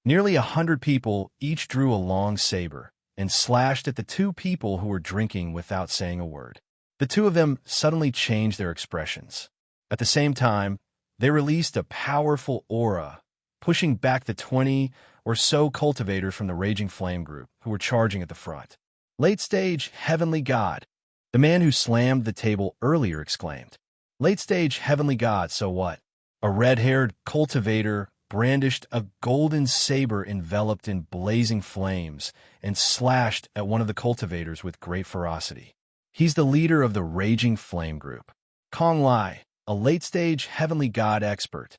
A: Nearly 100 people each drew a long saber and slashed at the 2 people who were drinking without saying a word. The 2 of them suddenly changed their expressions. At the same time, they released a powerful aura, pushing back the 20 or so cultivators from the Raging Flame group who were charging at the front. Late stage, heavenly god. The man who slammed the table earlier exclaimed. Late stage, heavenly god, so what? A red-haired cultivator brandished a golden saber enveloped in blazing flames and slashed at one of the cultivators with great ferocity. He's the leader of the Raging Flame group. Kong Lai, a late-stage heavenly god expert.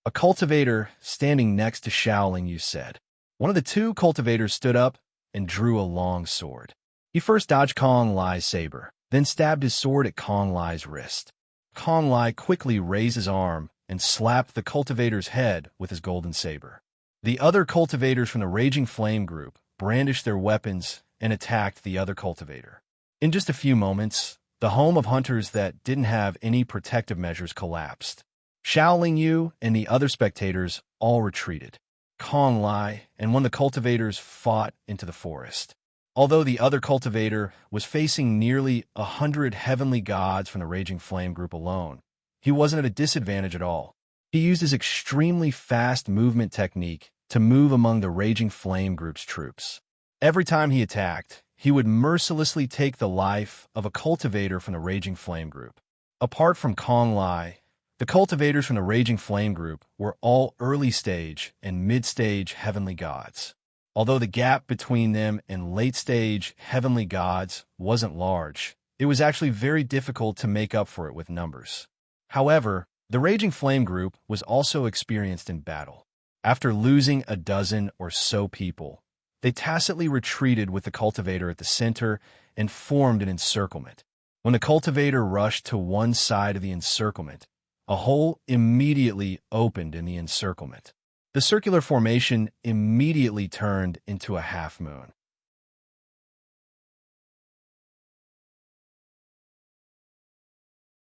A: A cultivator standing next to Shaolin Yu said. One of the two cultivators stood up and drew a long sword. He first dodged Kong Lai's saber, then stabbed his sword at Kong Lai's wrist. Kong Lai quickly raised his arm and slapped the cultivator's head with his golden saber. The other cultivators from the Raging Flame group brandished their weapons and attacked the other cultivator. In just a few moments, the home of hunters that didn't have any protective measures collapsed. Shaolin Yu and the other spectators all retreated. Kong Lai and one of the cultivators fought into the forest. Although the other cultivator was facing nearly 100 heavenly gods from the Raging Flame group alone, he wasn't at a disadvantage at all. He used his extremely fast movement technique to move among the Raging Flame group's troops. Every time he attacked, he would mercilessly take the life of a cultivator from the Raging Flame group. Apart from Kong Lai, the cultivators from the Raging Flame group were all early-stage and mid-stage heavenly gods. Although the gap between them and late-stage heavenly gods wasn't large, it was actually very difficult to make up for it with numbers. However, the Raging Flame group was also experienced in battle. After losing a dozen or so people, they tacitly retreated with the cultivator at the center and formed an encirclement. When the cultivator rushed to one side of the encirclement, a hole immediately opened in the encirclement. The circular formation immediately turned into a half-moon.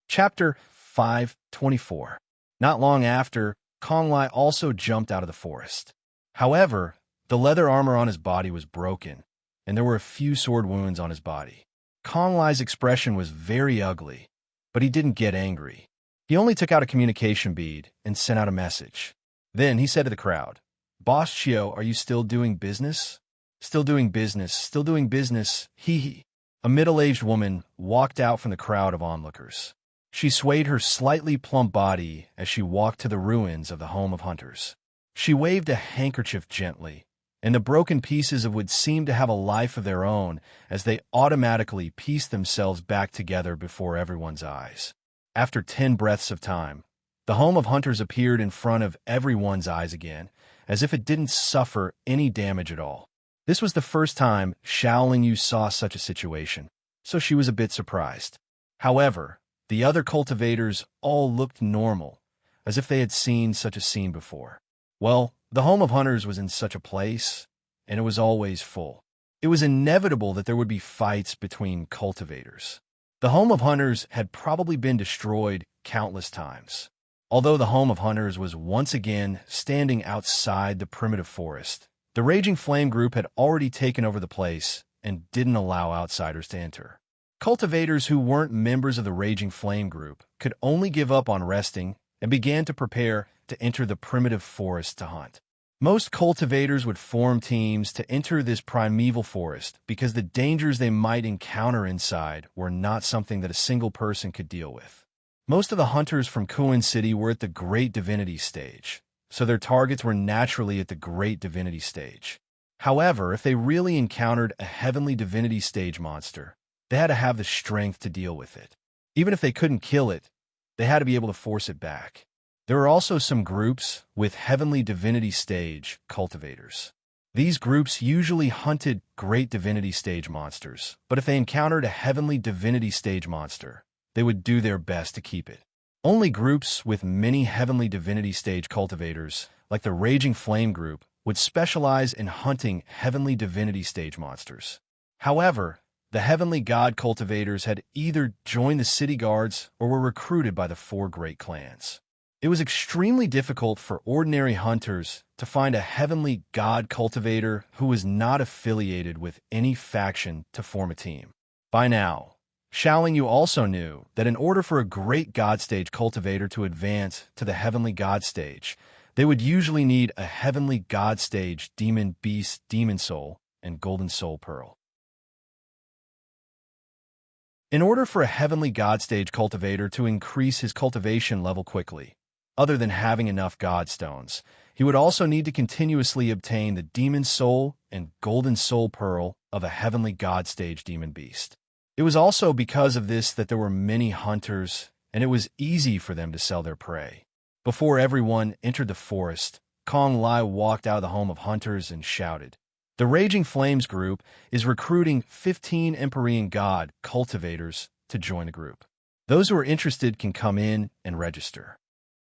A: Chapter 5:24. Not long after, Kong Lai also jumped out of the forest. However, the leather armor on his body was broken, and there were a few sword wounds on his body. Kong Lai's expression was very ugly, but he didn't get angry. He only took out a communication bead and sent out a message. Then he said to the crowd, Boss Chio, are you still doing business? Still doing business, still doing business, hee. A middle-aged woman walked out from the crowd of onlookers. She swayed her slightly plump body as she walked to the ruins of the home of hunters. She waved a handkerchief gently, and the broken pieces of wood seemed to have a life of their own as they automatically pieced themselves back together before everyone's eyes. After 10 breaths of time, the home of hunters appeared in front of everyone's eyes again, as if it didn't suffer any damage at all. This was the first time Shaolin Yu saw such a situation, so she was a bit surprised. However, the other cultivators all looked normal, as if they had seen such a scene before. Well, the home of hunters was in such a place, and it was always full. It was inevitable that there would be fights between cultivators. The home of hunters had probably been destroyed countless times. Although the home of hunters was once again standing outside the primitive forest, the Raging Flame group had already taken over the place and didn't allow outsiders to enter. Cultivators who weren't members of the Raging Flame group could only give up on resting and began to prepare to enter the primitive forest to hunt. Most cultivators would form teams to enter this primeval forest because the dangers they might encounter inside were not something that a single person could deal with. Most of the hunters from Kuan City were at the Great Divinity stage, so their targets were naturally at the Great Divinity stage. However, if they really encountered a Heavenly Divinity stage monster, they had to have the strength to deal with it. Even if they couldn't kill it, they had to be able to force it back. There were also some groups with Heavenly Divinity stage cultivators. These groups usually hunted Great Divinity stage monsters, but if they encountered a Heavenly Divinity stage monster, they would do their best to keep it. Only groups with many Heavenly Divinity stage cultivators, like the Raging Flame group, would specialize in hunting Heavenly Divinity stage monsters. However, the Heavenly God cultivators had either joined the city guards or were recruited by the 4 great clans. It was extremely difficult for ordinary hunters to find a Heavenly God cultivator who was not affiliated with any faction to form a team. By now, Shaolin Yu also knew that in order for a great God stage cultivator to advance to the Heavenly God stage, They would usually need a heavenly god stage demon beast, demon soul, and golden soul pearl. In order for a heavenly god stage cultivator to increase his cultivation level quickly, other than having enough god stones, he would also need to continuously obtain the demon soul and golden soul pearl of a heavenly god stage demon beast. It was also because of this that there were many hunters, and it was easy for them to sell their prey. Before everyone entered the forest, Kong Lai walked out of the home of hunters and shouted, "The Raging Flames group is recruiting 15 Empyrean God cultivators to join the group. Those who are interested can come in and register."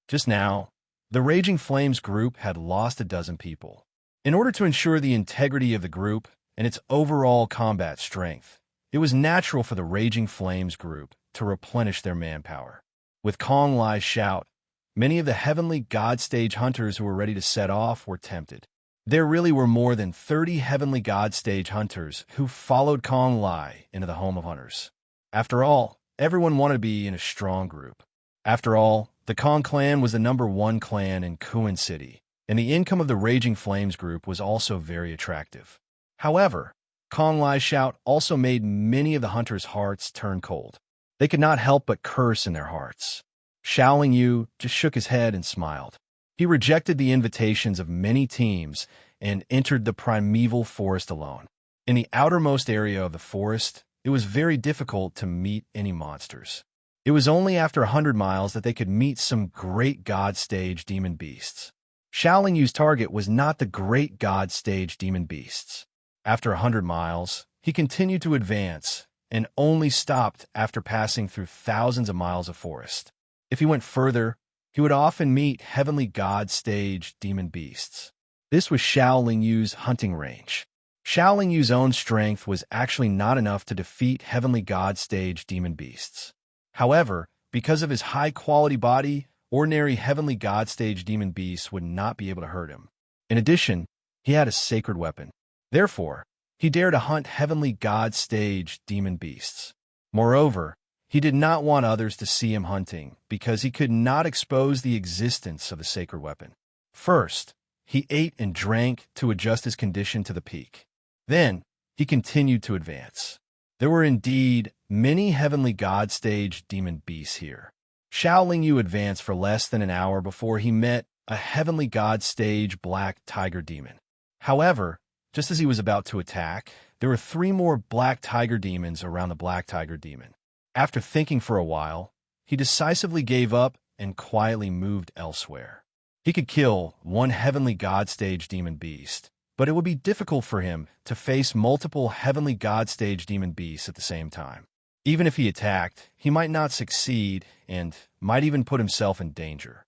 A: Just now, the Raging Flames group had lost a dozen people. In order to ensure the integrity of the group and its overall combat strength, it was natural for the Raging Flames group to replenish their manpower. With Kong Lai's shout, many of the heavenly god stage hunters who were ready to set off were tempted. There really were more than 30 heavenly god stage hunters who followed Kong Lai into the home of hunters. After all, everyone wanted to be in a strong group. After all, the Kong clan was the #1 clan in Kuan City, and the income of the Raging Flames group was also very attractive. However, Kong Lai's shout also made many of the hunters' hearts turn cold. They could not help but curse in their hearts. Xiaoling Yu just shook his head and smiled. He rejected the invitations of many teams and entered the primeval forest alone. In the outermost area of the forest, it was very difficult to meet any monsters. It was only after 100 miles that they could meet some great god stage demon beasts. Xiaoling Yu's target was not the great god stage demon beasts. After 100 miles, he continued to advance and only stopped after passing through thousands of miles of forest. If he went further, he would often meet heavenly god stage demon beasts. This was Xiaoling Yu's hunting range. Xiaoling Yu's own strength was actually not enough to defeat heavenly god stage demon beasts. However, because of his high-quality body, ordinary heavenly god stage demon beasts would not be able to hurt him. In addition, he had a sacred weapon. Therefore, he dared to hunt heavenly god stage demon beasts. Moreover, he did not want others to see him hunting because he could not expose the existence of the sacred weapon. First, he ate and drank to adjust his condition to the peak. Then, he continued to advance. There were indeed many heavenly god stage demon beasts here. Xiaoling Yu advanced for less than an hour before he met a heavenly god stage black tiger demon. However, just as he was about to attack, there were 3 more black tiger demons around the black tiger demon. After thinking for a while, he decisively gave up and quietly moved elsewhere. He could kill 1 heavenly god stage demon beast, but it would be difficult for him to face multiple heavenly god stage demon beasts at the same time. Even if he attacked, he might not succeed and might even put himself in danger.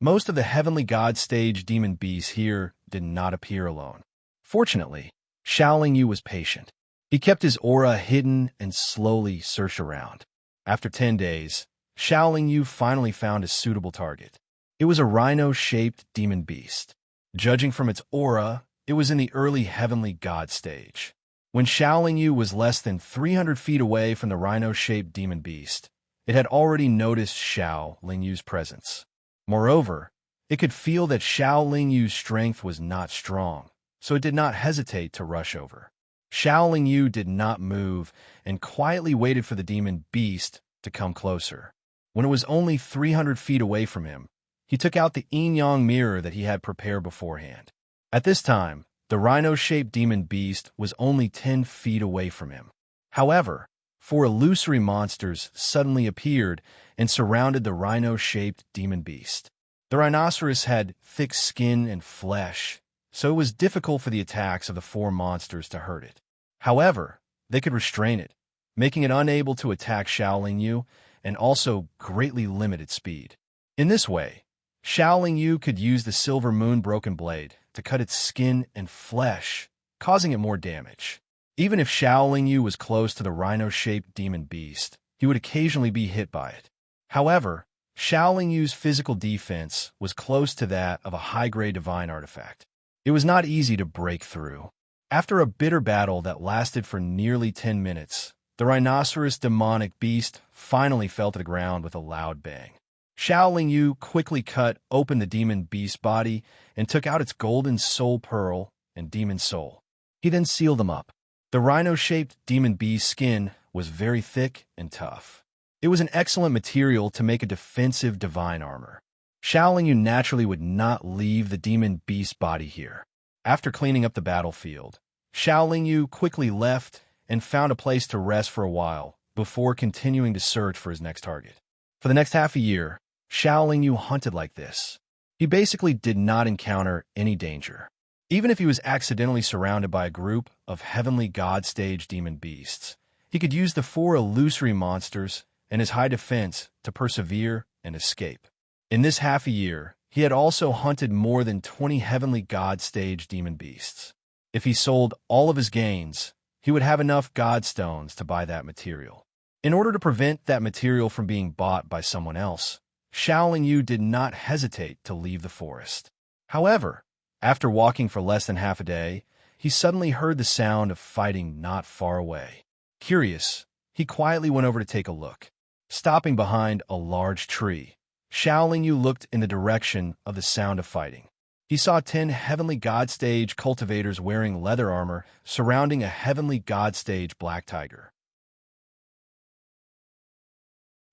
A: Most of the heavenly god stage demon beasts here did not appear alone. Fortunately, Xiaoling Yu was patient. He kept his aura hidden and slowly searched around. After 10 days, Xiaoling Yu finally found a suitable target. It was a rhino-shaped demon beast. Judging from its aura, it was in the early heavenly god stage. When Xiaoling Yu was less than 300 feet away from the rhino-shaped demon beast, it had already noticed Xiaoling Yu's presence. Moreover, it could feel that Xiaoling Yu's strength was not strong, so it did not hesitate to rush over. Xiaoling Yu did not move and quietly waited for the demon beast to come closer. When it was only 300 feet away from him, he took out the yin-yang mirror that he had prepared beforehand. At this time, the rhino-shaped demon beast was only 10 feet away from him. However, 4 illusory monsters suddenly appeared and surrounded the rhino-shaped demon beast. The rhinoceros had thick skin and flesh, so it was difficult for the attacks of the 4 monsters to hurt it. However, they could restrain it, making it unable to attack Xiaoling Yu and also greatly limit its speed. In this way, Xiaoling Yu could use the Silver Moon Broken Blade to cut its skin and flesh, causing it more damage. Even if Xiaoling Yu was close to the rhino-shaped demon beast, he would occasionally be hit by it. However, Xiaoling Yu's physical defense was close to that of a high-grade divine artifact. It was not easy to break through. After a bitter battle that lasted for nearly 10 minutes, the rhinoceros demonic beast finally fell to the ground with a loud bang. Xiao Yu quickly cut open the demon beast body and took out its golden soul pearl and demon soul. He then sealed them up. The rhino-shaped demon beast skin was very thick and tough. It was an excellent material to make a defensive divine armor. Xiao Yu naturally would not leave the demon beast body here. After cleaning up the battlefield, Xiao Yu quickly left and found a place to rest for a while before continuing to search for his next target. For the next half a year, Xiao Yu hunted like this. He basically did not encounter any danger. Even if he was accidentally surrounded by a group of heavenly god-stage demon beasts, he could use the 4 illusory monsters and his high defense to persevere and escape. In this half a year, he had also hunted more than 20 heavenly god-stage demon beasts. If he sold all of his gains, he would have enough god stones to buy that material. In order to prevent that material from being bought by someone else, Xiao Yu did not hesitate to leave the forest. However, after walking for less than half a day, he suddenly heard the sound of fighting not far away. Curious, he quietly went over to take a look. Stopping behind a large tree, Xiao Yu looked in the direction of the sound of fighting. He saw 10 heavenly god stage cultivators wearing leather armor surrounding a heavenly god stage black tiger.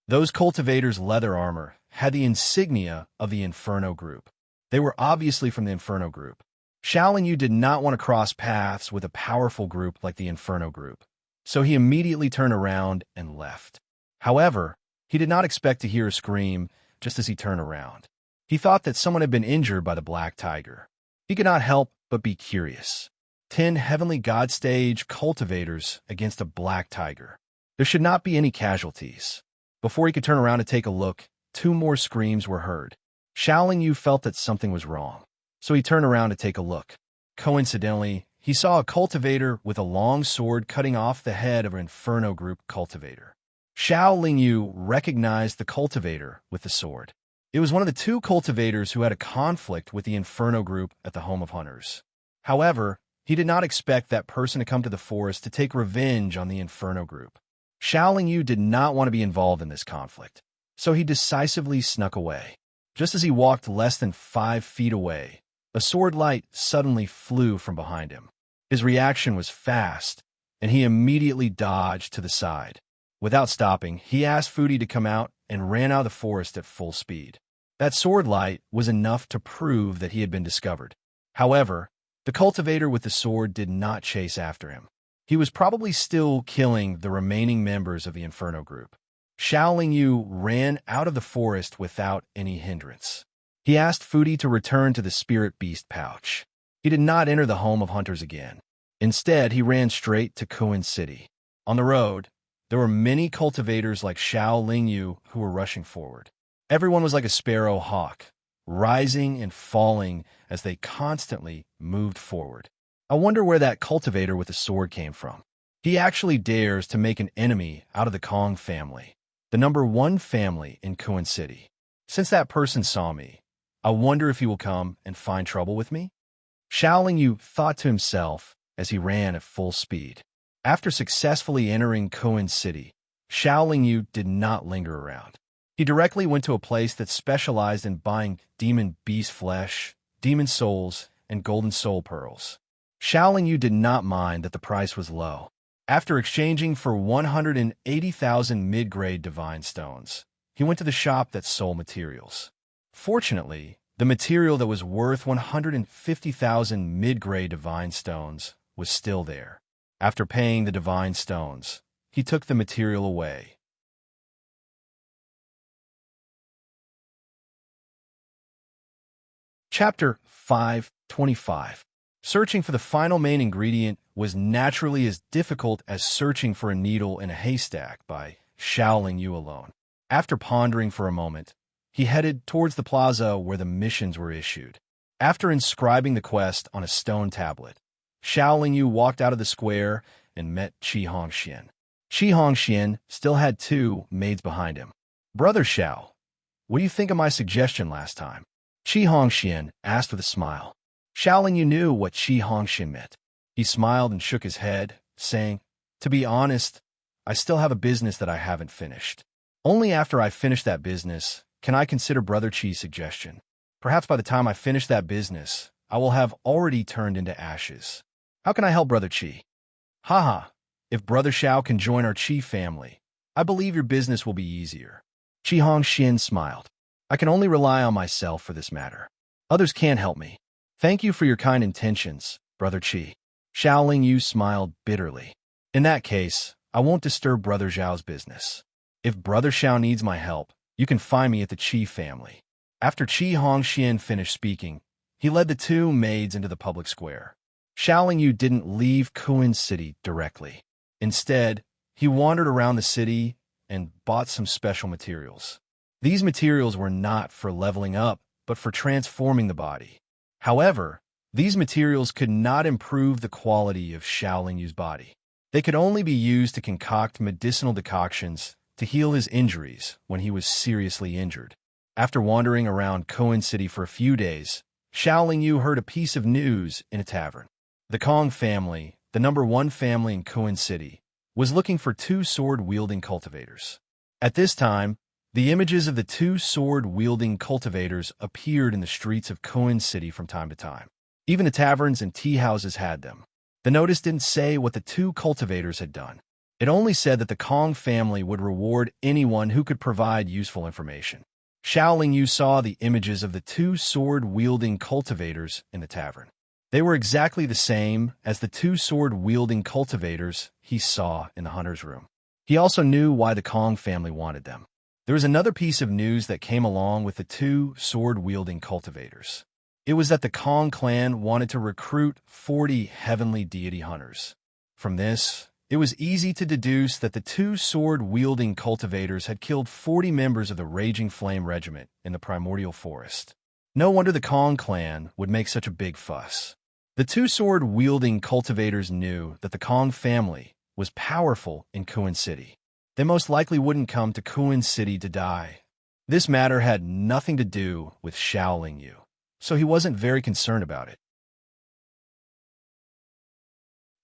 A: Those cultivators' leather armor had the insignia of the Inferno group. They were obviously from the Inferno group. Xiao Yu did not want to cross paths with a powerful group like the Inferno group, so he immediately turned around and left. However, he did not expect to hear a scream just as he turned around. He thought that someone had been injured by the black tiger. He could not help but be curious. 10 heavenly god stage cultivators against a black tiger. There should not be any casualties. Before he could turn around to take a look, 2 more screams were heard. Xiao Yu felt that something was wrong, so he turned around to take a look. Coincidentally, he saw a cultivator with a long sword cutting off the head of an Inferno group cultivator. Xiao Yu recognized the cultivator with the sword. It was one of the 2 cultivators who had a conflict with the Inferno group at the Home of Hunters. However, he did not expect that person to come to the forest to take revenge on the Inferno group. Xiao Yu did not want to be involved in this conflict, so he decisively snuck away. Just as he walked less than 5 feet away, a sword light suddenly flew from behind him. His reaction was fast, and he immediately dodged to the side. Without stopping, he asked Foodie to come out and ran out of the forest at full speed. That sword light was enough to prove that he had been discovered. However, the cultivator with the sword did not chase after him. He was probably still killing the remaining members of the Inferno group. Xiao Yu ran out of the forest without any hindrance. He asked Foodie to return to the spirit beast pouch. He did not enter the Home of Hunters again. Instead, he ran straight to Kuan City. On the road, there were many cultivators like Xiao Yu who were rushing forward. Everyone was like a sparrow hawk, rising and falling as they constantly moved forward. I wonder where that cultivator with the sword came from. He actually dares to make an enemy out of the Kong family, the #1 family in Kuan City. Since that person saw me, I wonder if he will come and find trouble with me? Xiao Yu thought to himself as he ran at full speed. After successfully entering Kuan City, Xiao Yu did not linger around. He directly went to a place that specialized in buying demon beast flesh, demon souls, and golden soul pearls. Xiao Yu did not mind that the price was low. After exchanging for 180,000 mid-grade divine stones, he went to the shop that sold materials. Fortunately, the material that was worth 150,000 mid-grade divine stones was still there. After paying the divine stones, he took the material away. Chapter 5:25. Searching for the final main ingredient was naturally as difficult as searching for a needle in a haystack by Xiao Yu alone. After pondering for a moment, he headed towards the plaza where the missions were issued. After inscribing the quest on a stone tablet, Xiao Yu walked out of the square and met Qi Hongxian. Qi Hongxian still had 2 maids behind him. "Brother Xiao, what do you think of my suggestion last time?" Qi Hongxian asked with a smile. Xiao Yu knew what Qi Hongxian meant. He smiled and shook his head, saying, "To be honest, I still have a business that I haven't finished. Only after I finish that business can I consider Brother Chi's suggestion? Perhaps by the time I finish that business, I will have already turned into ashes. How can I help Brother Chi? Haha, if Brother Xiao can join our Chi family, I believe your business will be easier. Chi Hongxian smiled. I can only rely on myself for this matter. Others can't help me. Thank you for your kind intentions, Brother Chi. Xiaoling Yu smiled bitterly. In that case, I won't disturb Brother Zhao's business. If Brother Xiao needs my help, you can find me at the Chi family. After Chi Hongxian finished speaking, he led the two maids into the public square. Xiaoling Yu didn't leave Kuan City directly. Instead, he wandered around the city and bought some special materials. These materials were not for leveling up, but for transforming the body. However, these materials could not improve the quality of Xiaoling Yu's body. They could only be used to concoct medicinal decoctions to heal his injuries when he was seriously injured. After wandering around Kuan City for a few days, Xiaoling Yu heard a piece of news in a tavern. The Kong family, the #1 family in Kuan City, was looking for 2 sword-wielding cultivators. At this time, the images of the 2 sword-wielding cultivators appeared in the streets of Kuan City from time to time. Even the taverns and tea houses had them. The notice didn't say what the 2 cultivators had done. It only said that the Kong family would reward anyone who could provide useful information. Xiaoling Yu saw the images of the 2 sword-wielding cultivators in the tavern. They were exactly the same as the 2 sword-wielding cultivators he saw in the hunter's room. He also knew why the Kong family wanted them. There was another piece of news that came along with the 2 sword-wielding cultivators. It was that the Kong clan wanted to recruit 40 heavenly deity hunters. From this, it was easy to deduce that the 2 sword-wielding cultivators had killed 40 members of the Raging Flame Regiment in the primordial forest. No wonder the Kong clan would make such a big fuss. The 2 sword-wielding cultivators knew that the Kong family was powerful in Kuan City. They most likely wouldn't come to Kuan City to die. This matter had nothing to do with Xiaoling Yu, so he wasn't very concerned about it.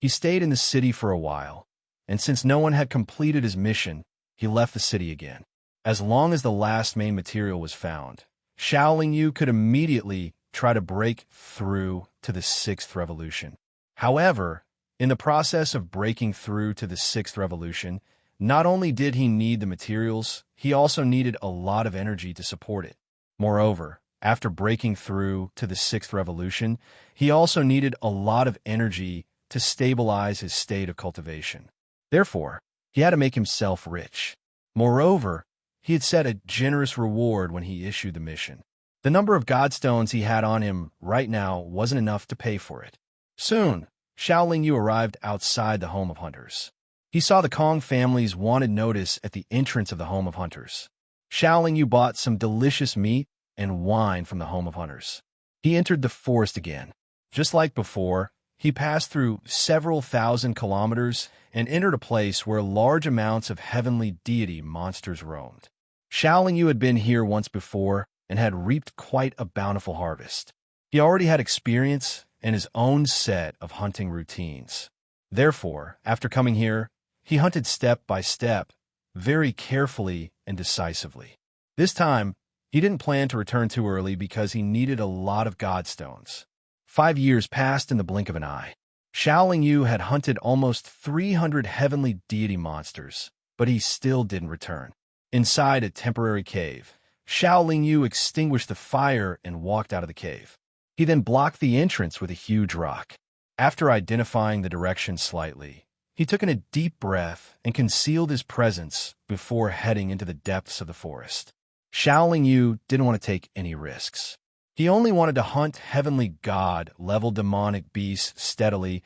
A: He stayed in the city for a while, and since no one had completed his mission, he left the city again. As long as the last main material was found, Xiaoling Yu could immediately try to break through to the 6th revolution. However, in the process of breaking through to the 6th revolution, not only did he need the materials, he also needed a lot of energy to support it. Moreover, after breaking through to the 6th revolution, he also needed a lot of energy to stabilize his state of cultivation. Therefore, he had to make himself rich. Moreover, he had set a generous reward when he issued the mission. The number of godstones he had on him right now wasn't enough to pay for it. Soon, Xiaoling Yu arrived outside the Home of Hunters. He saw the Kong family's wanted notice at the entrance of the Home of Hunters. Xiaoling Yu bought some delicious meat and wine from the Home of Hunters. He entered the forest again. Just like before, he passed through several thousand kilometers and entered a place where large amounts of heavenly deity monsters roamed. Xiaoling Yu had been here once before and had reaped quite a bountiful harvest. He already had experience and his own set of hunting routines. Therefore, after coming here, he hunted step by step, very carefully and decisively. This time, he didn't plan to return too early because he needed a lot of godstones. 5 years passed in the blink of an eye. Xiaoling Yu had hunted almost 300 heavenly deity monsters, but he still didn't return. Inside a temporary cave, Xiaoling Yu extinguished the fire and walked out of the cave. He then blocked the entrance with a huge rock. After identifying the direction slightly, he took in a deep breath and concealed his presence before heading into the depths of the forest. Xiaoling Yu didn't want to take any risks. He only wanted to hunt heavenly god-level demonic beasts steadily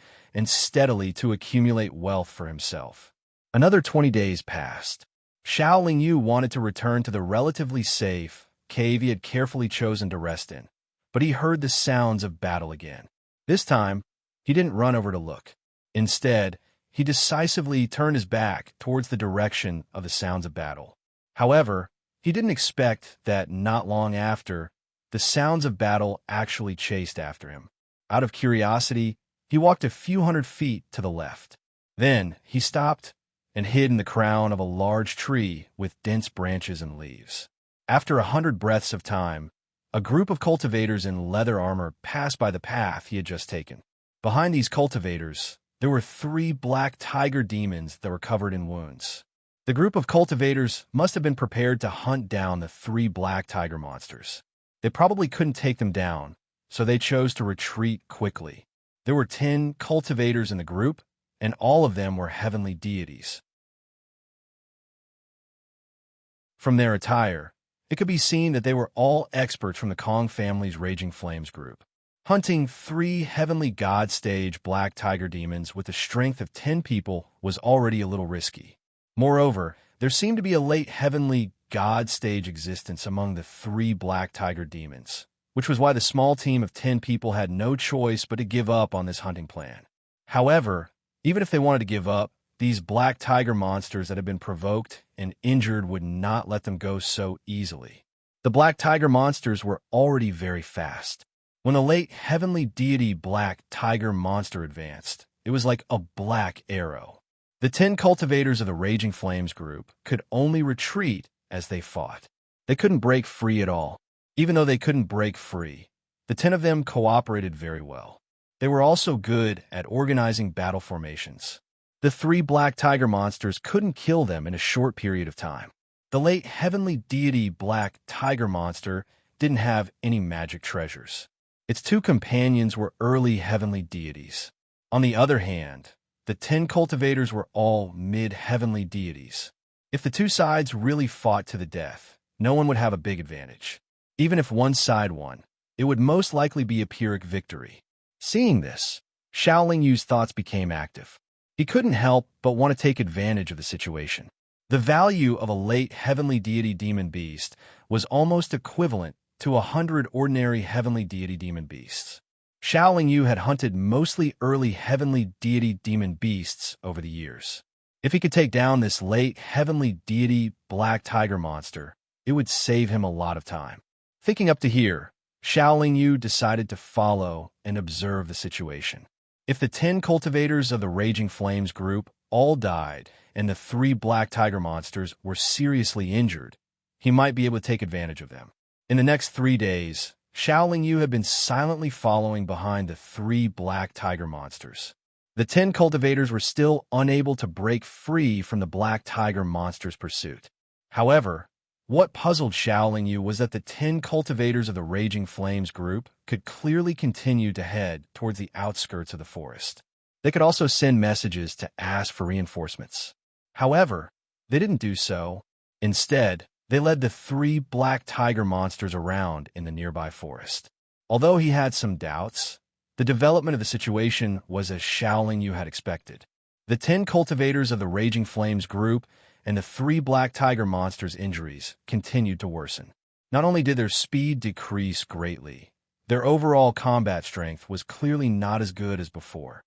A: to accumulate wealth for himself. Another 20 days passed. Xiaoling Yu wanted to return to the relatively safe cave he had carefully chosen to rest in, but he heard the sounds of battle again. This time, he didn't run over to look. Instead, he decisively turned his back towards the direction of the sounds of battle. However, he didn't expect that not long after, the sounds of battle actually chased after him. Out of curiosity, he walked a few hundred feet to the left. Then, he stopped and hid in the crown of a large tree with dense branches and leaves. After 100 breaths of time, a group of cultivators in leather armor passed by the path he had just taken. Behind these cultivators, there were 3 black tiger demons that were covered in wounds. The group of cultivators must have been prepared to hunt down the 3 black tiger monsters. They probably couldn't take them down, so they chose to retreat quickly. There were 10 cultivators in the group, and all of them were heavenly deities. From their attire, it could be seen that they were all experts from the Kong family's Raging Flames group. Hunting 3 heavenly god stage black tiger demons with the strength of 10 people was already a little risky. Moreover, there seemed to be a late heavenly god stage existence among the 3 black tiger demons, which was why the small team of 10 people had no choice but to give up on this hunting plan. However, even if they wanted to give up, these black tiger monsters that had been provoked and injured would not let them go so easily. The black tiger monsters were already very fast. When the late heavenly deity black tiger monster advanced, it was like a black arrow. The 10 cultivators of the Raging Flames group could only retreat as they fought. They couldn't break free at all. Even though they couldn't break free, the 10 of them cooperated very well. They were also good at organizing battle formations. The 3 black tiger monsters couldn't kill them in a short period of time. The late heavenly deity black tiger monster didn't have any magic treasures. Its 2 companions were early heavenly deities. On the other hand, the 10 cultivators were all mid-heavenly deities. If the 2 sides really fought to the death, no one would have a big advantage. Even if one side won, it would most likely be a Pyrrhic victory. Seeing this, Xiaoling Yu's thoughts became active. He couldn't help but want to take advantage of the situation. The value of a late heavenly deity demon beast was almost equivalent to 100 ordinary heavenly deity demon beasts. Xiaoling Yu had hunted mostly early heavenly deity demon beasts over the years. If he could take down this late heavenly deity black tiger monster, it would save him a lot of time. Thinking up to here, Xiaoling Yu decided to follow and observe the situation. If the 10 cultivators of the Raging Flames group all died and the 3 black tiger monsters were seriously injured, he might be able to take advantage of them. In the next 3 days, Xiaoling Yu had been silently following behind the 3 black tiger monsters. The 10 cultivators were still unable to break free from the black tiger monster's pursuit. However, what puzzled Xiaoling Yu was that the 10 cultivators of the Raging Flames group could clearly continue to head towards the outskirts of the forest. They could also send messages to ask for reinforcements. However, they didn't do so. Instead, they led the 3 black tiger monsters around in the nearby forest. Although he had some doubts, the development of the situation was as Xiaoling Yu had expected. The 10 cultivators of the Raging Flames group and the 3 black tiger monsters' injuries continued to worsen. Not only did their speed decrease greatly, their overall combat strength was clearly not as good as before.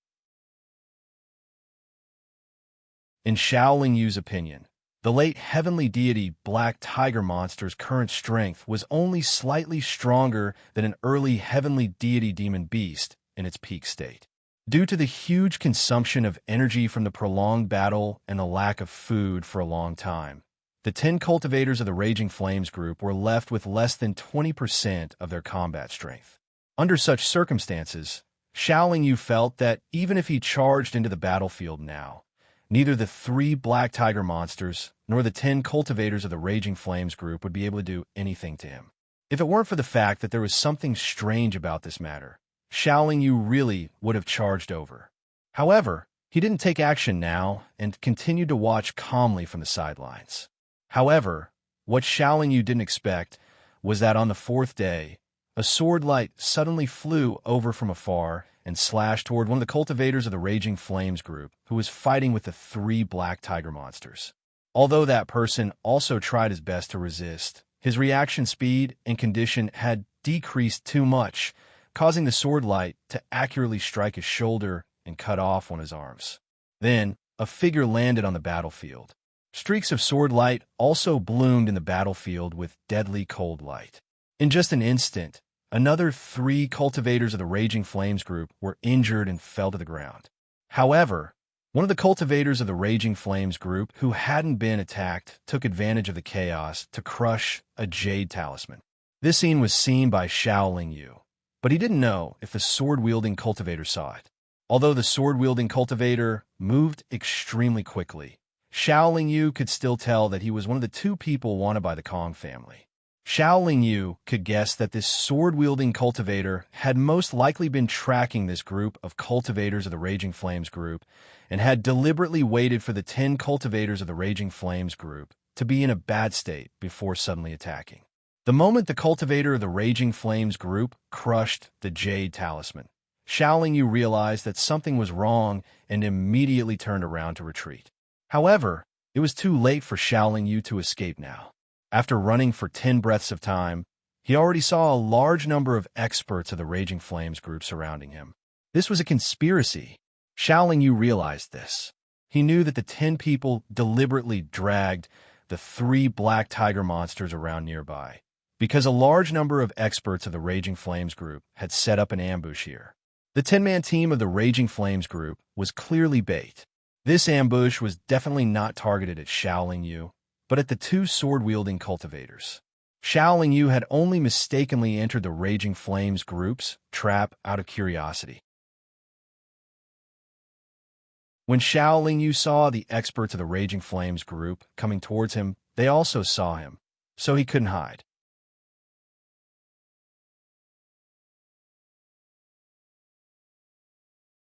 A: In Xiaoling Yu's opinion, the late heavenly deity black tiger monster's current strength was only slightly stronger than an early heavenly deity demon beast in its peak state. Due to the huge consumption of energy from the prolonged battle and the lack of food for a long time, the 10 cultivators of the Raging Flames group were left with less than 20% of their combat strength. Under such circumstances, Xiaoling Yu felt that even if he charged into the battlefield now, neither the 3 black tiger monsters nor the 10 cultivators of the Raging Flames group would be able to do anything to him. If it weren't for the fact that there was something strange about this matter, Xiaoling Yu really would have charged over. However, he didn't take action now and continued to watch calmly from the sidelines. However, what Xiaoling Yu didn't expect was that on the 4th day, a sword light suddenly flew over from afar and slashed toward one of the cultivators of the Raging Flames group who was fighting with the 3 black tiger monsters. Although that person also tried his best to resist, his reaction speed and condition had decreased too much, causing the sword light to accurately strike his shoulder and cut off one of his arms. Then, a figure landed on the battlefield. Streaks of sword light also bloomed in the battlefield with deadly cold light. In just an instant, another 3 cultivators of the Raging Flames group were injured and fell to the ground. However, One of the cultivators of the Raging Flames group who hadn't been attacked took advantage of the chaos to crush a jade talisman. This scene was seen by Xiao Yu, but he didn't know if the sword-wielding cultivator saw it. Although the sword-wielding cultivator moved extremely quickly, Xiao Yu could still tell that he was one of the two people wanted by the Kong family. Xiao Yu could guess that this sword-wielding cultivator had most likely been tracking this group of cultivators of the Raging Flames group and had deliberately waited for the 10 cultivators of the Raging Flames group to be in a bad state before suddenly attacking. The moment the cultivator of the Raging Flames group crushed the jade talisman, Xiao Yu realized that something was wrong and immediately turned around to retreat. However, it was too late for Xiao Yu to escape now. After running for 10 breaths of time, he already saw a large number of experts of the Raging Flames group surrounding him. This was a conspiracy. Xiao Yu realized this. He knew that the 10 people deliberately dragged the 3 black tiger monsters around nearby, because a large number of experts of the Raging Flames group had set up an ambush here. The 10-man team of the Raging Flames group was clearly bait. This ambush was definitely not targeted at Xiao Yu, but at the 2 sword-wielding cultivators. Xiao Yu had only mistakenly entered the Raging Flames group's trap out of curiosity. When Xiao Yu saw the experts of the Raging Flames group coming towards him, they also saw him, so he couldn't hide.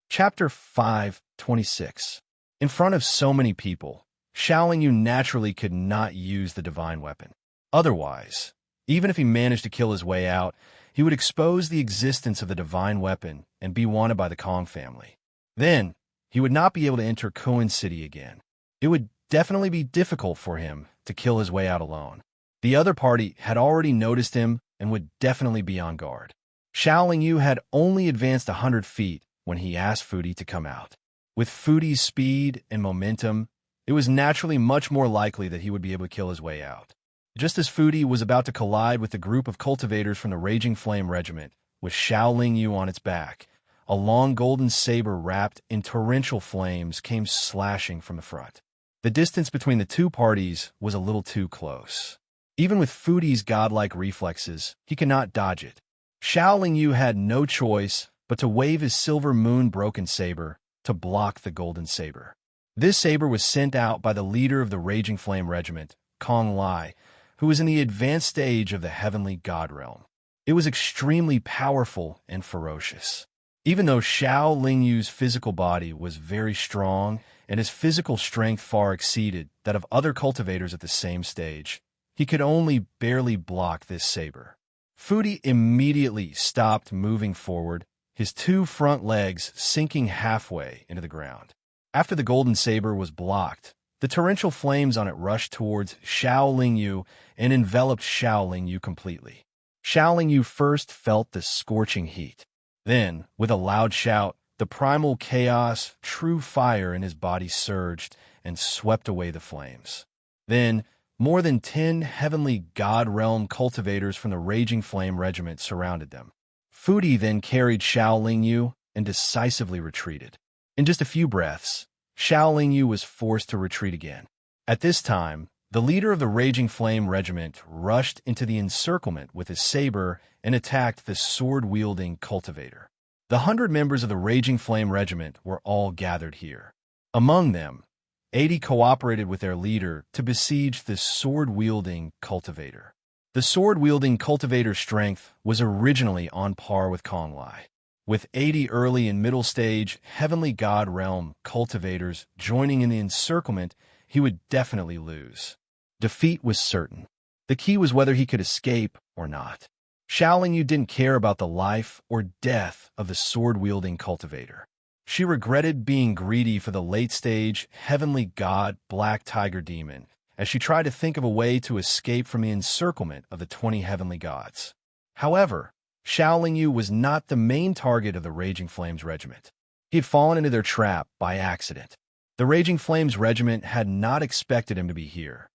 A: Chapter 5:26. In front of so many people, Xiao Yu naturally could not use the divine weapon. Otherwise, even if he managed to kill his way out, he would expose the existence of the divine weapon and be wanted by the Kong family. Then, he would not be able to enter Kuan City again. It would definitely be difficult for him to kill his way out alone. The other party had already noticed him and would definitely be on guard. Xiao Yu had only advanced 100 feet when he asked Fudi to come out. With Fudi's speed and momentum, it was naturally much more likely that he would be able to kill his way out. Just as Fudi was about to collide with the group of cultivators from the Raging Flame Regiment, with Xiao Yu on its back, a long golden saber wrapped in torrential flames came slashing from the front. The distance between the two parties was a little too close. Even with Fudi's godlike reflexes, he could not dodge it. Xiao Yu had no choice but to wave his silver moon-broken saber to block the golden saber. This saber was sent out by the leader of the Raging Flame Regiment, Kong Lai, who was in the advanced stage of the heavenly god realm. It was extremely powerful and ferocious. Even though Xiao Yu's physical body was very strong and his physical strength far exceeded that of other cultivators at the same stage, he could only barely block this saber. Fudi immediately stopped moving forward, his 2 front legs sinking halfway into the ground. After the golden saber was blocked, the torrential flames on it rushed towards Xiao Yu and enveloped Xiao Yu completely. Xiao Yu first felt the scorching heat. Then, with a loud shout, the primal chaos, true fire in his body surged and swept away the flames. Then, more than 10 heavenly god realm cultivators from the Raging Flame Regiment surrounded them. Fudi then carried Xiao Yu and decisively retreated. In just a few breaths, Xiao Yu was forced to retreat again. At this time, the leader of the Raging Flame Regiment rushed into the encirclement with his saber and attacked the sword-wielding cultivator. The 100 members of the Raging Flame Regiment were all gathered here. Among them, 80 cooperated with their leader to besiege the sword-wielding cultivator. The sword-wielding cultivator's strength was originally on par with Kong Lai. With 80 early and middle stage heavenly god realm cultivators joining in the encirclement, he would definitely lose. Defeat was certain. The key was whether he could escape or not. Xiao Yu didn't care about the life or death of the sword-wielding cultivator. She regretted being greedy for the late-stage heavenly god black tiger demon as she tried to think of a way to escape from the encirclement of the 20 heavenly gods. However, Xiao Yu was not the main target of the Raging Flames Regiment. He had fallen into their trap by accident. The Raging Flames Regiment had not expected him to be here.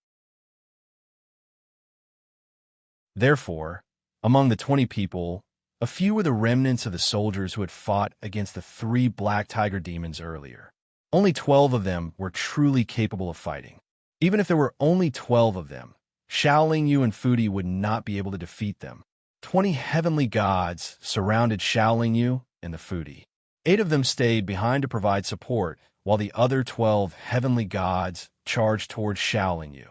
A: Therefore, among the 20 people, a few were the remnants of the soldiers who had fought against the 3 black tiger demons earlier. Only 12 of them were truly capable of fighting. Even if there were only 12 of them, Xiaoling Yu and Fudi would not be able to defeat them. 20 heavenly gods surrounded Xiaoling Yu and the Fudi. 8 of them stayed behind to provide support, while the other 12 heavenly gods charged towards Xiaoling Yu.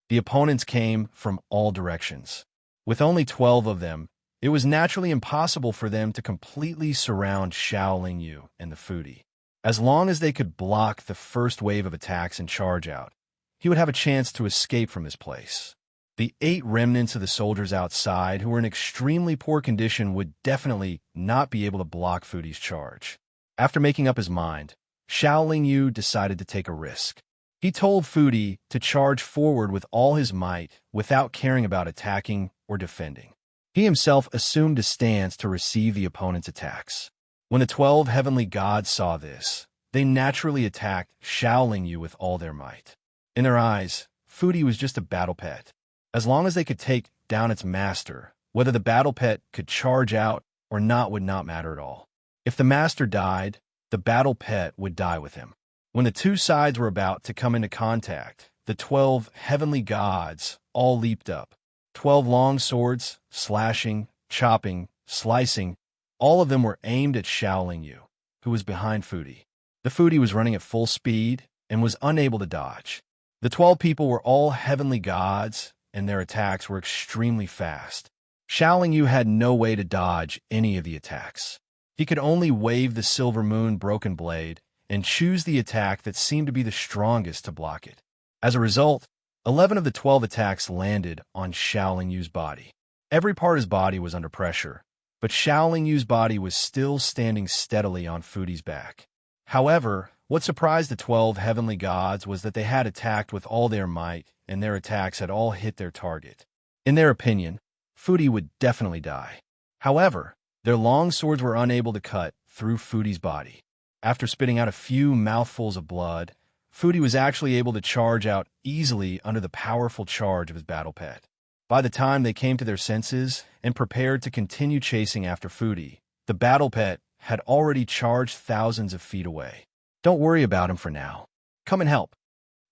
A: The opponents came from all directions. With only 12 of them, it was naturally impossible for them to completely surround Xiaoling Yu and the Fudi. As long as they could block the first wave of attacks and charge out, he would have a chance to escape from this place. The 8 remnants of the soldiers outside, who were in extremely poor condition, would definitely not be able to block Fudi's charge. After making up his mind, Xiaoling Yu decided to take a risk. He told Fudi to charge forward with all his might without caring about attacking or defending. He himself assumed a stance to receive the opponent's attacks. When the 12 heavenly gods saw this, they naturally attacked Xiaoling Yu with all their might. In their eyes, Fudi was just a battle pet. As long as they could take down its master, whether the battle pet could charge out or not would not matter at all. If the master died, the battle pet would die with him. When the two sides were about to come into contact, the 12 heavenly gods all leaped up. 12 long swords, slashing, chopping, slicing, all of them were aimed at Xiaoling Yu, who was behind Fudi. The Fudi was running at full speed and was unable to dodge. The 12 people were all heavenly gods, and their attacks were extremely fast. Xiaoling Yu had no way to dodge any of the attacks. He could only wave the silver moon broken blade and choose the attack that seemed to be the strongest to block it. As a result, 11 of the 12 attacks landed on Xiaoling Yu's body. Every part of his body was under pressure, but Xiaoling Yu's body was still standing steadily on Fudi's back. However, what surprised the 12 heavenly gods was that they had attacked with all their might, and their attacks had all hit their target. In their opinion, Fudi would definitely die. However, their long swords were unable to cut through Fudi's body. After spitting out a few mouthfuls of blood, Fudi was actually able to charge out easily under the powerful charge of his battle pet. By the time they came to their senses and prepared to continue chasing after Fudi, the battle pet had already charged thousands of feet away. "Don't worry about him for now. Come and help,"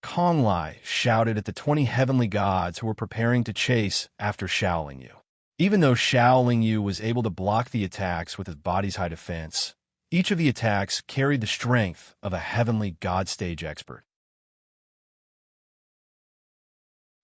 A: Kong Lai shouted at the 20 heavenly gods who were preparing to chase after Xiaoling Yu. Even though Xiaoling Yu was able to block the attacks with his body's high defense, each of the attacks carried the strength of a heavenly god stage expert.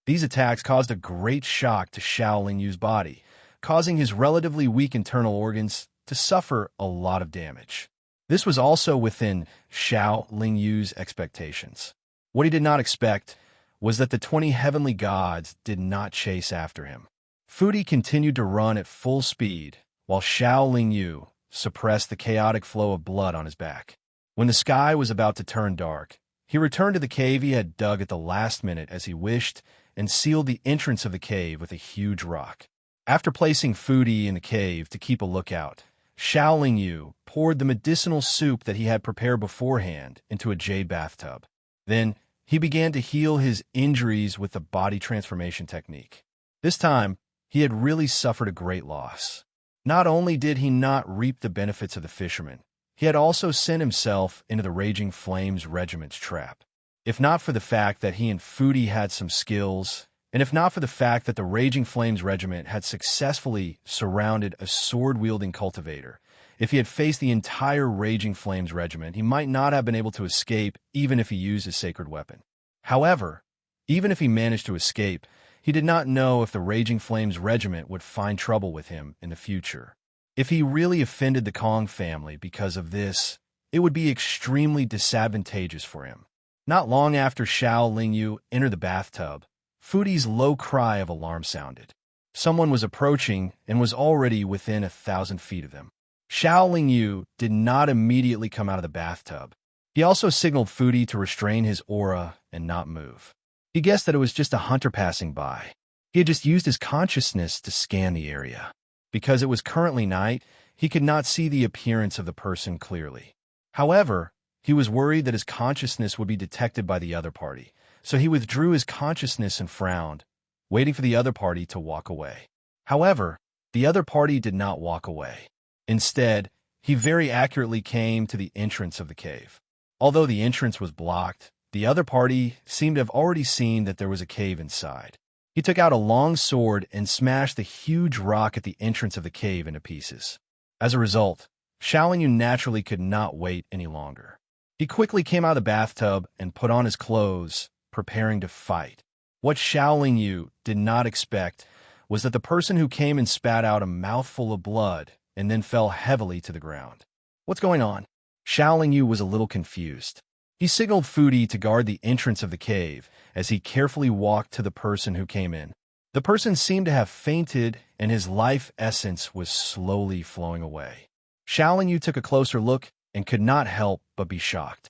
A: These attacks caused a great shock to Xiaoling Yu's body, causing his relatively weak internal organs to suffer a lot of damage. This was also within Xiaoling Yu's expectations. What he did not expect was that the 20 heavenly gods did not chase after him. Fudi continued to run at full speed, while Xiaoling Yu suppressed the chaotic flow of blood on his back. When the sky was about to turn dark, he returned to the cave he had dug at the last minute as he wished and sealed the entrance of the cave with a huge rock. After placing Fudi in the cave to keep a lookout, Xiaoling Yu poured the medicinal soup that he had prepared beforehand into a jade bathtub. Then, he began to heal his injuries with the body transformation technique. This time, he had really suffered a great loss. Not only did he not reap the benefits of the fisherman, he had also sent himself into the Raging Flames Regiment's trap. If not for the fact that he and Fudi had some skills, and if not for the fact that the Raging Flames Regiment had successfully surrounded a sword-wielding cultivator, if he had faced the entire Raging Flames Regiment, he might not have been able to escape even if he used his sacred weapon. However, even if he managed to escape, he did not know if the Raging Flames Regiment would find trouble with him in the future. If he really offended the Kong family because of this, it would be extremely disadvantageous for him. Not long after Xiaoling Yu entered the bathtub, Fudi's low cry of alarm sounded. Someone was approaching and was already within 1,000 feet of them. Xiaoling Yu did not immediately come out of the bathtub. He also signaled Fudi to restrain his aura and not move. He guessed that it was just a hunter passing by. He had just used his consciousness to scan the area. Because it was currently night, he could not see the appearance of the person clearly. However, he was worried that his consciousness would be detected by the other party, so he withdrew his consciousness and frowned, waiting for the other party to walk away. However, the other party did not walk away. Instead, he very accurately came to the entrance of the cave. Although the entrance was blocked, the other party seemed to have already seen that there was a cave inside. He took out a long sword and smashed the huge rock at the entrance of the cave into pieces. As a result, Xiaolingyu naturally could not wait any longer. He quickly came out of the bathtub and put on his clothes, preparing to fight. What Xiaolingyu did not expect was that the person who came and spat out a mouthful of blood and then fell heavily to the ground. What's going on? Xiaolingyu was a little confused. He signaled Fudi to guard the entrance of the cave as he carefully walked to the person who came in. The person seemed to have fainted, and his life essence was slowly flowing away. Xiaolingyu took a closer look and could not help but be shocked.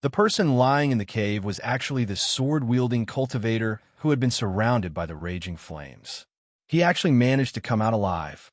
A: The person lying in the cave was actually the sword-wielding cultivator who had been surrounded by the raging flames. He actually managed to come out alive.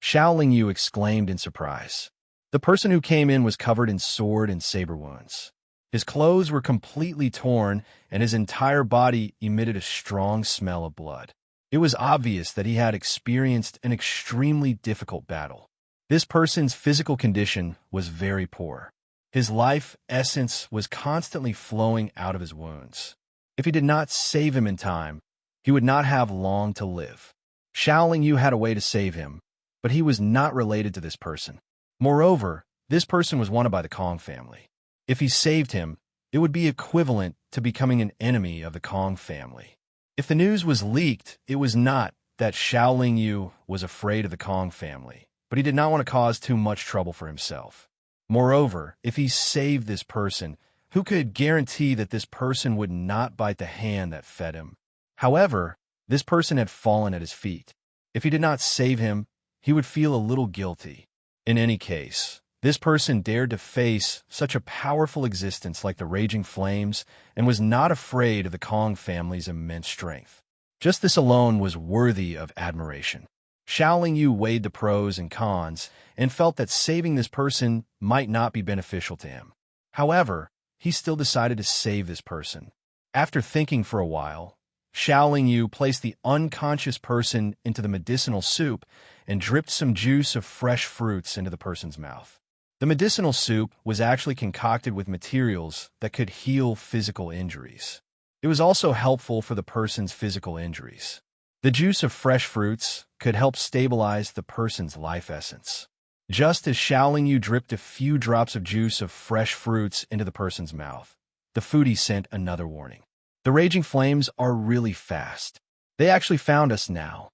A: Xiaolingyu exclaimed in surprise. The person who came in was covered in sword and saber wounds. His clothes were completely torn, and his entire body emitted a strong smell of blood. It was obvious that he had experienced an extremely difficult battle. This person's physical condition was very poor. His life essence was constantly flowing out of his wounds. If he did not save him in time, he would not have long to live. Xiaolingyu had a way to save him, but he was not related to this person. Moreover, this person was wanted by the Kong family. If he saved him, it would be equivalent to becoming an enemy of the Kong family. If the news was leaked, it was not that Xiaolingyu was afraid of the Kong family, but he did not want to cause too much trouble for himself. Moreover, if he saved this person, who could guarantee that this person would not bite the hand that fed him? However, this person had fallen at his feet. If he did not save him, he would feel a little guilty. In any case, this person dared to face such a powerful existence like the raging flames and was not afraid of the Kong family's immense strength. Just this alone was worthy of admiration. Xiaolingyu weighed the pros and cons and felt that saving this person might not be beneficial to him. However, he still decided to save this person. After thinking for a while, Xiaolingyu placed the unconscious person into the medicinal soup and dripped some juice of fresh fruits into the person's mouth. The medicinal soup was actually concocted with materials that could heal physical injuries. It was also helpful for the person's physical injuries. The juice of fresh fruits could help stabilize the person's life essence. Just as Xiaolingyu dripped a few drops of juice of fresh fruits into the person's mouth, the foodie sent another warning. The raging flames are really fast. They actually found us now.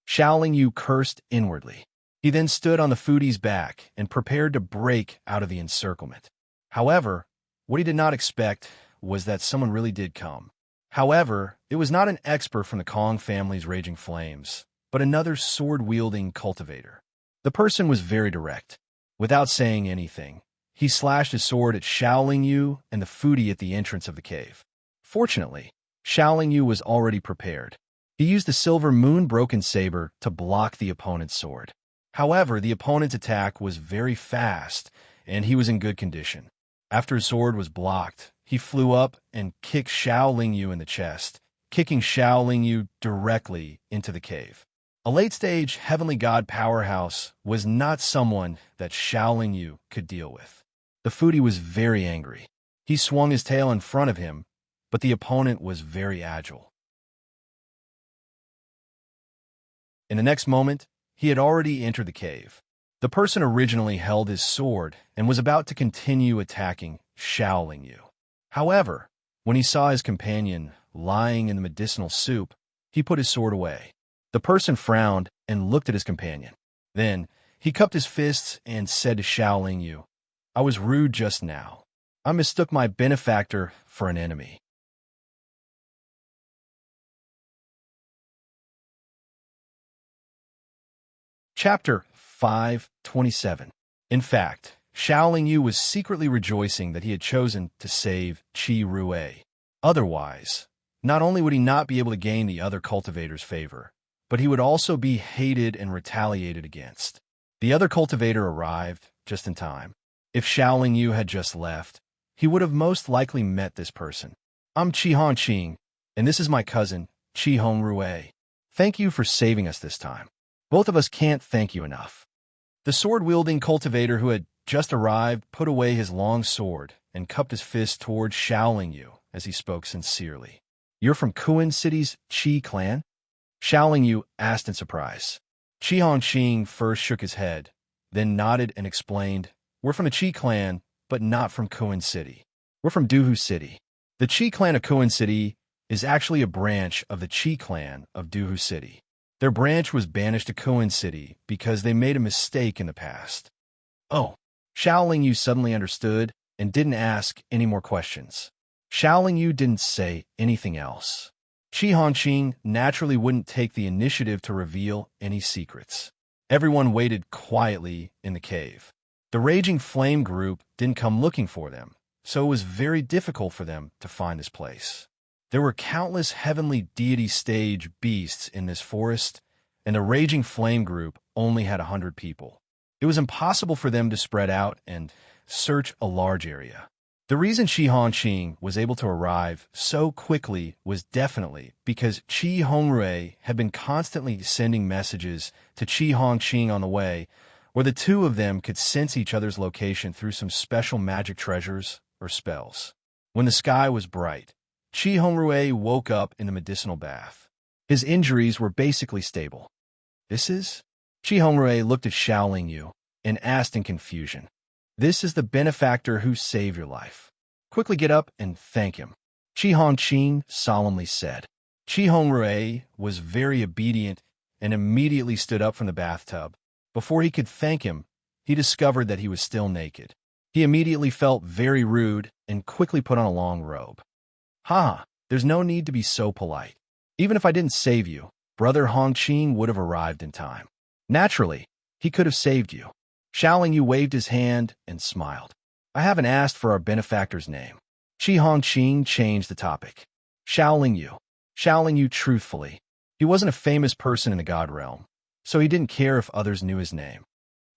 A: Xiaolingyu cursed inwardly. He then stood on the foodie's back and prepared to break out of the encirclement. However, what he did not expect was that someone really did come. However, it was not an expert from the Kong family's raging flames, but another sword-wielding cultivator. The person was very direct. Without saying anything, he slashed his sword at Xiaolingyu and the foodie at the entrance of the cave. Fortunately, Xiaolingyu was already prepared. He used the silver moon-broken saber to block the opponent's sword. However, the opponent's attack was very fast, and he was in good condition. After his sword was blocked, he flew up and kicked Xiaolingyu in the chest, kicking Xiaolingyu directly into the cave. A late-stage heavenly god powerhouse was not someone that Xiaolingyu could deal with. The foodie was very angry. He swung his tail in front of him, but the opponent was very agile. In the next moment, he had already entered the cave. The person originally held his sword and was about to continue attacking Xiaolingyu. However, when he saw his companion lying in the medicinal soup, he put his sword away. The person frowned and looked at his companion. Then, he cupped his fists and said to Xiaolingyu, "I was rude just now. I mistook my benefactor for an enemy." Chapter 5:27. In fact, Xiaolingyu was secretly rejoicing that he had chosen to save Qi Rui. Otherwise, not only would he not be able to gain the other cultivator's favor, but he would also be hated and retaliated against. The other cultivator arrived just in time. If Xiaolingyu had just left, he would have most likely met this person. "I'm Qi Hongqing, and this is my cousin, Qi Hong Rui. Thank you for saving us this time. Both of us can't thank you enough." The sword-wielding cultivator who had just arrived, put away his long sword and cupped his fist toward Shaoling Yu as he spoke sincerely. "You're from Kuan City's Qi clan?" Shaoling Yu asked in surprise. Qi Hongqing first shook his head, then nodded and explained, "We're from the Qi clan, but not from Kuan City. We're from Duhu City. The Qi clan of Kuan City is actually a branch of the Qi clan of Duhu City. Their branch was banished to Kuan City because they made a mistake in the past." Oh, Shaoling Yu suddenly understood and didn't ask any more questions. Shaoling Yu didn't say anything else. Qi Hongqing naturally wouldn't take the initiative to reveal any secrets. Everyone waited quietly in the cave. The Raging Flame group didn't come looking for them, so it was very difficult for them to find this place. There were countless heavenly deity stage beasts in this forest, and the Raging Flame group only had 100 people. It was impossible for them to spread out and search a large area. The reason Qi Hongqing was able to arrive so quickly was definitely because Qi Hongrui had been constantly sending messages to Qi Hongqing on the way, where the two of them could sense each other's location through some special magic treasures or spells. When the sky was bright, Qi Hongrui woke up in the medicinal bath. His injuries were basically stable. "This is?" Qi Hongrui looked at Shaoling Yu and asked in confusion. "This is the benefactor who saved your life. Quickly get up and thank him," Qi Hongqing solemnly said. Qi Hongrui was very obedient and immediately stood up from the bathtub. Before he could thank him, he discovered that he was still naked. He immediately felt very rude and quickly put on a long robe. "Ha, there's no need to be so polite. Even if I didn't save you, Brother Hongqing would have arrived in time. Naturally, he could have saved you." Shaoling Yu waved his hand and smiled. "I haven't asked for our benefactor's name." Qi Hongqing changed the topic. Shaoling Yu. Shaoling Yu truthfully. He wasn't a famous person in the God realm, so he didn't care if others knew his name.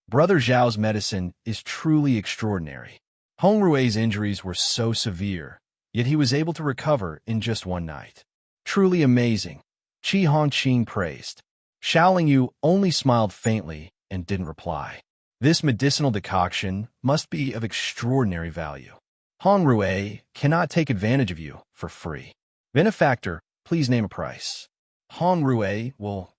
A: Brother Zhao's medicine is truly extraordinary. Hongrui's injuries were so severe, yet he was able to recover in just one night. Truly amazing, Qi Hongqing praised. Shaoling Yu only smiled faintly and didn't reply. This medicinal decoction must be of extraordinary value. Hongrui cannot take advantage of you for free. Benefactor, please name a price. Hongrui will...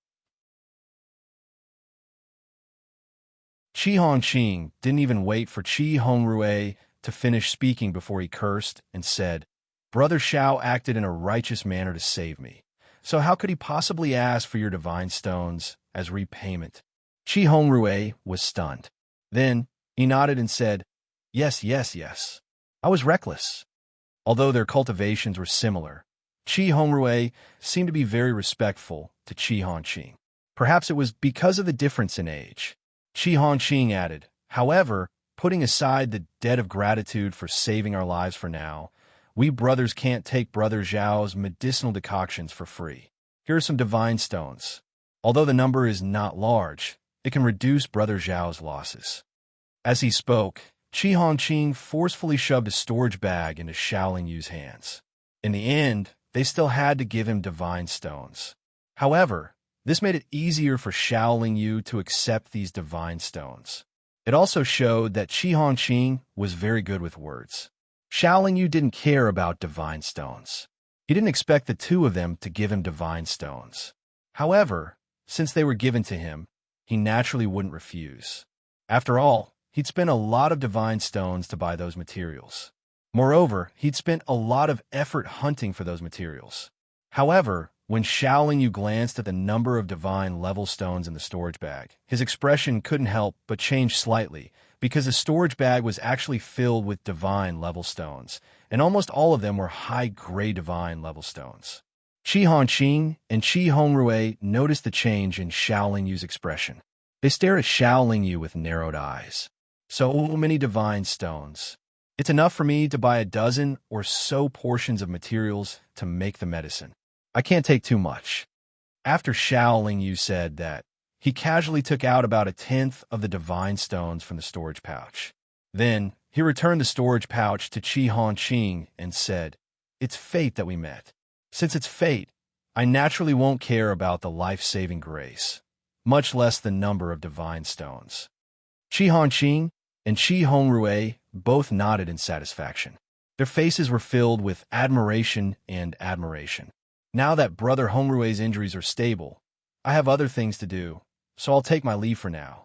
A: Qi Hongqing didn't even wait for Qi Hongrui to finish speaking before he cursed and said, "Brother Xiao acted in a righteous manner to save me, so how could he possibly ask for your divine stones as repayment?" Qi Hongrui was stunned. Then he nodded and said, "Yes, yes, yes. I was reckless." Although their cultivations were similar, Qi Hongrui seemed to be very respectful to Qi Hongqing. Perhaps it was because of the difference in age. Qi Hongqing added, "However, putting aside the debt of gratitude for saving our lives for now, we brothers can't take Brother Zhao's medicinal decoctions for free. Here are some divine stones. Although the number is not large, it can reduce Brother Zhao's losses." As he spoke, Qi Hongqing forcefully shoved a storage bag into Shaoling Yu's hands. In the end, they still had to give him divine stones. However, this made it easier for Shaoling Yu to accept these divine stones. It also showed that Qi Hongqing was very good with words. Shaoling Yu didn't care about divine stones. He didn't expect the two of them to give him divine stones. However, since they were given to him, he naturally wouldn't refuse. After all, he'd spent a lot of divine stones to buy those materials. Moreover, he'd spent a lot of effort hunting for those materials. However, when Shaoling Yu glanced at the number of divine level stones in the storage bag, his expression couldn't help but change slightly, because the storage bag was actually filled with divine level stones, and almost all of them were high-grade divine level stones. Qi Hongqing and Qi Hongrui noticed the change in Shaoling Yu's expression. They stared at Shaoling Yu with narrowed eyes. "So many divine stones. It's enough for me to buy a dozen or so portions of materials to make the medicine. I can't take too much." After Shaoling Yu said that, he casually took out about 1/10 of the divine stones from the storage pouch. Then, he returned the storage pouch to Qi Hongqing and said, "It's fate that we met. Since it's fate, I naturally won't care about the life-saving grace, much less the number of divine stones." Qi Hongqing, and Chi Hongrui both nodded in satisfaction. Their faces were filled with admiration and admiration. Now that Brother Hongrue's injuries are stable, I have other things to do, so I'll take my leave for now.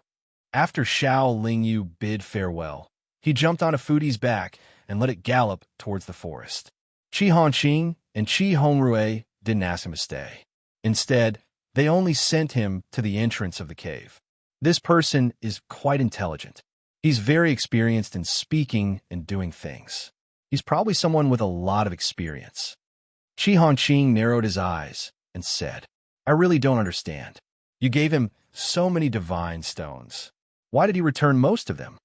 A: After Xiao Lingyu bid farewell, he jumped on a foodie's back and let it gallop towards the forest. Chi Honqing and Chi Hongrui didn't ask him to stay. Instead, they only sent him to the entrance of the cave. This person is quite intelligent. He's very experienced in speaking and doing things. He's probably someone with a lot of experience. Chi Honqing narrowed his eyes and said, I really don't understand. You gave him so many divine stones. Why did he return most of them?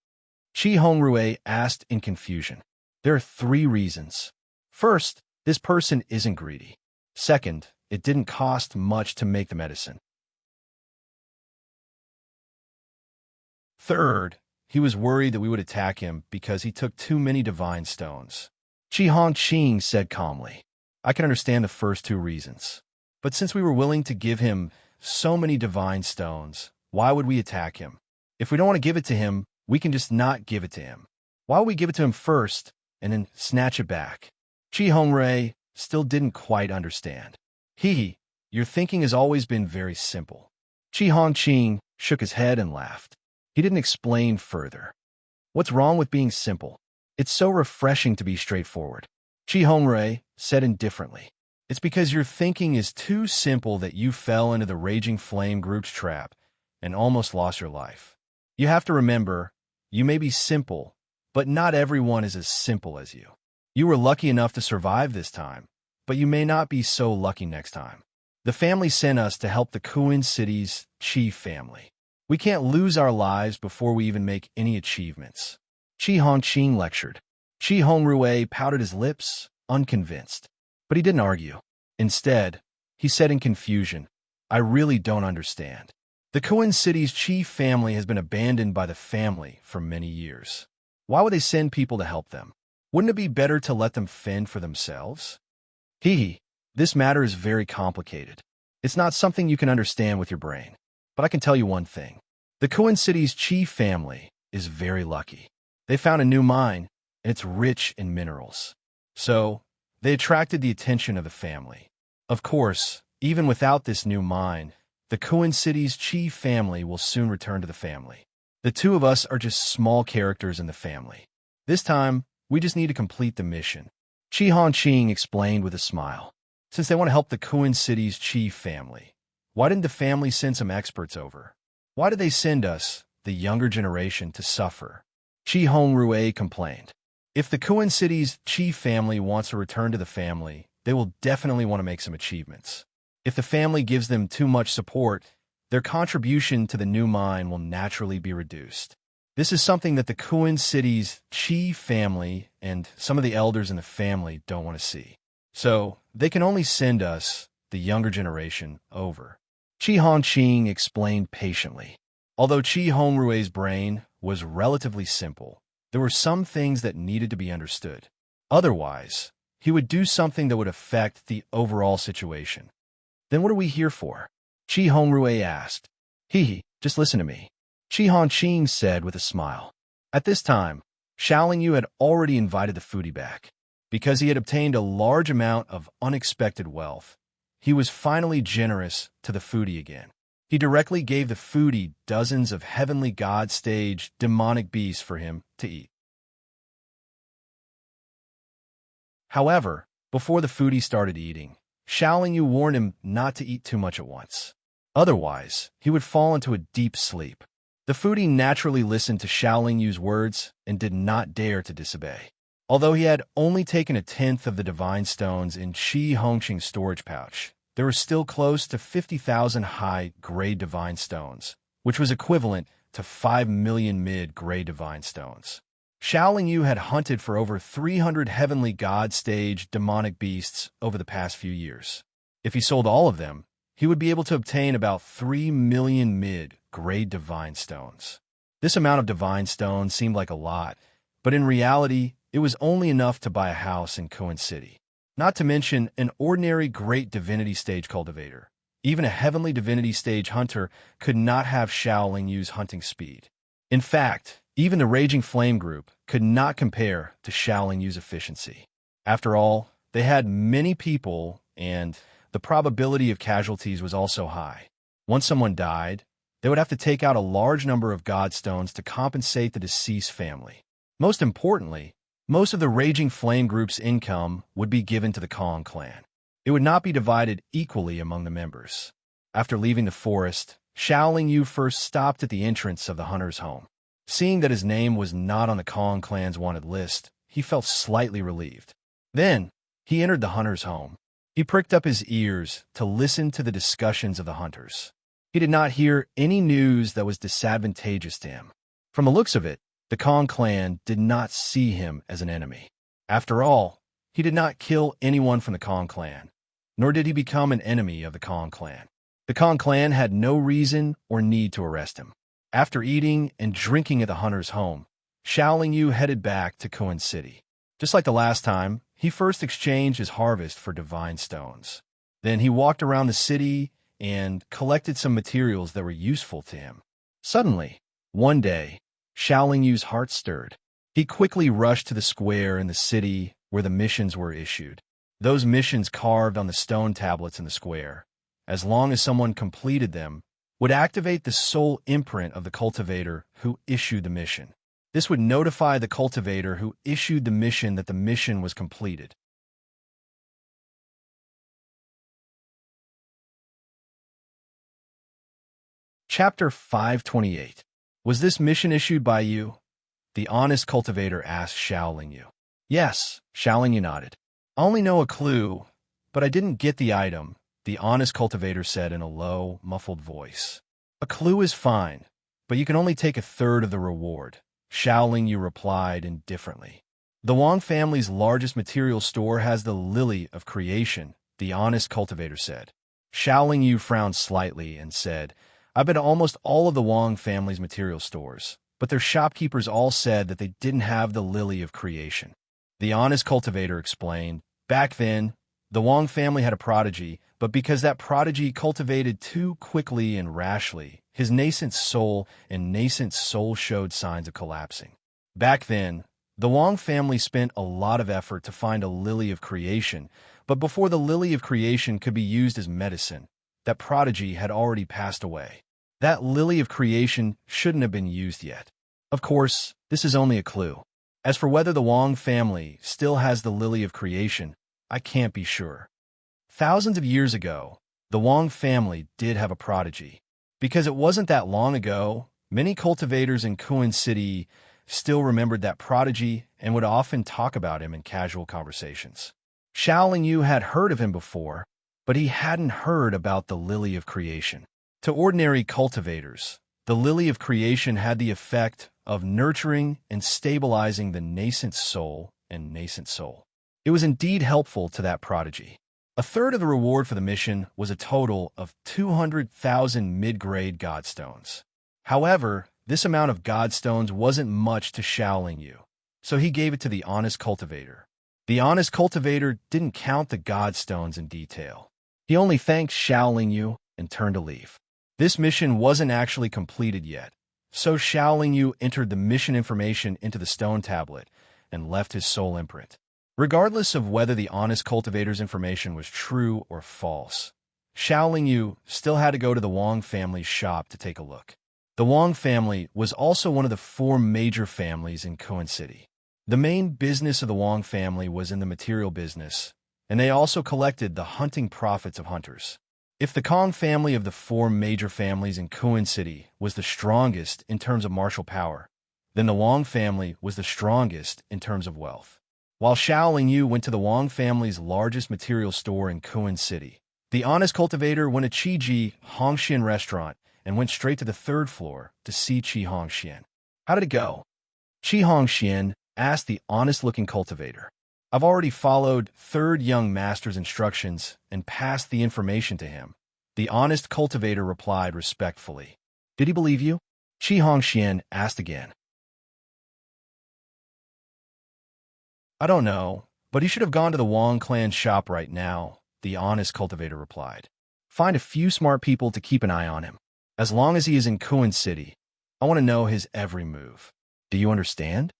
A: Chi Hongrui asked in confusion. There are 3 reasons. First, this person isn't greedy. Second, it didn't cost much to make the medicine. Third, he was worried that we would attack him because he took too many divine stones. Chi Honqing said calmly, I can understand the first 2 reasons. But since we were willing to give him so many divine stones, why would we attack him? If we don't want to give it to him, we can just not give it to him. Why would we give it to him first and then snatch it back? Chi Hongrui still didn't quite understand. Your thinking has always been very simple. Chi Honqing shook his head and laughed. He didn't explain further. What's wrong with being simple? It's so refreshing to be straightforward. Chi Hongrui said indifferently. It's because your thinking is too simple that you fell into the Raging Flame group's trap and almost lost your life. You have to remember, you may be simple, but not everyone is as simple as you. You were lucky enough to survive this time, but you may not be so lucky next time. The family sent us to help the Kuin City's Qi family. We can't lose our lives before we even make any achievements. Chi Honqing lectured. Chi Hongrui pouted his lips, unconvinced. But he didn't argue. Instead, he said in confusion, I really don't understand. The Kuin City's Qi family has been abandoned by the family for many years. Why would they send people to help them? Wouldn't it be better to let them fend for themselves? This matter is very complicated. It's not something you can understand with your brain. But I can tell you one thing. The Kuin City's Qi family is very lucky. They found a new mine, and it's rich in minerals. So, they attracted the attention of the family. Of course, even without this new mine, the Kuin City's Qi family will soon return to the family. The 2 of us are just small characters in the family. This time, we just need to complete the mission. Chi Honqing explained with a smile. Since they want to help the Kuin City's Qi family, why didn't the family send some experts over? Why did they send us, the younger generation, to suffer? Chi Hongrui complained. If the Kuin City's Qi family wants to return to the family, they will definitely want to make some achievements. If the family gives them too much support, their contribution to the new mine will naturally be reduced. This is something that the Kuin City's Qi family and some of the elders in the family don't want to see. So, they can only send us, the younger generation, over. Chi Honqing explained patiently. Although Chi Hongrue's brain was relatively simple, there were some things that needed to be understood. Otherwise, he would do something that would affect the overall situation. Then what are we here for? Chi Hongrui asked. Just listen to me. Chi Honqing said with a smile. At this time, Xiaolingyu had already invited the foodie back. Because he had obtained a large amount of unexpected wealth, he was finally generous to the foodie again. He directly gave the foodie dozens of heavenly god-stage demonic beasts for him to eat. However, before the foodie started eating, Xiaolingyu warned him not to eat too much at once. Otherwise, he would fall into a deep sleep. The foodie naturally listened to Xiaolingyu's words and did not dare to disobey. Although he had only taken 1/10 of the divine stones in Chi Honqing's storage pouch, there were still close to 50,000 high-grade divine stones, which was equivalent to 5 million mid-grade divine stones. Xiaolingyu had hunted for over 300 heavenly god-stage demonic beasts over the past few years. If he sold all of them, he would be able to obtain about 3 million mid-grade divine stones. This amount of divine stones seemed like a lot, but in reality, it was only enough to buy a house in Kuin City. Not to mention an ordinary great divinity stage cultivator. Even a heavenly divinity stage hunter could not have Xiaolingyu's hunting speed. In fact, Even the Raging Flame group could not compare to Xiaoling Yu's efficiency. After all, they had many people, and the probability of casualties was also high. Once someone died, they would have to take out a large number of godstones to compensate the deceased family. Most importantly, most of the Raging Flame group's income would be given to the Kong clan. It would not be divided equally among the members. After leaving the forest, Xiaoling Yu first stopped at the entrance of the hunter's home. Seeing that his name was not on the Kong clan's wanted list, he felt slightly relieved. Then, he entered the hunter's home. He pricked up his ears to listen to the discussions of the hunters. He did not hear any news that was disadvantageous to him. From the looks of it, the Kong clan did not see him as an enemy. After all, he did not kill anyone from the Kong clan, nor did he become an enemy of the Kong clan. The Kong clan had no reason or need to arrest him. After eating and drinking at the hunter's home, Xiaoling Yu headed back to Kuan City. Just like the last time, he first exchanged his harvest for divine stones. Then he walked around the city and collected some materials that were useful to him. Suddenly, one day, Xiaoling Yu's heart stirred. He quickly rushed to the square in the city where the missions were issued. Those missions carved on the stone tablets in the square, as long as someone completed them, would activate the soul imprint of the cultivator who issued the mission. This would notify the cultivator who issued the mission that the mission was completed. Chapter 528. Was this mission issued by you? The honest cultivator asked Xiaoling Yu. Yes, Xiaoling Yu nodded. I only know a clue, but I didn't get the item, the honest cultivator said in a low, muffled voice. A clue is fine, but you can only take a third of the reward, Xiaoling Yu replied indifferently. The Wang family's largest material store has the Lily of Creation, the honest cultivator said. Xiaoling Yu frowned slightly and said, I've been to almost all of the Wang family's material stores, but their shopkeepers all said that they didn't have the Lily of Creation. The honest cultivator explained, back then, the Wang family had a prodigy, but because that prodigy cultivated too quickly and rashly, his nascent soul showed signs of collapsing. Back then, the Wang family spent a lot of effort to find a Lily of Creation, but before the Lily of Creation could be used as medicine, that prodigy had already passed away. That Lily of Creation shouldn't have been used yet. Of course, this is only a clue. As for whether the Wang family still has the Lily of Creation, I can't be sure. Thousands of years ago, the Wang family did have a prodigy. Because it wasn't that long ago, many cultivators in Kuan City still remembered that prodigy and would often talk about him in casual conversations. Xiaoling Yu had heard of him before, but he hadn't heard about the Lily of Creation. To ordinary cultivators, the Lily of Creation had the effect of nurturing and stabilizing the nascent soul. It was indeed helpful to that prodigy. A third of the reward for the mission was a total of 200,000 mid-grade godstones. However, this amount of godstones wasn't much to Xiaoling Yu, so he gave it to the honest cultivator. The honest cultivator didn't count the godstones in detail. He only thanked Xiaoling Yu and turned to leave. This mission wasn't actually completed yet, so Xiaoling Yu entered the mission information into the stone tablet and left his soul imprint. Regardless of whether the honest cultivator's information was true or false, Xiaoling Yu still had to go to the Wang family's shop to take a look. The Wang family was also one of the 4 major families in Kuan City. The main business of the Wang family was in the material business, and they also collected the hunting profits of hunters. If the Kong family of the 4 major families in Kuan City was the strongest in terms of martial power, then the Wang family was the strongest in terms of wealth. While Xiaoling Yu went to the Wang family's largest material store in Kuan City, the honest cultivator went to Qiji Hongxian restaurant and went straight to the 3rd floor to see Qi Hongxian. How did it go? Qi Hongxian asked the honest-looking cultivator. I've already followed 3rd young master's instructions and passed the information to him. The honest cultivator replied respectfully. Did he believe you? Qi Hongxian asked again. I don't know, but he should have gone to the Wang clan shop right now, the honest cultivator replied. Find a few smart people to keep an eye on him. As long as he is in Kuan City, I want to know his every move. Do you understand?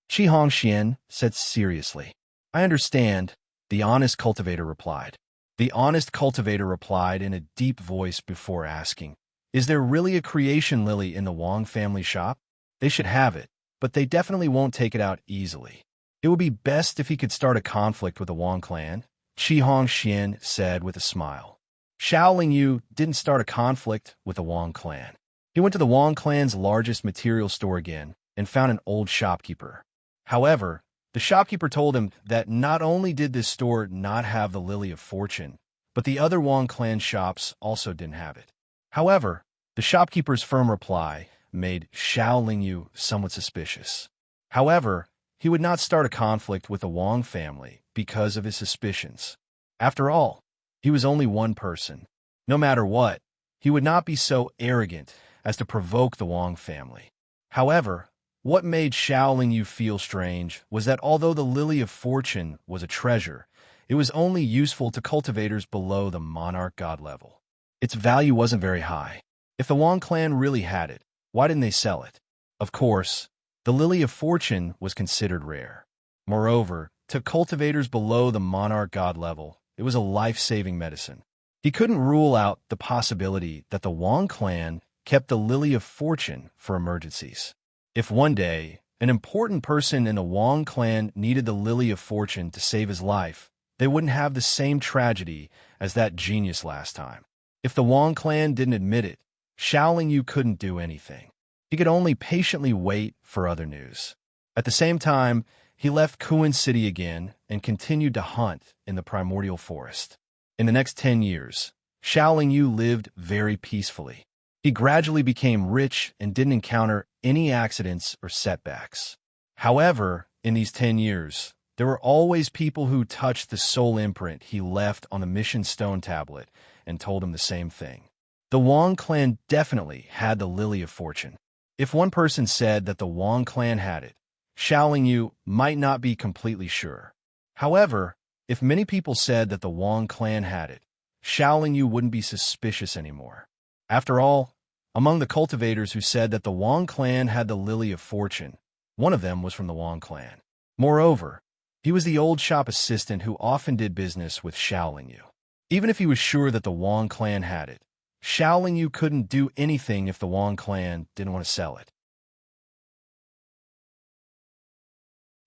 A: Qi Hongxian said seriously. I understand, the honest cultivator replied. The honest cultivator replied in a deep voice before asking, is there really a creation lily in the Wang family shop? They should have it, but they definitely won't take it out easily. It would be best if he could start a conflict with the Wang clan, Qi Hongxian said with a smile. Xiao Yu didn't start a conflict with the Wang clan. He went to the Wang clan's largest material store again and found an old shopkeeper. However, the shopkeeper told him that not only did this store not have the Lily of Fortune, but the other Wang clan shops also didn't have it. However, the shopkeeper's firm reply made Xiao Yu somewhat suspicious. However, he would not start a conflict with the Wang family because of his suspicions. After all, he was only one person. No matter what, he would not be so arrogant as to provoke the Wang family. However, what made Xiao Yu feel strange was that although the Lily of Fortune was a treasure, it was only useful to cultivators below the monarch god level. Its value wasn't very high. If the Wang clan really had it, why didn't they sell it? Of course, the Lily of Fortune was considered rare. Moreover, to cultivators below the monarch god level, it was a life-saving medicine. He couldn't rule out the possibility that the Wang clan kept the Lily of Fortune for emergencies. If one day, an important person in the Wang clan needed the Lily of Fortune to save his life, they wouldn't have the same tragedy as that genius last time. If the Wang clan didn't admit it, Xiao Yu couldn't do anything. He could only patiently wait for other news. At the same time, he left Kuan City again and continued to hunt in the primordial forest. In the next 10 years, Xiao Yu lived very peacefully. He gradually became rich and didn't encounter any accidents or setbacks. However, in these 10 years, there were always people who touched the soul imprint he left on the mission stone tablet and told him the same thing. The Wang clan definitely had the Lily of Fortune. If one person said that the Wang clan had it, Xiao Yu might not be completely sure. However, if many people said that the Wang clan had it, Xiao Yu wouldn't be suspicious anymore. After all, among the cultivators who said that the Wang clan had the Lily of Fortune, one of them was from the Wang clan. Moreover, he was the old shop assistant who often did business with Xiao Yu. Even if he was sure that the Wang clan had it, Xiao Yu couldn't do anything if the Wang clan didn't want to sell it.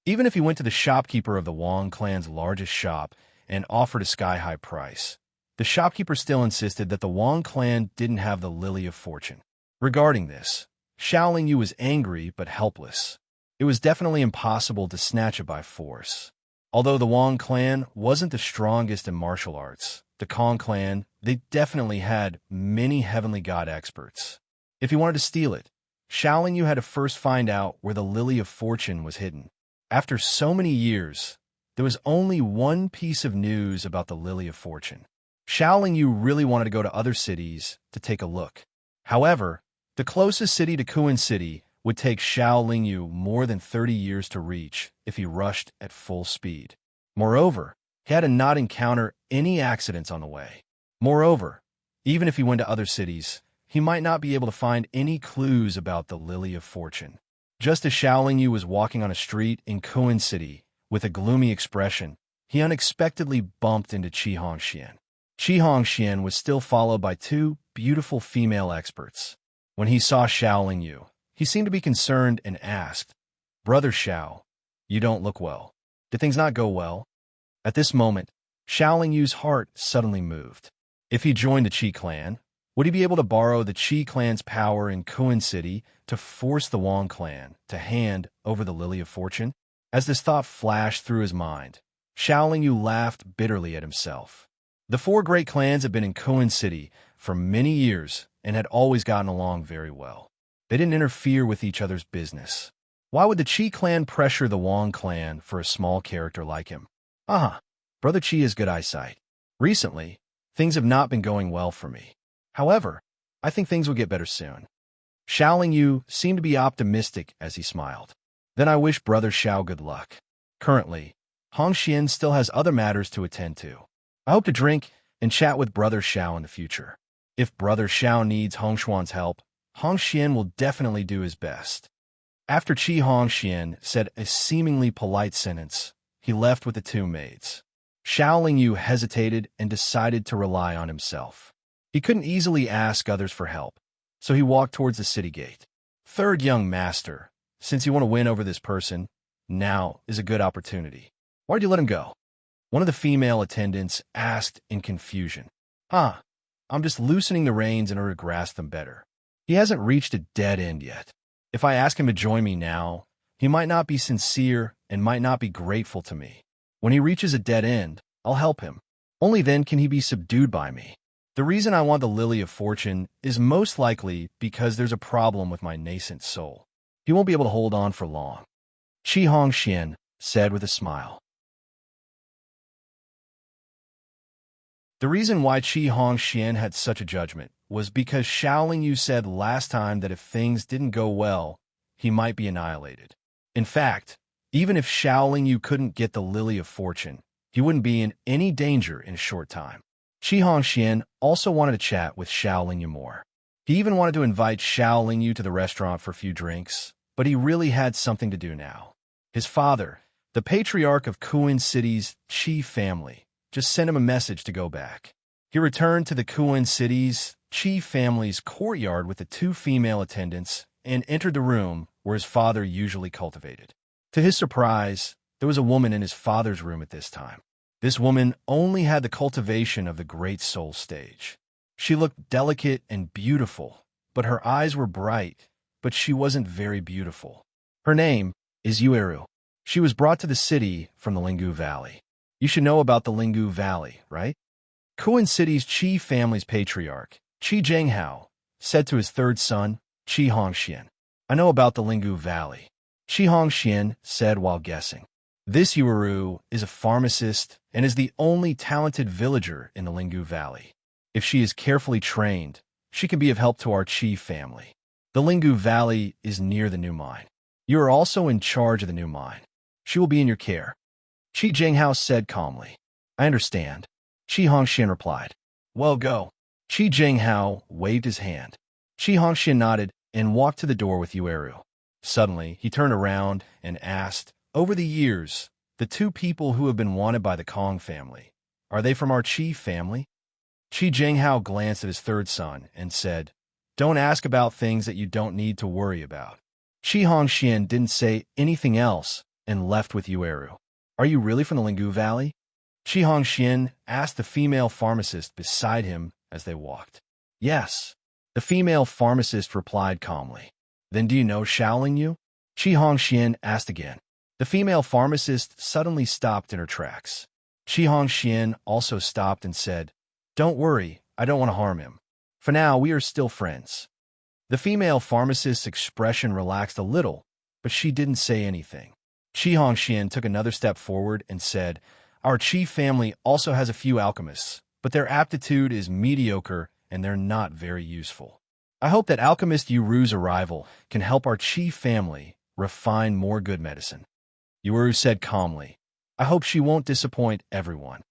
A: Even if he went to the shopkeeper of the Wang clan's largest shop and offered a sky-high price, the shopkeeper still insisted that the Wang clan didn't have the Lily of Fortune. Regarding this, Xiao Yu was angry but helpless. It was definitely impossible to snatch it by force. Although the Wang clan wasn't the strongest in martial arts, the Kong clan, they definitely had many heavenly god experts. If he wanted to steal it, Xiao Yu had to first find out where the Lily of Fortune was hidden. After so many years, there was only one piece of news about the Lily of Fortune. Xiao Yu really wanted to go to other cities to take a look. However, the closest city to Kuan City would take Xiao Yu more than 30 years to reach if he rushed at full speed. Moreover, he had to not encounter any accidents on the way. Moreover, even if he went to other cities, he might not be able to find any clues about the Lily of Fortune. Just as Xiao Yu was walking on a street in Kuan City with a gloomy expression, he unexpectedly bumped into Qi Hongxian. Qi Hongxian was still followed by two beautiful female experts. When he saw Xiao Yu, he seemed to be concerned and asked, "Brother Xiao, you don't look well. Did things not go well?" At this moment, Xiao Yu's heart suddenly moved. If he joined the Qi clan, would he be able to borrow the Qi clan's power in Kuan City to force the Wang clan to hand over the Lily of Fortune? As this thought flashed through his mind, Xiao Yu laughed bitterly at himself. The four great clans had been in Kuan City for many years and had always gotten along very well. They didn't interfere with each other's business. Why would the Qi clan pressure the Wang clan for a small character like him? Brother Qi has good eyesight. Recently, things have not been going well for me. However, I think things will get better soon. Xiao Yu seemed to be optimistic as he smiled. Then I wish Brother Xiao good luck. Currently, Hongxian still has other matters to attend to. I hope to drink and chat with Brother Xiao in the future. If Brother Xiao needs Hongshuan's help, Hongxian will definitely do his best. After Qi Hongxian said a seemingly polite sentence, he left with the two maids. Xiao Yu hesitated and decided to rely on himself. He couldn't easily ask others for help, so he walked towards the city gate. Third young master, since you want to win over this person, now is a good opportunity. Why'd you let him go? One of the female attendants asked in confusion. I'm just loosening the reins in order to grasp them better. He hasn't reached a dead end yet. If I ask him to join me now, he might not be sincere and might not be grateful to me. When he reaches a dead end, I'll help him. Only then can he be subdued by me. The reason I want the Lily of Fortune is most likely because there's a problem with my nascent soul. He won't be able to hold on for long. Qi Hongxian said with a smile. The reason why Qi Hongxian had such a judgment was because Xiao Yu said last time that if things didn't go well, he might be annihilated. In fact, even if Xiao Yu couldn't get the Lily of Fortune, he wouldn't be in any danger in a short time. Qi Hongxian also wanted to chat with Xiao Yu more. He even wanted to invite Xiao Yu to the restaurant for a few drinks, but he really had something to do now. His father, the patriarch of Kuan City's Qi family, just sent him a message to go back. He returned to the Kuan City's Qi family's courtyard with the two female attendants and entered the room where his father usually cultivated. To his surprise, there was a woman in his father's room at this time. This woman only had the cultivation of the great soul stage. She looked delicate and beautiful, but her eyes were bright, but she wasn't very beautiful. Her name is Yueru. She was brought to the city from the Linggu Valley. You should know about the Linggu Valley, right? Kuan City's Qi family's patriarch, Qi Zhenghao, said to his third son, Qi Hongxian, I know about the Linggu Valley. Qi Hongxian said while guessing. This Yueru is a pharmacist and is the only talented villager in the Linggu Valley. If she is carefully trained, she can be of help to our Qi family. The Linggu Valley is near the new mine. You are also in charge of the new mine. She will be in your care. Qi Zhenghao said calmly. I understand. Qi Hongxian replied. Well, go. Qi Zhenghao waved his hand. Qi Hongxian nodded and walked to the door with Yueru. Suddenly, he turned around and asked, over the years, the two people who have been wanted by the Kong family, are they from our Qi family? Qi Zhenghao glanced at his third son and said, Don't ask about things that you don't need to worry about. Qi Hongxian didn't say anything else and left with Yueru. Are you really from the Linggu Valley? Qi Hongxian asked the female pharmacist beside him as they walked. Yes. The female pharmacist replied calmly. Then do you know Xiao Yu? Qi Hongxian asked again. The female pharmacist suddenly stopped in her tracks. Qi Hongxian also stopped and said, Don't worry, I don't want to harm him. For now, we are still friends. The female pharmacist's expression relaxed a little, but she didn't say anything. Qi Hongxian took another step forward and said, Our Qi family also has a few alchemists, but their aptitude is mediocre and they're not very useful. I hope that alchemist Yueru's arrival can help our Qi family refine more good medicine. Yueru said calmly, I hope she won't disappoint everyone.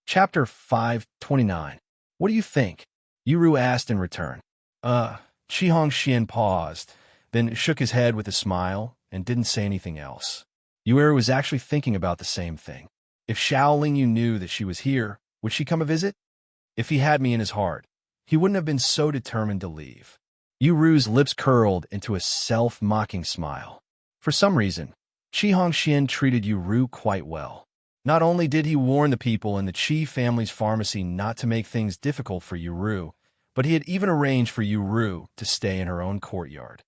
A: Chapter 529. What do you think? Yueru asked in return. Qi Hongxian paused, then shook his head with a smile and didn't say anything else. Yueru was actually thinking about the same thing. If Xiao Yu knew that she was here, would she come a visit? If he had me in his heart, he wouldn't have been so determined to leave. Yueru's lips curled into a self-mocking smile. For some reason, Qi Hongxian treated Yueru quite well. Not only did he warn the people in the Qi family's pharmacy not to make things difficult for Yueru, but he had even arranged for Yueru to stay in her own courtyard.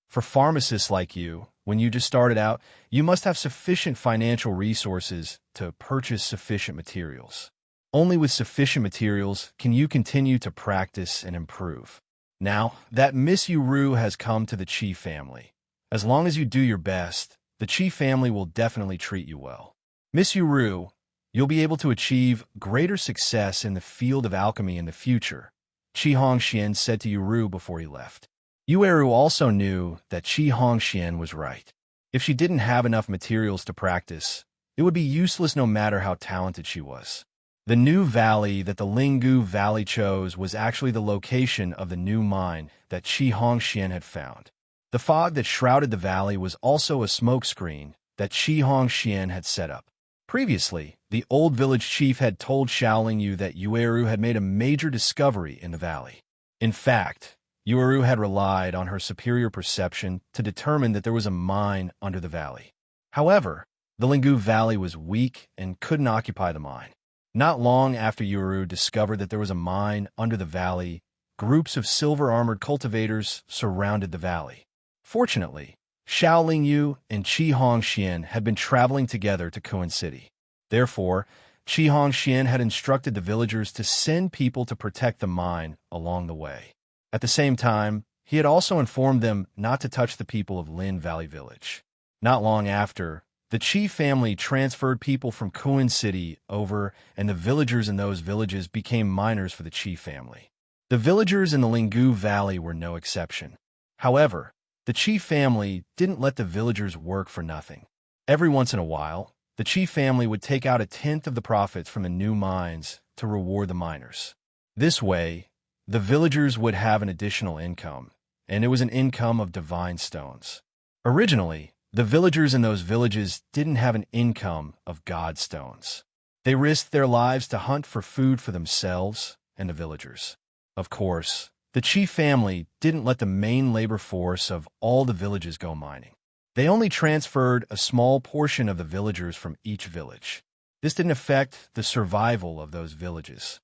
A: For pharmacists like you, when you just started out, you must have sufficient financial resources to purchase sufficient materials. Only with sufficient materials can you continue to practice and improve. Now that Miss Yueru has come to the Qi family, as long as you do your best, the Qi family will definitely treat you well. Miss Yueru, you'll be able to achieve greater success in the field of alchemy in the future, Qi Hongxian said to Yueru before he left. Yueru also knew that Qi Hongxian was right. If she didn't have enough materials to practice, it would be useless no matter how talented she was. The new valley that the Linggu Valley chose was actually the location of the new mine that Qi Hongxian had found. The fog that shrouded the valley was also a smokescreen that Qi Hongxian had set up. Previously, the old village chief had told Xiaoling Yu that Yueru had made a major discovery in the valley. In fact, Yueru had relied on her superior perception to determine that there was a mine under the valley. However, the Linggu Valley was weak and couldn't occupy the mine. Not long after Yueru discovered that there was a mine under the valley, groups of silver-armored cultivators surrounded the valley. Fortunately, Xiaoling Yu and Qi Hongxian had been traveling together to Kuan City. Therefore, Qi Hongxian had instructed the villagers to send people to protect the mine along the way. At the same time, he had also informed them not to touch the people of Lin Valley Village. Not long after, the Qi family transferred people from Kuan City over, and the villagers in those villages became miners for the Qi family. The villagers in the Linggu Valley were no exception. However, the Qi family didn't let the villagers work for nothing. Every once in a while, the Qi family would take out a tenth of the profits from the new mines to reward the miners. This way, the villagers would have an additional income, and it was an income of divine stones. Originally, the villagers in those villages didn't have an income of god stones. They risked their lives to hunt for food for themselves and the villagers. Of course, the Qi family didn't let the main labor force of all the villages go mining. They only transferred a small portion of the villagers from each village. This didn't affect the survival of those villages.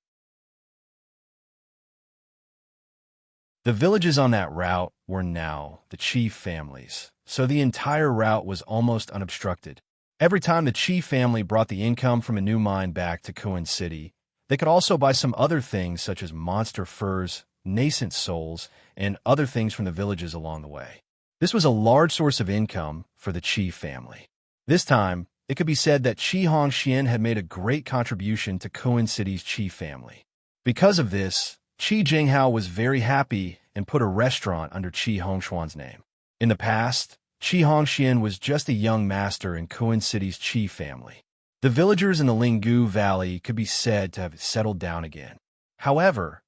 A: The villages on that route were now the Qi families, so the entire route was almost unobstructed. Every time the Qi family brought the income from a new mine back to Kuan City, they could also buy some other things such as monster furs, nascent souls, and other things from the villages along the way. This was a large source of income for the Qi family. This time, it could be said that Qi Hongxian had made a great contribution to Kuan City's Qi family. Because of this, Qi Jinghao was very happy and put a restaurant under Qi Hongshuan's name. In the past, Qi Hongxian was just a young master in Kuan City's Qi family. The villagers in the Linggu Valley could be said to have settled down again. However,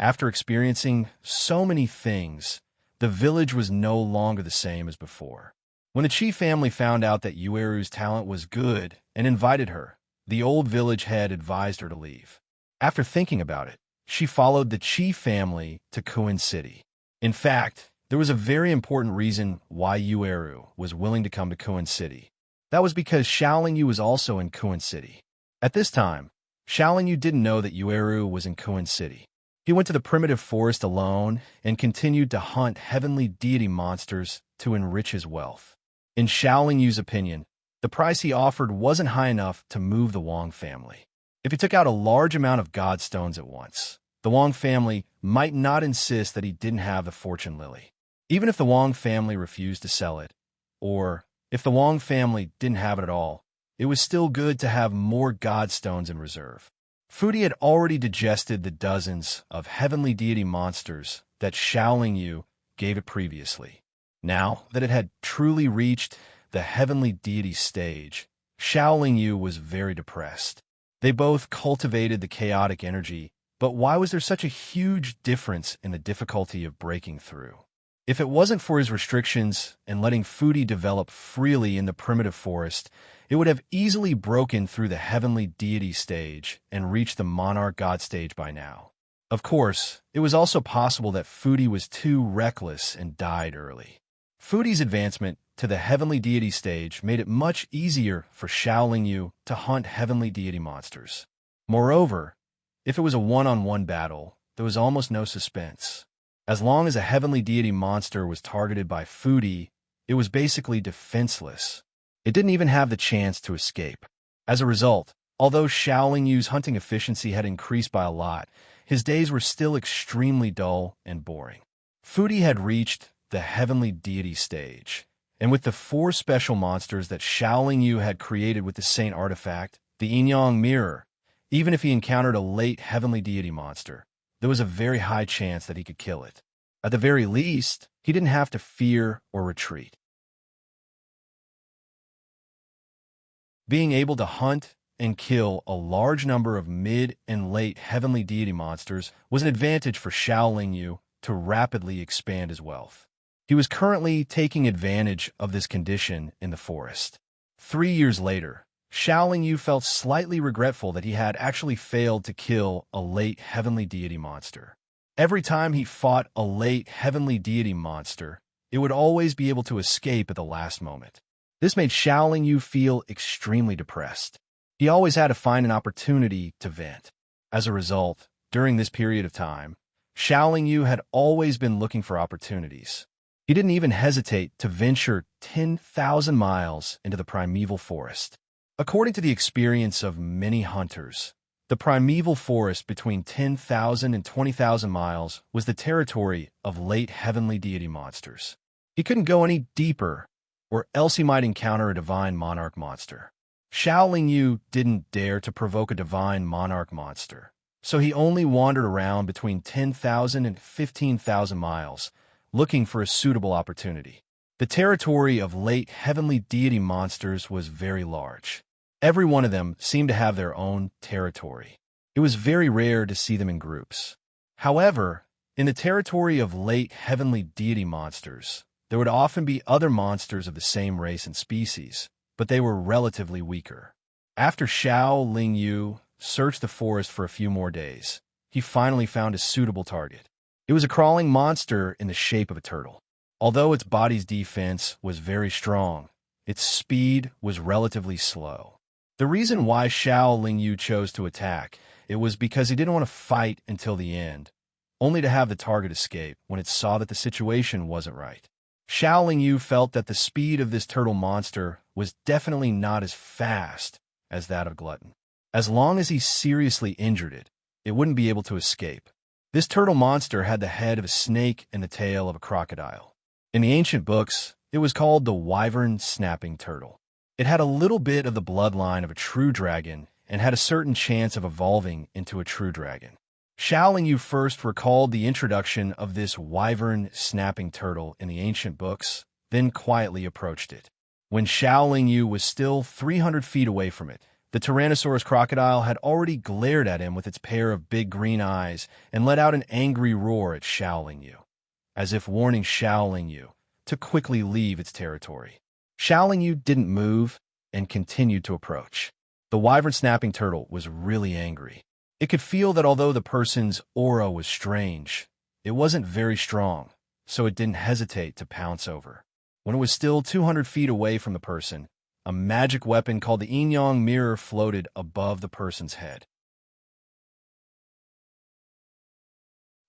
A: after experiencing so many things, the village was no longer the same as before. When the Qi family found out that Yueru's talent was good and invited her, the old village head advised her to leave. After thinking about it, she followed the Qi family to Kuan City. In fact, there was a very important reason why Yueru was willing to come to Kuan City. That was because Xiaoling Yu was also in Kuan City. At this time, Xiaoling Yu didn't know that Yueru was in Kuan City. He went to the primitive forest alone and continued to hunt heavenly deity monsters to enrich his wealth. In Xiaoling Yu's opinion, the price he offered wasn't high enough to move the Wang family. If he took out a large amount of god stones at once, the Wang family might not insist that he didn't have the fortune lily. Even if the Wang family refused to sell it, or if the Wang family didn't have it at all, it was still good to have more god stones in reserve. Fudi had already digested the dozens of heavenly deity monsters that Xiaoling Yu gave it previously. Now that it had truly reached the heavenly deity stage, Xiaoling Yu was very depressed. They both cultivated the chaotic energy, but why was there such a huge difference in the difficulty of breaking through? If it wasn't for his restrictions and letting Fudi develop freely in the primitive forest, it would have easily broken through the heavenly deity stage and reached the monarch god stage by now. Of course, it was also possible that Fudi was too reckless and died early. Fudi's advancement to the heavenly deity stage made it much easier for Xiaoling Yu to hunt heavenly deity monsters. Moreover, if it was a one-on-one battle, there was almost no suspense. As long as a heavenly deity monster was targeted by Fudi, it was basically defenseless. It didn't even have the chance to escape. As a result, although Xiaoling Yu's hunting efficiency had increased by a lot, his days were still extremely dull and boring. Fudi had reached the heavenly deity stage, and with the 4 special monsters that Xiaoling Yu had created with the Saint artifact, the Yin-Yang mirror, even if he encountered a late heavenly deity monster, there was a very high chance that he could kill it. At the very least, he didn't have to fear or retreat. Being able to hunt and kill a large number of mid and late heavenly deity monsters was an advantage for Xiao Lingyu to rapidly expand his wealth. He was currently taking advantage of this condition in the forest. 3 years later, Xiao Lingyu felt slightly regretful that he had actually failed to kill a late heavenly deity monster. Every time he fought a late heavenly deity monster, it would always be able to escape at the last moment. This made Xiao Lingyu feel extremely depressed. He always had to find an opportunity to vent. As a result, during this period of time, Xiao Lingyu had always been looking for opportunities. He didn't even hesitate to venture 10,000 miles into the primeval forest. According to the experience of many hunters, the primeval forest between 10,000 and 20,000 miles was the territory of late heavenly deity monsters. He couldn't go any deeper, or else he might encounter a divine monarch monster. Xiao Lingyu didn't dare to provoke a divine monarch monster, so he only wandered around between 10,000 and 15,000 miles, looking for a suitable opportunity. The territory of late heavenly deity monsters was very large. Every one of them seemed to have their own territory. It was very rare to see them in groups. However, in the territory of late heavenly deity monsters, there would often be other monsters of the same race and species, but they were relatively weaker. After Xiao Lingyu searched the forest for a few more days, he finally found a suitable target. It was a crawling monster in the shape of a turtle. Although its body's defense was very strong, its speed was relatively slow. The reason why Xiao Lingyu chose to attack it was because he didn't want to fight until the end, only to have the target escape when it saw that the situation wasn't right. Xiao Lingyu felt that the speed of this turtle monster was definitely not as fast as that of Glutton. As long as he seriously injured it, it wouldn't be able to escape. This turtle monster had the head of a snake and the tail of a crocodile. In the ancient books, it was called the wyvern snapping turtle. It had a little bit of the bloodline of a true dragon and had a certain chance of evolving into a true dragon. Xiao Lingyu first recalled the introduction of this wyvern snapping turtle in the ancient books, then quietly approached it. When Xiao Lingyu was still 300 feet away from it, the Tyrannosaurus crocodile had already glared at him with its pair of big green eyes and let out an angry roar at Xiao Lingyu, as if warning Xiao Lingyu to quickly leave its territory. Xiao Lingyu didn't move and continued to approach. The wyvern snapping turtle was really angry. It could feel that although the person's aura was strange, it wasn't very strong, so it didn't hesitate to pounce over. When it was still 200 feet away from the person, a magic weapon called the yin-yang mirror floated above the person's head.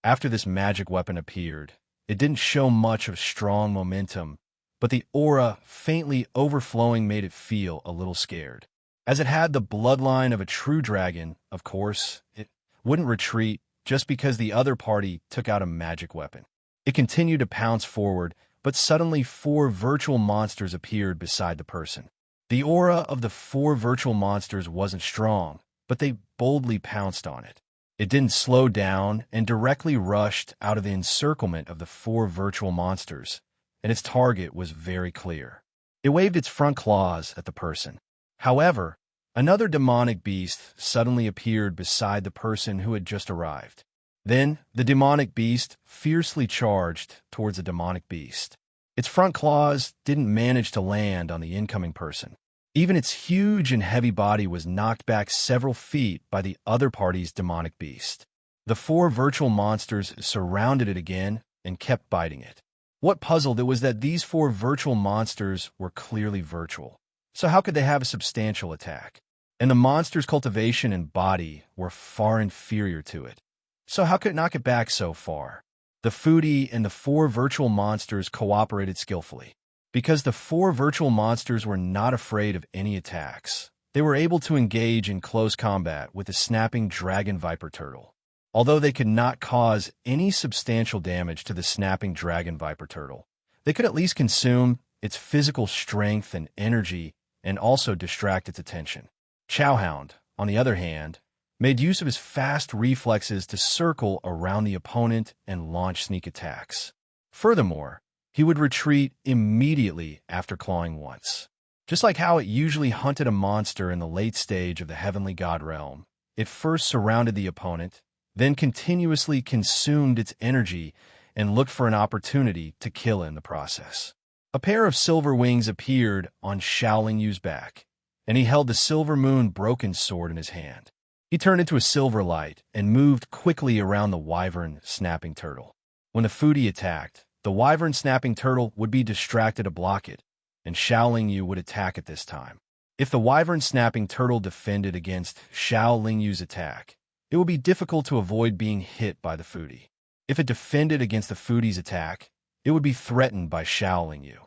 A: After this magic weapon appeared, it didn't show much of strong momentum, but the aura faintly overflowing made it feel a little scared. As it had the bloodline of a true dragon, of course, it wouldn't retreat just because the other party took out a magic weapon. It continued to pounce forward, but suddenly 4 virtual monsters appeared beside the person. The aura of the 4 virtual monsters wasn't strong, but they boldly pounced on it. It didn't slow down and directly rushed out of the encirclement of the 4 virtual monsters, and its target was very clear. It waved its front claws at the person. However, another demonic beast suddenly appeared beside the person who had just arrived. Then, the demonic beast fiercely charged towards the demonic beast. Its front claws didn't manage to land on the incoming person. Even its huge and heavy body was knocked back several feet by the other party's demonic beast. The 4 virtual monsters surrounded it again and kept biting it. What puzzled it was that these 4 virtual monsters were clearly virtual. So how could they have a substantial attack? And the monster's cultivation and body were far inferior to it. So how could it knock it back so far? The foodie and the 4 virtual monsters cooperated skillfully. Because the 4 virtual monsters were not afraid of any attacks, they were able to engage in close combat with the snapping dragon viper turtle. Although they could not cause any substantial damage to the snapping dragon viper turtle, they could at least consume its physical strength and energy and also distract its attention. Chowhound, on the other hand, made use of his fast reflexes to circle around the opponent and launch sneak attacks. Furthermore, he would retreat immediately after clawing once. Just like how it usually hunted a monster in the late stage of the heavenly god realm, it first surrounded the opponent, then continuously consumed its energy and looked for an opportunity to kill in the process. A pair of silver wings appeared on Xiaoling Yu's back, and he held the silver moon broken sword in his hand. He turned into a silver light and moved quickly around the wyvern snapping turtle. When the foodie attacked, the wyvern snapping turtle would be distracted to block it, and Xiaoling Yu would attack at this time. If the wyvern snapping turtle defended against Xiaoling Yu's attack, it would be difficult to avoid being hit by the foodie. If it defended against the foodie's attack, it would be threatened by Xiaoling Yu.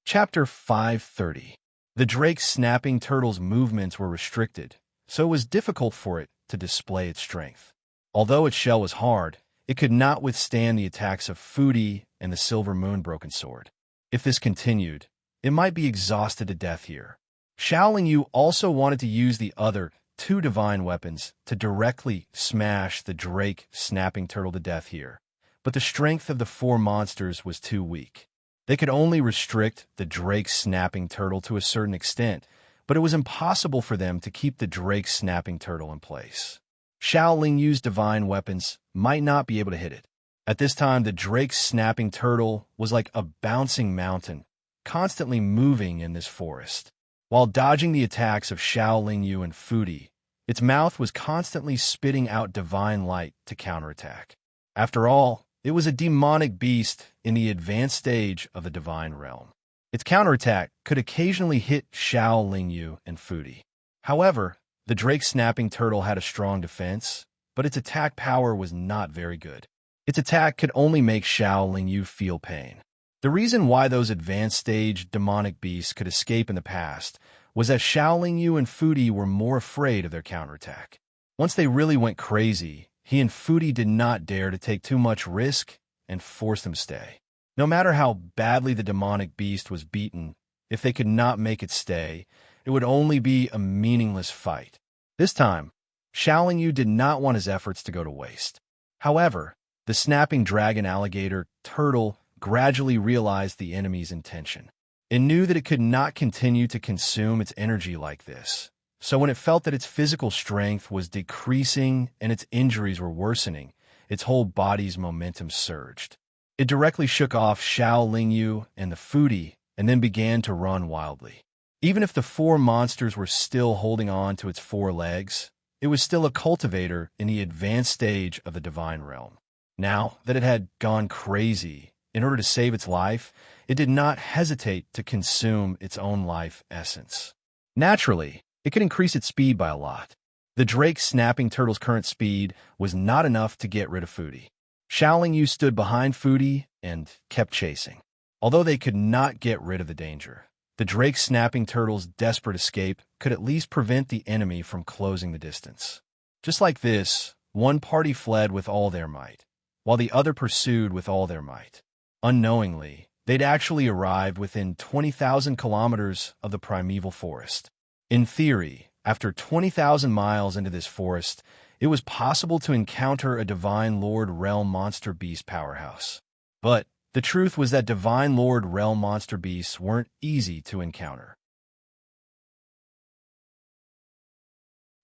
A: Chapter 530. The drake snapping turtle's movements were restricted, so it was difficult for it to display its strength. Although its shell was hard, it could not withstand the attacks of Foodie and the silver moon broken sword. If this continued, it might be exhausted to death here. Xiaoling Yu also wanted to use the other two divine weapons to directly smash the drake snapping turtle to death here, but the strength of the four monsters was too weak. They could only restrict the drake snapping turtle to a certain extent, but it was impossible for them to keep the drake snapping turtle in place. Xiaoling Yu's divine weapons might not be able to hit it. At this time, the drake snapping turtle was like a bouncing mountain, constantly moving in this forest. While dodging the attacks of Xiaoling Yu and Foodie, its mouth was constantly spitting out divine light to counterattack. After all, it was a demonic beast in the advanced stage of the divine realm. Its counterattack could occasionally hit Xiaoling Yu and Foodie. However, the drake snapping turtle had a strong defense, but its attack power was not very good. Its attack could only make Xiaoling Yu feel pain. The reason why those advanced stage demonic beasts could escape in the past was that Xiaoling Yu and Foodie were more afraid of their counterattack. Once they really went crazy, he and Foodie did not dare to take too much risk and forced them to stay. No matter how badly the demonic beast was beaten, if they could not make it stay, it would only be a meaningless fight. This time, Xiaoling Yu did not want his efforts to go to waste. However, the snapping dragon alligator turtle gradually realized the enemy's intention. It knew that it could not continue to consume its energy like this. So when it felt that its physical strength was decreasing and its injuries were worsening, its whole body's momentum surged. It directly shook off Xiaoling Yu and the foodie and then began to run wildly. Even if the four monsters were still holding on to its four legs, it was still a cultivator in the advanced stage of the divine realm. Now that it had gone crazy, in order to save its life, it did not hesitate to consume its own life essence. Naturally, it could increase its speed by a lot. The drake snapping turtle's current speed was not enough to get rid of Foodie. Xiaoling Yu stood behind Foodie and kept chasing. Although they could not get rid of the danger, the drake snapping turtle's desperate escape could at least prevent the enemy from closing the distance. Just like this, one party fled with all their might, while the other pursued with all their might. Unknowingly, they'd actually arrived within 20,000 kilometers of the primeval forest. In theory, after 20,000 miles into this forest, it was possible to encounter a Divine Lord Realm Monster Beast powerhouse. But the truth was that Divine Lord Realm Monster Beasts weren't easy to encounter.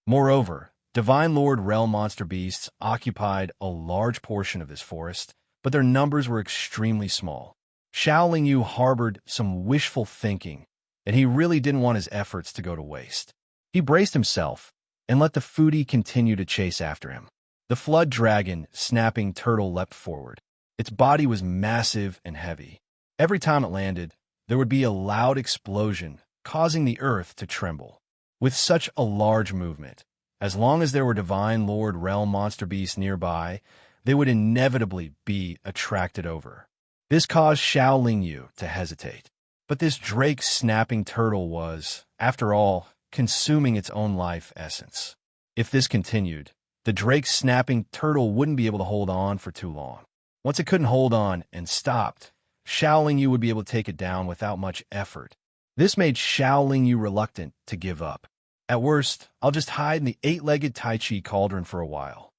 A: Moreover, Divine Lord Realm Monster Beasts occupied a large portion of this forest, but their numbers were extremely small. Xiaoling Yu harbored some wishful thinking, and he really didn't want his efforts to go to waste. He braced himself and let the foodie continue to chase after him. The flood dragon snapping turtle leapt forward. Its body was massive and heavy. Every time it landed, there would be a loud explosion, causing the earth to tremble. With such a large movement, as long as there were Divine Lord Realm Monster Beasts nearby, they would inevitably be attracted over. This caused Xiaoling Yu to hesitate. But this drake snapping turtle was, after all, consuming its own life essence. If this continued, the drake snapping turtle wouldn't be able to hold on for too long. Once it couldn't hold on and stopped, Xiaoling Yu would be able to take it down without much effort. This made Xiaoling Yu reluctant to give up. At worst, I'll just hide in the eight-legged Tai Chi cauldron for a while.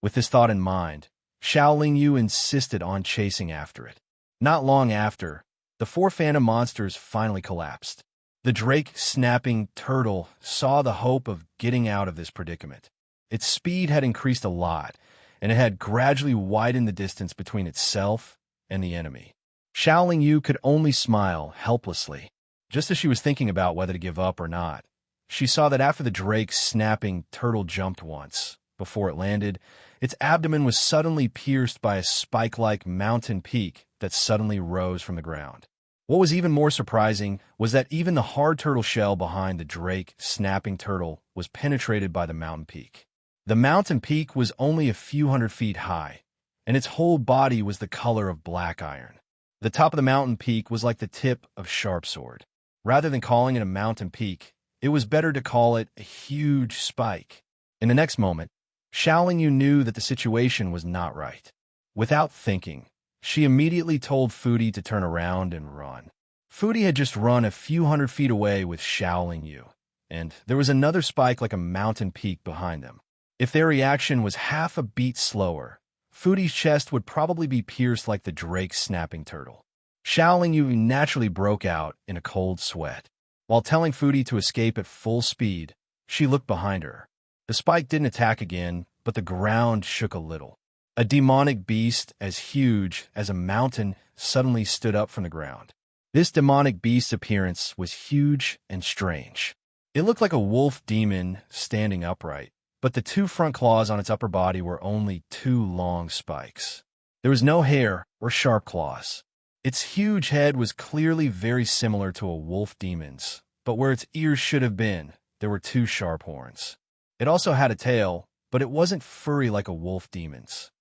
A: With this thought in mind, Xiao Yu insisted on chasing after it. Not long after, the four phantom monsters finally collapsed. The drake-snapping turtle saw the hope of getting out of this predicament. Its speed had increased a lot, and it had gradually widened the distance between itself and the enemy. Xiao Yu could only smile helplessly. Just as she was thinking about whether to give up or not, she saw that after the drake-snapping turtle jumped once, before it landed, its abdomen was suddenly pierced by a spike-like mountain peak that suddenly rose from the ground. What was even more surprising was that even the hard turtle shell behind the drake-snapping turtle was penetrated by the mountain peak. The mountain peak was only a few hundred feet high, and its whole body was the color of black iron. The top of the mountain peak was like the tip of a sharp sword. Rather than calling it a mountain peak, it was better to call it a huge spike. In the next moment, Xiao Yu knew that the situation was not right. Without thinking, she immediately told Foodie to turn around and run. Foodie had just run a few hundred feet away with Xiao Yu, and there was another spike like a mountain peak behind them. If their reaction was half a beat slower, Foodie's chest would probably be pierced like the drake-snapping turtle. Xiao Yu naturally broke out in a cold sweat. While telling Foodie to escape at full speed, she looked behind her. The spike didn't attack again, but the ground shook a little. A demonic beast as huge as a mountain suddenly stood up from the ground. This demonic beast's appearance was huge and strange. It looked like a wolf demon standing upright, but the two front claws on its upper body were only two long spikes. There was no hair or sharp claws. Its huge head was clearly very similar to a wolf demon's, but where its ears should have been, there were two sharp horns. It also had a tail, but it wasn't furry like a wolf demon's.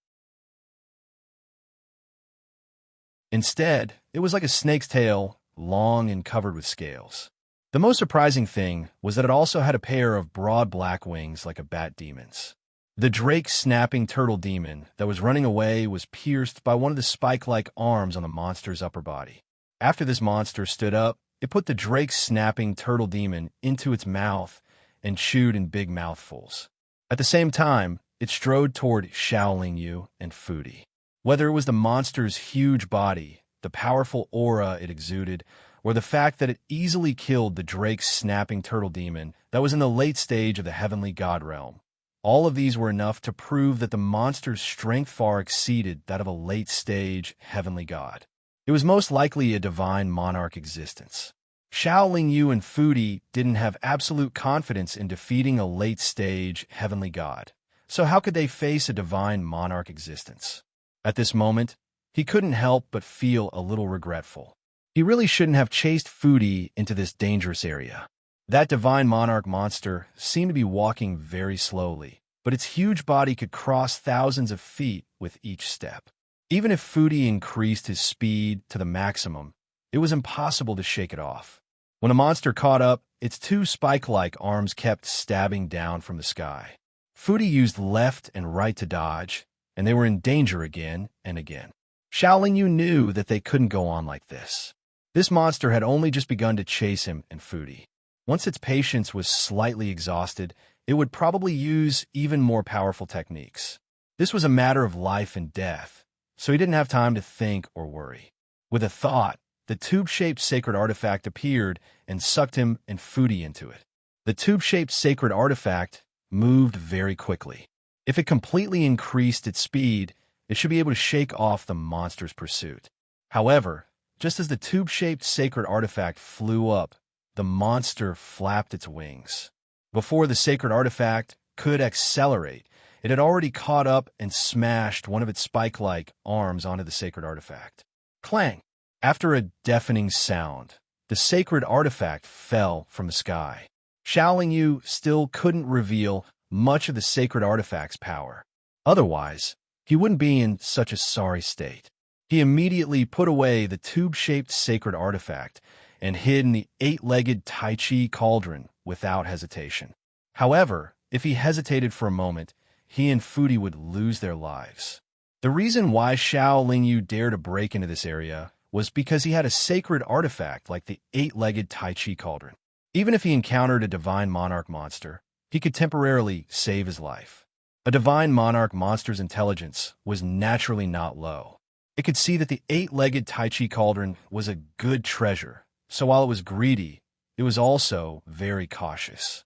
A: Instead, it was like a snake's tail, long and covered with scales. The most surprising thing was that it also had a pair of broad black wings like a bat demon's. The drake-snapping turtle demon that was running away was pierced by one of the spike-like arms on the monster's upper body. After this monster stood up, it put the drake-snapping turtle demon into its mouth and chewed in big mouthfuls. At the same time, it strode toward Xiao Yu and Foodie. Whether it was the monster's huge body, the powerful aura it exuded, or the fact that it easily killed the drake-snapping turtle demon that was in the late stage of the heavenly god realm, all of these were enough to prove that the monster's strength far exceeded that of a late-stage heavenly god. It was most likely a divine monarch existence. Xiao Yu and Foodie didn't have absolute confidence in defeating a late-stage heavenly god, so how could they face a divine monarch existence? At this moment, he couldn't help but feel a little regretful. He really shouldn't have chased Foodie into this dangerous area. That divine monarch monster seemed to be walking very slowly, but its huge body could cross thousands of feet with each step. Even if Foodie increased his speed to the maximum, it was impossible to shake it off. When the monster caught up, its two spike-like arms kept stabbing down from the sky. Foodie used left and right to dodge, and they were in danger again and again. Xiao Yu knew that they couldn't go on like this. This monster had only just begun to chase him and Foodie. Once its patience was slightly exhausted, it would probably use even more powerful techniques. This was a matter of life and death, so he didn't have time to think or worry. With a thought, the tube-shaped sacred artifact appeared and sucked him and Foodie into it. The tube-shaped sacred artifact moved very quickly. If it completely increased its speed, it should be able to shake off the monster's pursuit. However, just as the tube-shaped sacred artifact flew up, the monster flapped its wings. Before the sacred artifact could accelerate, it had already caught up and smashed one of its spike-like arms onto the sacred artifact. Clang! After a deafening sound, the sacred artifact fell from the sky. Xiao Yu still couldn't reveal much of the sacred artifact's power. Otherwise, he wouldn't be in such a sorry state. He immediately put away the tube-shaped sacred artifact and hid in the eight-legged Tai Chi cauldron without hesitation. However, if he hesitated for a moment, he and Foodie would lose their lives. The reason why Xiao Yu dared to break into this area was because he had a sacred artifact like the eight-legged Tai Chi cauldron. Even if he encountered a divine monarch monster, he could temporarily save his life. A divine monarch monster's intelligence was naturally not low. It could see that the eight-legged Tai Chi cauldron was a good treasure, so while it was greedy, it was also very cautious.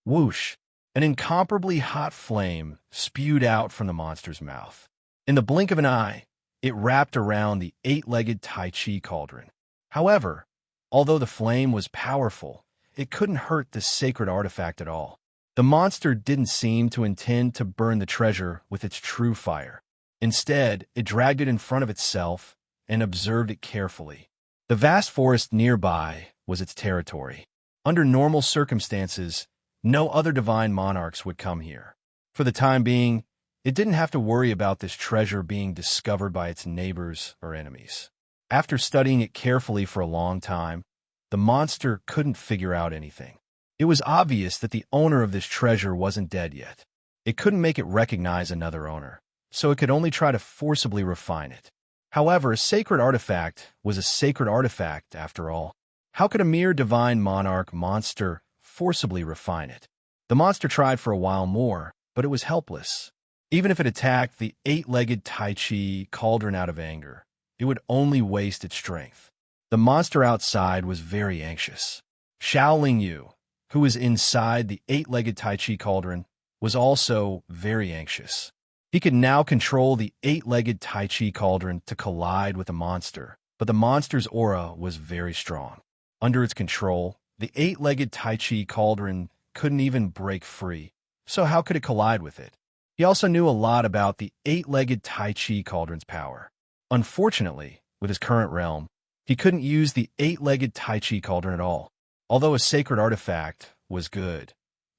A: Whoosh! An incomparably hot flame spewed out from the monster's mouth. In the blink of an eye, it wrapped around the eight-legged Tai Chi cauldron. However, although the flame was powerful, it couldn't hurt this sacred artifact at all. The monster didn't seem to intend to burn the treasure with its true fire. Instead, it dragged it in front of itself and observed it carefully. The vast forest nearby was its territory. Under normal circumstances, no other divine monarchs would come here. For the time being, it didn't have to worry about this treasure being discovered by its neighbors or enemies. After studying it carefully for a long time, the monster couldn't figure out anything. It was obvious that the owner of this treasure wasn't dead yet. It couldn't make it recognize another owner, so it could only try to forcibly refine it. However, a sacred artifact was a sacred artifact after all. How could a mere divine monarch monster forcibly refine it? The monster tried for a while more, but it was helpless. Even if it attacked the eight-legged Tai Chi cauldron out of anger, it would only waste its strength. The monster outside was very anxious. Xiaoling Yu, who was inside the eight-legged Tai Chi cauldron, was also very anxious. He could now control the eight-legged Tai Chi cauldron to collide with the monster, but the monster's aura was very strong. Under its control, the eight-legged Tai Chi cauldron couldn't even break free, so how could it collide with it? He also knew a lot about the eight-legged Tai Chi cauldron's power. Unfortunately, with his current realm, he couldn't use the eight-legged Tai Chi cauldron at all. Although a sacred artifact was good,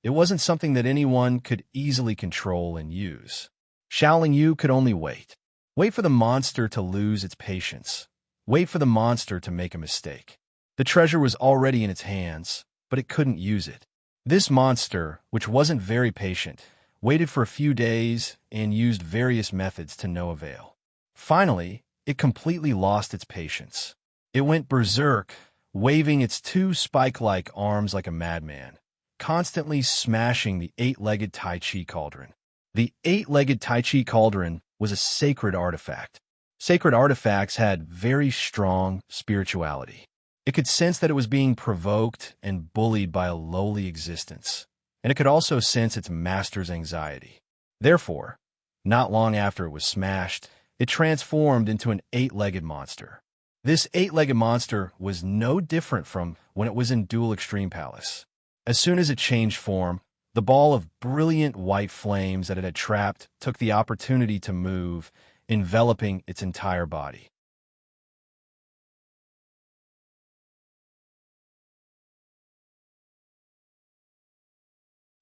A: it wasn't something that anyone could easily control and use. Xiaoling Yu could only wait. Wait for the monster to lose its patience. Wait for the monster to make a mistake. The treasure was already in its hands, but it couldn't use it. This monster, which wasn't very patient, waited for a few days and used various methods to no avail. Finally, it completely lost its patience. It went berserk, waving its two spike-like arms like a madman, constantly smashing the eight-legged Tai Chi cauldron. The eight-legged Tai Chi cauldron was a sacred artifact. Sacred artifacts had very strong spirituality. It could sense that it was being provoked and bullied by a lowly existence, and it could also sense its master's anxiety. Therefore, not long after it was smashed, it transformed into an eight-legged monster. This eight-legged monster was no different from when it was in Dual Extreme Palace. As soon as it changed form, the ball of brilliant white flames that it had trapped took the opportunity to move, enveloping its entire body.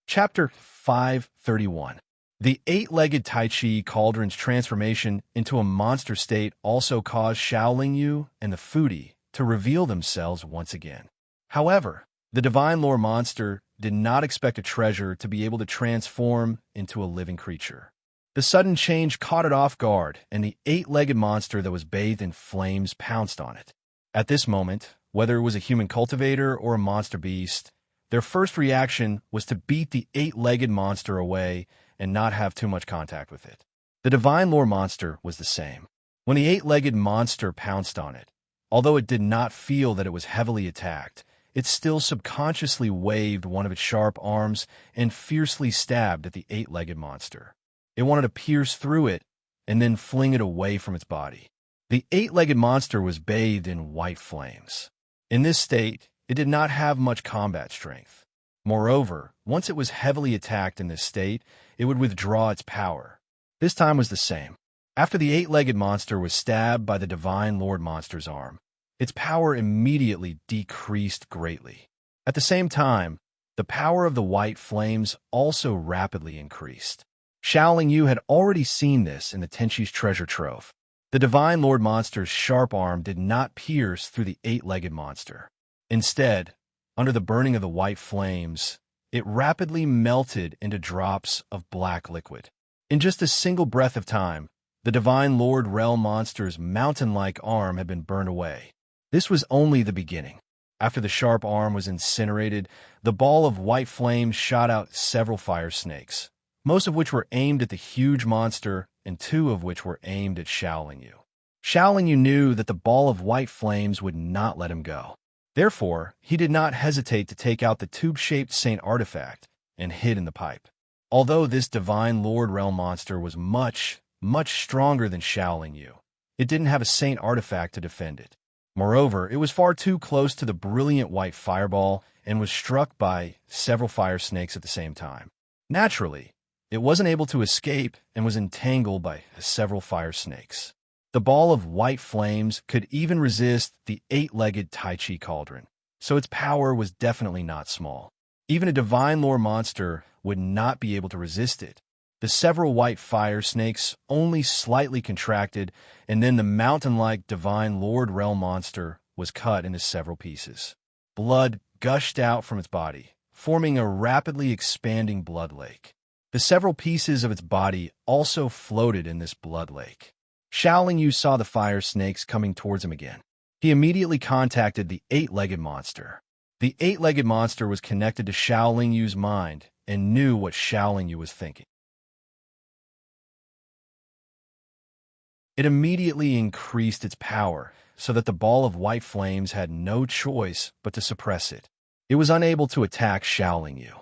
A: Chapter 531. The eight-legged Tai Chi cauldron's transformation into a monster state also caused Xiaoling Yu and the foodie to reveal themselves once again. However, the divine lore monster did not expect a treasure to be able to transform into a living creature. The sudden change caught it off guard, and the eight-legged monster that was bathed in flames pounced on it. At this moment, whether it was a human cultivator or a monster beast, their first reaction was to beat the eight-legged monster away and not have too much contact with it. The divine lore monster was the same. When the eight-legged monster pounced on it, although it did not feel that it was heavily attacked, it still subconsciously waved one of its sharp arms and fiercely stabbed at the eight-legged monster. It wanted to pierce through it and then fling it away from its body. The eight-legged monster was bathed in white flames. In this state, it did not have much combat strength. Moreover, once it was heavily attacked in this state, it would withdraw its power. This time was the same. After the eight-legged monster was stabbed by the divine lord monster's arm, its power immediately decreased greatly. At the same time, the power of the white flames also rapidly increased. Xiaoling Yu had already seen this in the Tenchi's treasure trove. The divine lord monster's sharp arm did not pierce through the eight-legged monster. Instead, under the burning of the white flames, it rapidly melted into drops of black liquid. In just a single breath of time, the divine lord realm monster's mountain-like arm had been burned away. This was only the beginning. After the sharp arm was incinerated, the ball of white flame shot out several fire snakes, most of which were aimed at the huge monster and two of which were aimed at Shaolin Yu. Shaolin Yu knew that the ball of white flames would not let him go. Therefore, he did not hesitate to take out the tube-shaped saint artifact and hid in the pipe. Although this divine Lord Realm monster was much stronger than Shaolin Yu, it didn't have a saint artifact to defend it. Moreover, it was far too close to the brilliant white fireball and was struck by several fire snakes at the same time. Naturally, it wasn't able to escape and was entangled by several fire snakes. The ball of white flames could even resist the eight-legged Tai Chi cauldron, so its power was definitely not small. Even a divine lore monster would not be able to resist it. The several white fire snakes only slightly contracted, and then the mountain-like divine Lord Realm monster was cut into several pieces. Blood gushed out from its body, forming a rapidly expanding blood lake. The several pieces of its body also floated in this blood lake. Shaolin Yu saw the fire snakes coming towards him again. He immediately contacted the eight-legged monster. The eight-legged monster was connected to Shaolin Yu's mind and knew what Shaolin Yu was thinking. It immediately increased its power so that the ball of white flames had no choice but to suppress it. It was unable to attack Shaolin Yu.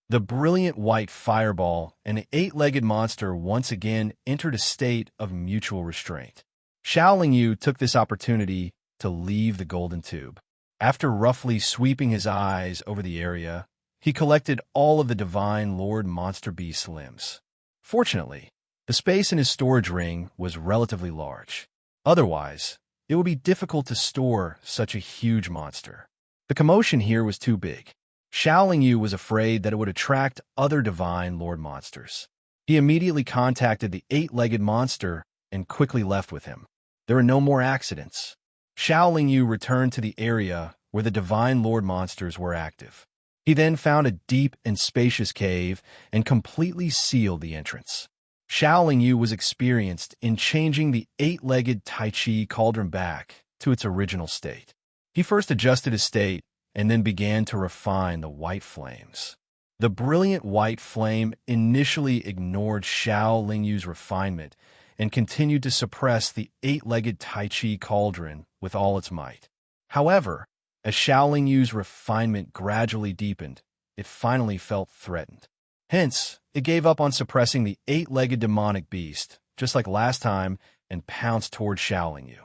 A: The brilliant white fireball and the eight-legged monster once again entered a state of mutual restraint. Shaolin Yu took this opportunity to leave the golden tube. After roughly sweeping his eyes over the area, he collected all of the divine Lord Monster Beast's limbs. Fortunately, the space in his storage ring was relatively large. Otherwise, it would be difficult to store such a huge monster. The commotion here was too big. Shaolin Yu was afraid that it would attract other divine lord monsters. He immediately contacted the eight-legged monster and quickly left with him. There were no more accidents. Shaolin Yu returned to the area where the divine lord monsters were active. He then found a deep and spacious cave and completely sealed the entrance. Shaolin Yu was experienced in changing the eight-legged Tai Chi cauldron back to its original state. He first adjusted his state and then began to refine the white flames. The brilliant white flame initially ignored Shaolin Yu's refinement and continued to suppress the eight-legged Tai Chi cauldron with all its might. However, as Shaolin Yu's refinement gradually deepened, it finally felt threatened. Hence, it gave up on suppressing the eight-legged demonic beast, just like last time, and pounced toward Shaolin Yu.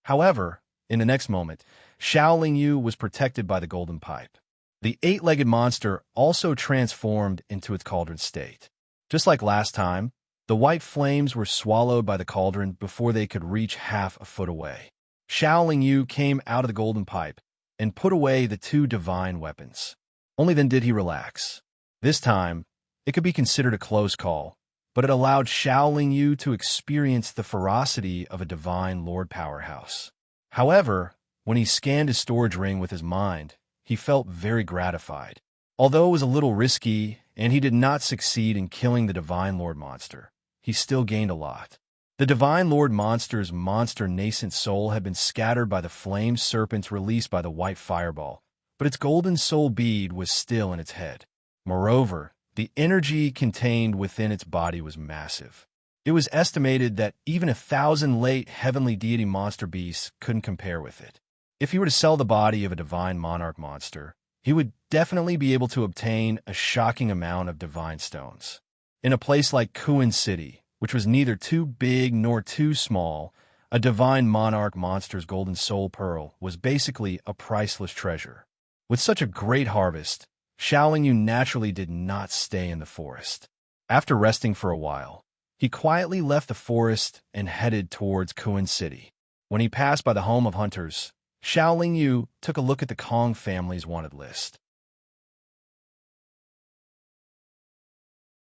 A: However, in the next moment, Shaolin Yu was protected by the golden pipe. The eight-legged monster also transformed into its cauldron state. Just like last time, the white flames were swallowed by the cauldron before they could reach half a foot away. Shaolin Yu came out of the golden pipe and put away the two divine weapons. Only then did he relax. This time, it could be considered a close call, but it allowed Shaolin Yu to experience the ferocity of a divine lord powerhouse. However, when he scanned his storage ring with his mind, he felt very gratified. Although it was a little risky and he did not succeed in killing the divine lord monster, he still gained a lot. The divine lord monster's monster nascent soul had been scattered by the flame serpents released by the white fireball, but its golden soul bead was still in its head. Moreover, the energy contained within its body was massive. It was estimated that even 1,000 late heavenly deity monster beasts couldn't compare with it. If he were to sell the body of a divine monarch monster, he would definitely be able to obtain a shocking amount of divine stones. In a place like Kuan City, which was neither too big nor too small, a divine monarch monster's golden soul pearl was basically a priceless treasure. With such a great harvest, Shaolin Yu naturally did not stay in the forest. After resting for a while, he quietly left the forest and headed towards Kuan City. When he passed by the home of hunters, Shaolin Yu took a look at the Kong family's wanted list.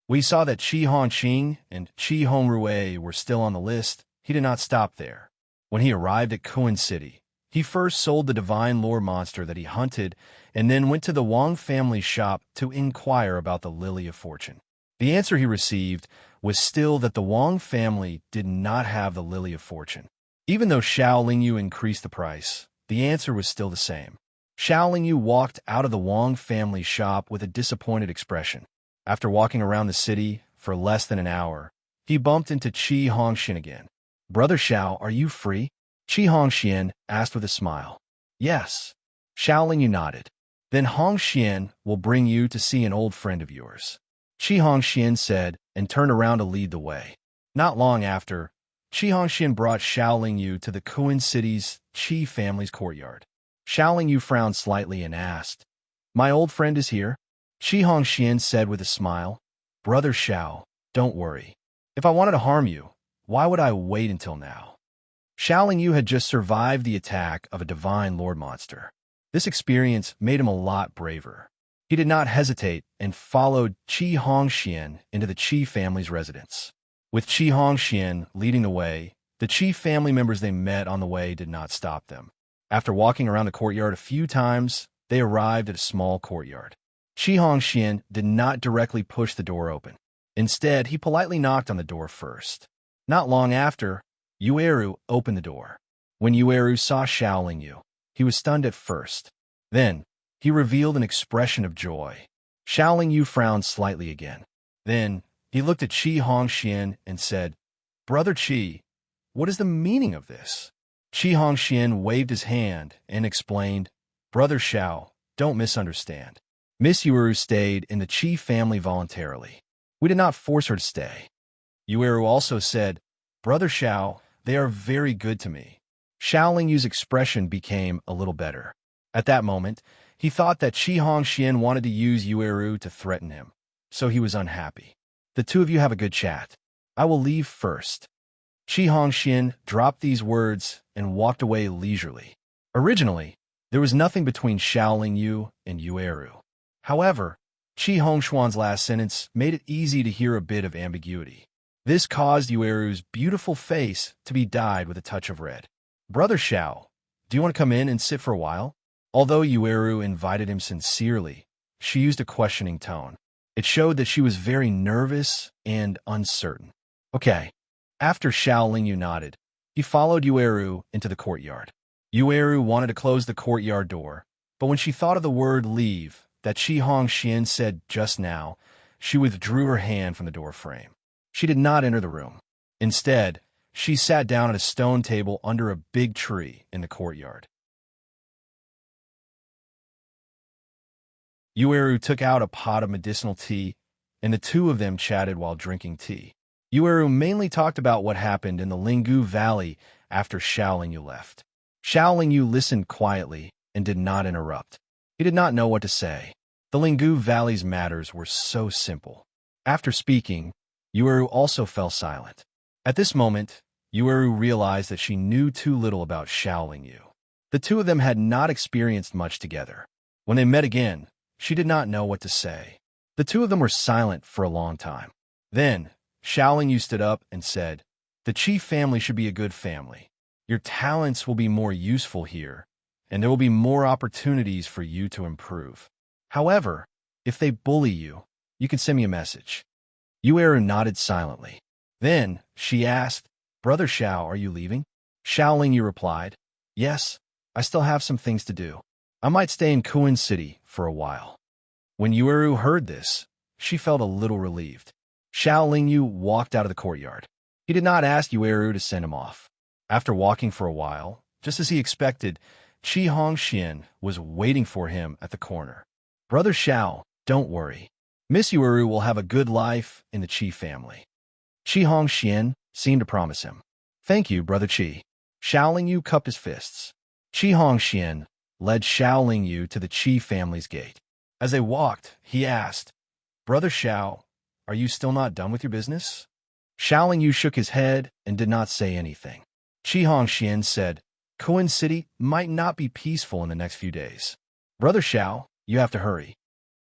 A: We saw that Qi Hongqing and Qi Hongrui were still on the list. He did not stop there. When he arrived at Kuan City, he first sold the divine lore monster that he hunted and then went to the Wang family shop to inquire about the Lily of Fortune. The answer he received was still that the Wang family did not have the Lily of Fortune. Even though Shaolin Yu increased the price, the answer was still the same. Xiao Lingyu walked out of the Wang family shop with a disappointed expression. After walking around the city for less than an hour, he bumped into Qi Hongxian again. "Brother Xiao, are you free?" Qi Hongxian asked with a smile. "Yes." Xiao Lingyu nodded. "Then Hongxian will bring you to see an old friend of yours," Qi Hongxian said and turned around to lead the way. Not long after, Qi Hongxian brought Xiao Lingyu to the Kuan City's Qi family's courtyard. Xiao Lingyu frowned slightly and asked, "My old friend is here?" Qi Hongxian said with a smile, "Brother Xiao, don't worry. If I wanted to harm you, why would I wait until now?" Xiao Lingyu had just survived the attack of a divine lord monster. This experience made him a lot braver. He did not hesitate and followed Qi Hongxian into the Qi family's residence. With Qi Hongxian leading the way, the Qi family members they met on the way did not stop them. After walking around the courtyard a few times, they arrived at a small courtyard. Qi Hongxian did not directly push the door open. Instead, he politely knocked on the door first. Not long after, Yueru opened the door. When Yueru saw Xiao Lingyu, he was stunned at first. Then, he revealed an expression of joy. Xiao Lingyu frowned slightly again. Then, he looked at Qi Hongxian and said, "Brother Qi, what is the meaning of this?" Qi Hongxian waved his hand and explained, "Brother Xiao, don't misunderstand. Miss Yueru stayed in the Qi family voluntarily. We did not force her to stay." Yueru also said, "Brother Xiao, they are very good to me." Xiao Lingyu's expression became a little better. At that moment, he thought that Qi Hongxian wanted to use Yueru to threaten him, so he was unhappy. "The two of you have a good chat. I will leave first." Qi Hongxian dropped these words and walked away leisurely. Originally, there was nothing between Xiao Lingyu and Yueru. However, Qi Hongxuan's last sentence made it easy to hear a bit of ambiguity. This caused Yueru's beautiful face to be dyed with a touch of red. "Brother Xiao, do you want to come in and sit for a while?" Although Yueru invited him sincerely, she used a questioning tone. It showed that she was very nervous and uncertain. "Okay." After Xiao Lingyu nodded, he followed Yueru into the courtyard. Yueru wanted to close the courtyard door, but when she thought of the word leave that Qi Hongxian said just now, she withdrew her hand from the door frame. She did not enter the room. Instead, she sat down at a stone table under a big tree in the courtyard. Yueru took out a pot of medicinal tea, and the two of them chatted while drinking tea. Yueru mainly talked about what happened in the Linggu Valley after Xiao Lingyu left. Xiao Lingyu listened quietly and did not interrupt. He did not know what to say. The Linggu Valley's matters were so simple. After speaking, Yueru also fell silent. At this moment, Yueru realized that she knew too little about Xiao Lingyu. The two of them had not experienced much together. When they met again, she did not know what to say. The two of them were silent for a long time. Then, Xiao Lingyu stood up and said, "The Qi family should be a good family. Your talents will be more useful here, and there will be more opportunities for you to improve. However, if they bully you, you can send me a message." Yueru nodded silently. Then, she asked, "Brother Xiao, are you leaving?" Xiao Lingyu replied, "Yes, I still have some things to do. I might stay in Kuan City for a while." When Yueru heard this, she felt a little relieved. Xiao Lingyu walked out of the courtyard. He did not ask Yueru to send him off. After walking for a while, just as he expected, Qi Hongxian was waiting for him at the corner. "Brother Xiao, don't worry. Miss Yueru will have a good life in the Qi family." Qi Hongxian seemed to promise him. "Thank you, Brother Qi." Xiao Lingyu cupped his fists. Qi Hongxian led Xiao Lingyu to the Qi family's gate. As they walked, he asked, "Brother Xiao, are you still not done with your business?" Xiao Lingyu shook his head and did not say anything. Qi Hongxian said, "Kuan City might not be peaceful in the next few days. Brother Xiao, you have to hurry."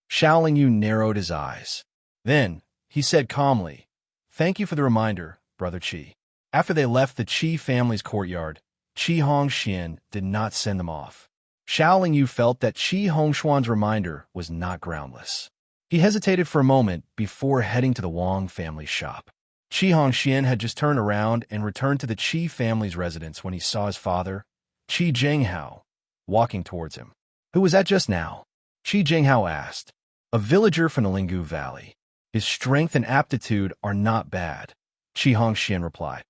A: Xiao Lingyu narrowed his eyes. Then, he said calmly, "Thank you for the reminder, Brother Qi." After they left the Qi family's courtyard, Qi Hongxian did not send them off. Xiao Lingyu felt that Qi Hongxuan's reminder was not groundless. He hesitated for a moment before heading to the Wang family shop. Qi Hongxian had just turned around and returned to the Qi family's residence when he saw his father, Qi Zhenghao, walking towards him. Who was that just now? Qi Jinghao asked. A villager from the Linggu Valley. His strength and aptitude are not bad, Qi Hongxian replied.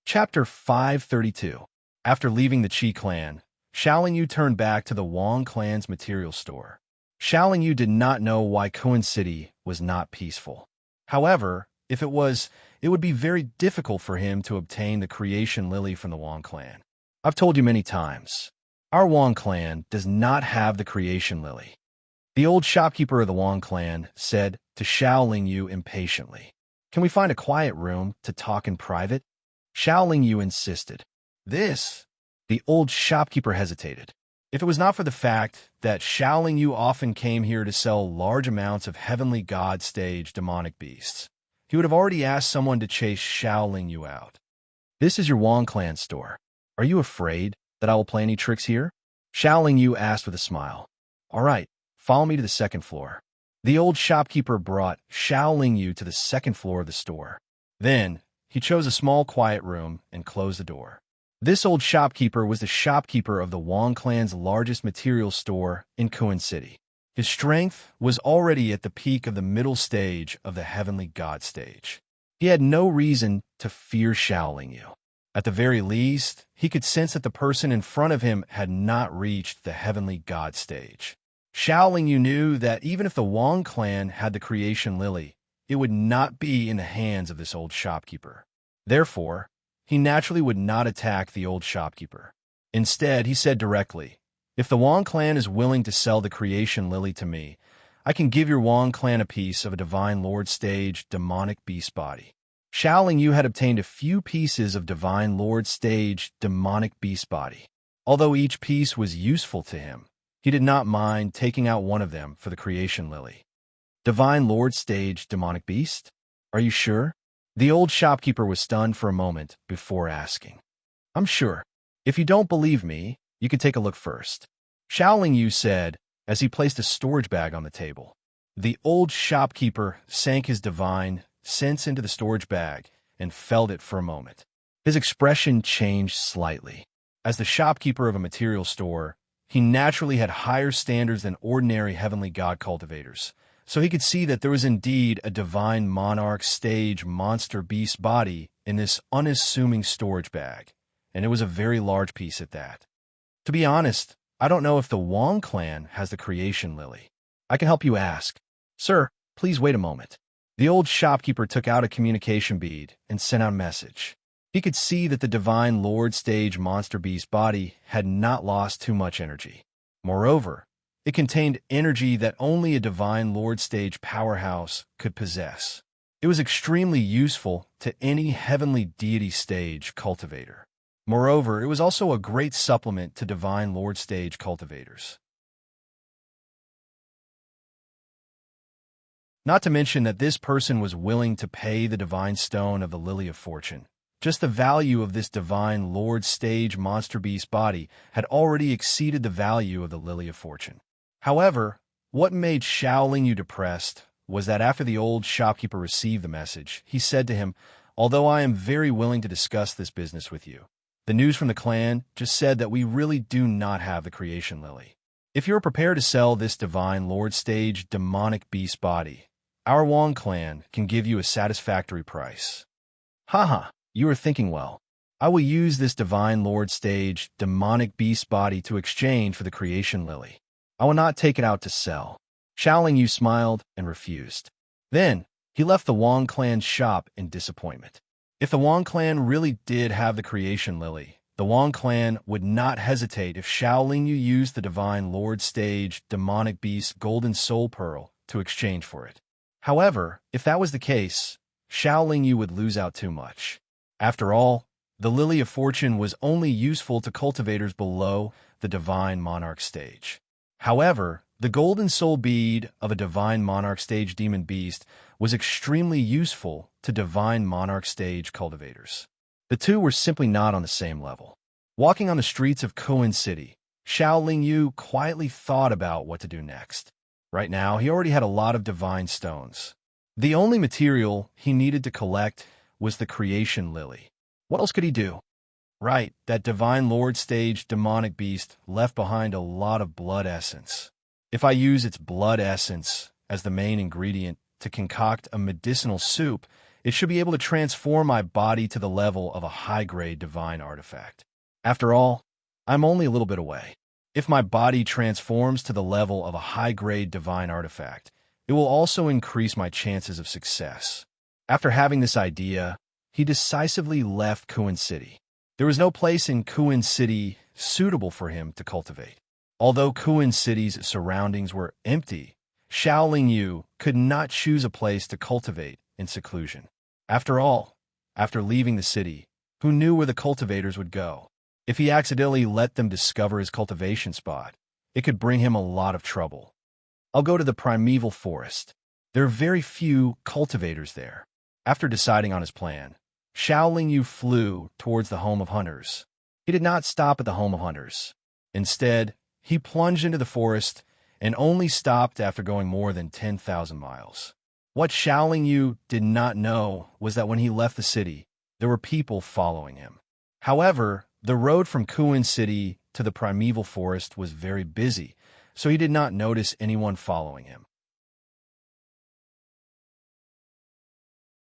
A: Chapter 532. After leaving the Qi clan, Xiaolingyu turned back to the Wang clan's material store. Xiaolingyu did not know why Kuan City was not peaceful. However, if it was, it would be very difficult for him to obtain the creation lily from the Wang clan. I've told you many times, our Wang clan does not have the creation lily. The old shopkeeper of the Wang clan said to Xiaolingyu impatiently. Can we find a quiet room to talk in private? Xiaolingyu insisted. The old shopkeeper hesitated. If it was not for the fact that Xiaolingyu often came here to sell large amounts of heavenly god stage demonic beasts, he would have already asked someone to chase Xiaolingyu out. This is your Wang clan store. Are you afraid that I will play any tricks here? Xiaolingyu asked with a smile. All right, follow me to the second floor. The old shopkeeper brought Xiaolingyu to the second floor of the store. Then, he chose a small quiet room and closed the door. This old shopkeeper was the shopkeeper of the Wang clan's largest material store in Kuan City. His strength was already at the peak of the middle stage of the heavenly god stage. He had no reason to fear Xiaolingyu. At the very least, he could sense that the person in front of him had not reached the heavenly god stage. Xiaolingyu knew that even if the Wang clan had the creation lily, it would not be in the hands of this old shopkeeper. Therefore, he naturally would not attack the old shopkeeper. Instead, he said directly, if the Wang clan is willing to sell the creation lily to me, I can give your Wang clan a piece of a divine lord stage demonic beast body. Xiaolingyu had obtained a few pieces of divine lord stage demonic beast body. Although each piece was useful to him, he did not mind taking out one of them for the creation lily. Divine lord stage demonic beast? Are you sure? The old shopkeeper was stunned for a moment before asking. I'm sure. If you don't believe me, you can take a look first. Xiaolingyu said as he placed a storage bag on the table. The old shopkeeper sank his divine sense into the storage bag and felt it for a moment. His expression changed slightly. As the shopkeeper of a material store, he naturally had higher standards than ordinary heavenly god cultivators. So he could see that there was indeed a divine monarch stage monster beast body in this unassuming storage bag, and it was a very large piece at that. To be honest, I don't know if the Wang clan has the creation lily. I can help you ask. Sir, please wait a moment. The old shopkeeper took out a communication bead and sent out a message. He could see that the divine lord stage monster beast body had not lost too much energy. Moreover, it contained energy that only a divine lord stage powerhouse could possess. It was extremely useful to any heavenly deity stage cultivator. Moreover, it was also a great supplement to divine lord stage cultivators. Not to mention that this person was willing to pay the divine stone of the Lily of Fortune. Just the value of this divine lord stage monster beast body had already exceeded the value of the Lily of Fortune. However, what made Xiaolingyu depressed was that after the old shopkeeper received the message, he said to him, although I am very willing to discuss this business with you, the news from the clan just said that we really do not have the creation lily. If you're prepared to sell this divine lord stage demonic beast body, our Wang clan can give you a satisfactory price. Haha, you are thinking well. I will use this divine lord stage demonic beast body to exchange for the creation lily. I will not take it out to sell. Xiaolingyu smiled and refused. Then, he left the Wang clan's shop in disappointment. If the Wang clan really did have the creation lily, the Wang clan would not hesitate if Xiaolingyu used the divine lord stage demonic beast golden soul pearl to exchange for it. However, if that was the case, Xiaolingyu would lose out too much. After all, the Lily of Fortune was only useful to cultivators below the divine monarch stage. However, the golden soul bead of a divine monarch stage demon beast was extremely useful to divine monarch stage cultivators. The two were simply not on the same level. Walking on the streets of Kuan City, Xiaolingyu quietly thought about what to do next. Right now, he already had a lot of divine stones. The only material he needed to collect was the creation lily. What else could he do? Right, that divine lord stage demonic beast left behind a lot of blood essence. If I use its blood essence as the main ingredient to concoct a medicinal soup, it should be able to transform my body to the level of a high-grade divine artifact. After all, I'm only a little bit away. If my body transforms to the level of a high-grade divine artifact, it will also increase my chances of success. After having this idea, he decisively left Kuin City. There was no place in Kuin City suitable for him to cultivate. Although Kuin City's surroundings were empty, Xiao Yu could not choose a place to cultivate in seclusion. After all, after leaving the city, who knew where the cultivators would go? If he accidentally let them discover his cultivation spot, it could bring him a lot of trouble. I'll go to the primeval forest. There are very few cultivators there. After deciding on his plan, Xiao Yu flew towards the home of hunters. He did not stop at the home of hunters. Instead, he plunged into the forest and only stopped after going more than 10,000 miles. What Xiao Yu did not know was that when he left the city, there were people following him. However, the road from Kuin City to the primeval forest was very busy, so he did not notice anyone following him.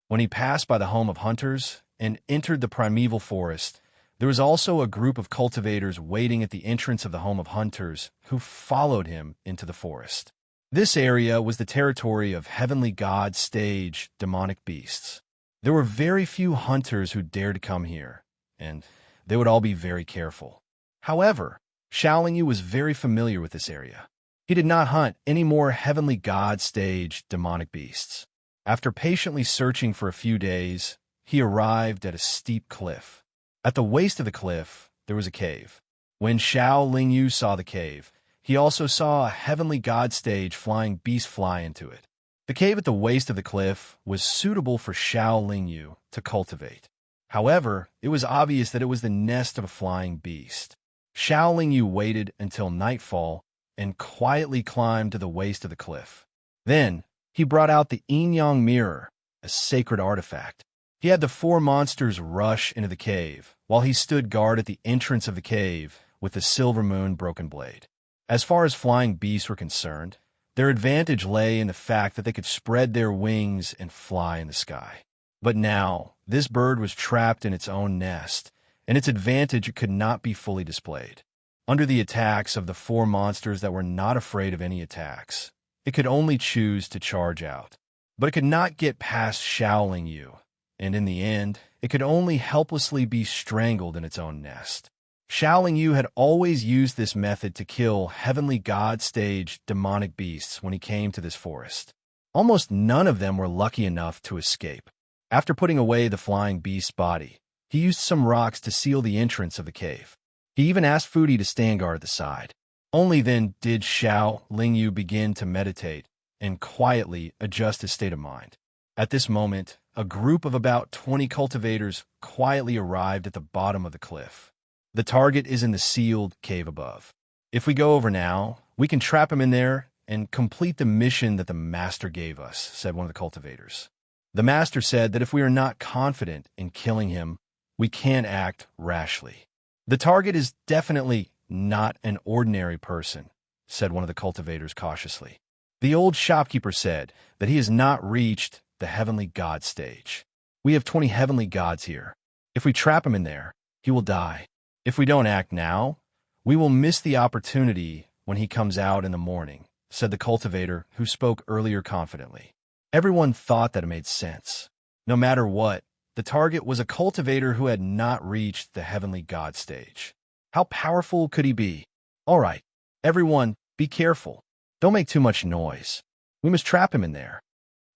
A: When he passed by the home of hunters and entered the primeval forest, there was also a group of cultivators waiting at the entrance of the home of hunters who followed him into the forest. This area was the territory of heavenly god stage demonic beasts. There were very few hunters who dared to come here, and they would all be very careful. However, Xiao Yu was very familiar with this area. He did not hunt any more heavenly god stage demonic beasts. After patiently searching for a few days, he arrived at a steep cliff. At the waist of the cliff, there was a cave. When Xiao Yu saw the cave, he also saw a heavenly god stage flying beast fly into it. The cave at the waist of the cliff was suitable for Xiao Yu to cultivate. However, it was obvious that it was the nest of a flying beast. Xiao Yu waited until nightfall and quietly climbed to the waist of the cliff. Then, he brought out the yin-yang mirror, a sacred artifact. He had the four monsters rush into the cave, while he stood guard at the entrance of the cave with the silver moon broken blade. As far as flying beasts were concerned, their advantage lay in the fact that they could spread their wings and fly in the sky. But now, this bird was trapped in its own nest, and its advantage could not be fully displayed. Under the attacks of the four monsters that were not afraid of any attacks, it could only choose to charge out. But it could not get past Xiao Yu, and in the end, it could only helplessly be strangled in its own nest. Xiao Yu had always used this method to kill heavenly god stage demonic beasts when he came to this forest. Almost none of them were lucky enough to escape. After putting away the flying beast's body, he used some rocks to seal the entrance of the cave. He even asked Foodie to stand guard at the side. Only then did Xiao Yu begin to meditate and quietly adjust his state of mind. At this moment, a group of about 20 cultivators quietly arrived at the bottom of the cliff. The target is in the sealed cave above. If we go over now, we can trap him in there and complete the mission that the master gave us, said one of the cultivators. The master said that if we are not confident in killing him, we can't act rashly. The target is definitely not an ordinary person, said one of the cultivators cautiously. The old shopkeeper said that he has not reached the heavenly god stage. We have 20 heavenly gods here. If we trap him in there, he will die. If we don't act now, we will miss the opportunity when he comes out in the morning, said the cultivator who spoke earlier confidently. Everyone thought that it made sense. No matter what, the target was a cultivator who had not reached the heavenly god stage. How powerful could he be? All right, everyone, be careful. Don't make too much noise. We must trap him in there.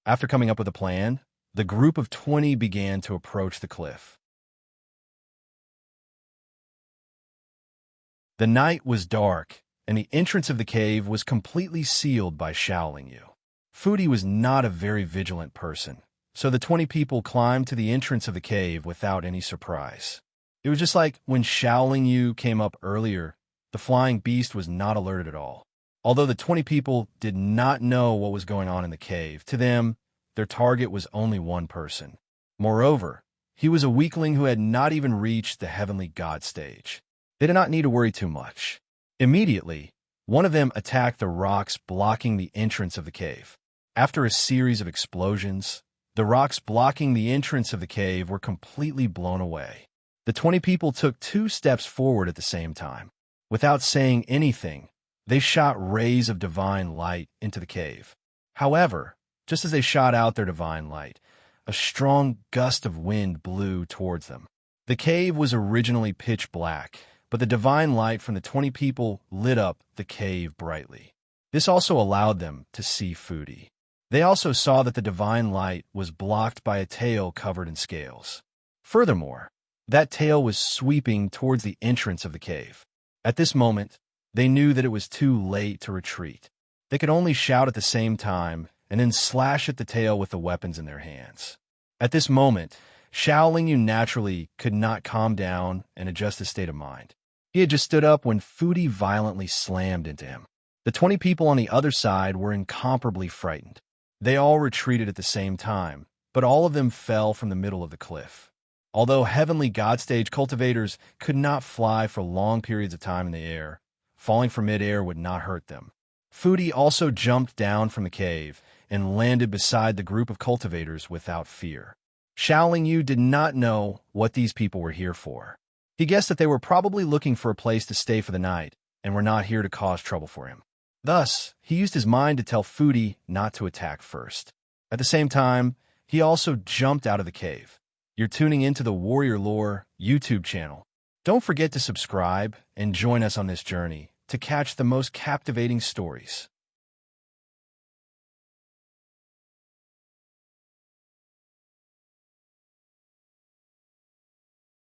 A: After coming up with a plan, the group of 20 began to approach the cliff. The night was dark, and the entrance of the cave was completely sealed by Xiao Yu. Foodie was not a very vigilant person, so the 20 people climbed to the entrance of the cave without any surprise. It was just like when Xiao Yu came up earlier, the flying beast was not alerted at all. Although the 20 people did not know what was going on in the cave, to them, their target was only one person. Moreover, He was a weakling who had not even reached the heavenly god stage. They did not need to worry too much. Immediately, one of them attacked the rocks blocking the entrance of the cave. After a series of explosions, the rocks blocking the entrance of the cave were completely blown away. The 20 people took 2 steps forward at the same time. Without saying anything, they shot rays of divine light into the cave. However, just as they shot out their divine light, a strong gust of wind blew towards them. The cave was originally pitch black, but the divine light from the 20 people lit up the cave brightly. This also allowed them to see Foodie. They also saw that the divine light was blocked by a tail covered in scales. Furthermore, that tail was sweeping towards the entrance of the cave. At this moment, they knew that it was too late to retreat. They could only shout at the same time and then slash at the tail with the weapons in their hands. At this moment, Xiaoling Yu naturally could not calm down and adjust his state of mind. He had just stood up when Foodie violently slammed into him. The 20 people on the other side were incomparably frightened. They all retreated at the same time, but all of them fell from the middle of the cliff. Although heavenly god stage cultivators could not fly for long periods of time in the air, falling from mid-air would not hurt them. Foodie also jumped down from the cave and landed beside the group of cultivators without fear. Xiaoling Yu did not know what these people were here for. He guessed that they were probably looking for a place to stay for the night and were not here to cause trouble for him. Thus, he used his mind to tell Foodie not to attack first. At the same time, he also jumped out of the cave. You're tuning into the Warrior Lore YouTube channel. Don't forget to subscribe and join us on this journey to catch the most captivating stories.